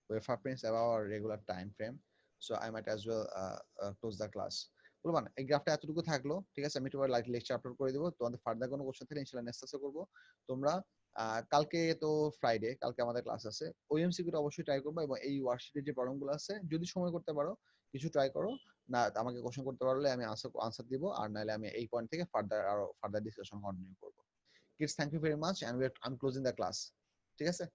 Wafer prints above our regular time frame, so I might as well close the class. বলবান এই গ্রাফটা এতটুকু থাকলো, ঠিক আছে? আমি তোমার লাইক লেকচার আপলোড করে দেব, তোমাদের ফার্দার কোনো কোশ্চেন থাকলে ইনশাআল্লাহ নেক্সট ক্লাসে করব। তোমরা কালকে তো ফ্রাইডে, কালকে আমাদের ক্লাস আছে, ওই এমসিকিউটা অবশ্যই ট্রাই করবা, এবং এই ওয়ার্কশিটের যে প্রবলেমগুলো আছে যদি সময় করতে পারো কিছু ট্রাই করো, না আমাকে কোশ্চেন করতে পারলে আমি আনসার দিব, আর নাহলে আমি এই পয়েন্ট থেকে ফার্দার ডিসকাশন কন্টিনিউ করব। Kids, thank you very much, and I am closing the class, ঠিক আছে?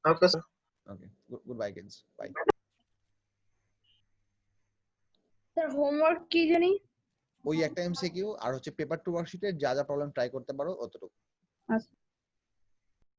Okay sir. Okay, goodbye kids, bye. Sir homework কি জানি? ওই একটা এমসিকিউ আর হচ্ছে পেপার 2 ওয়ার্কশিটে যা যা প্রবলেম ট্রাই করতে পারো অতটুকু। আচ্ছা।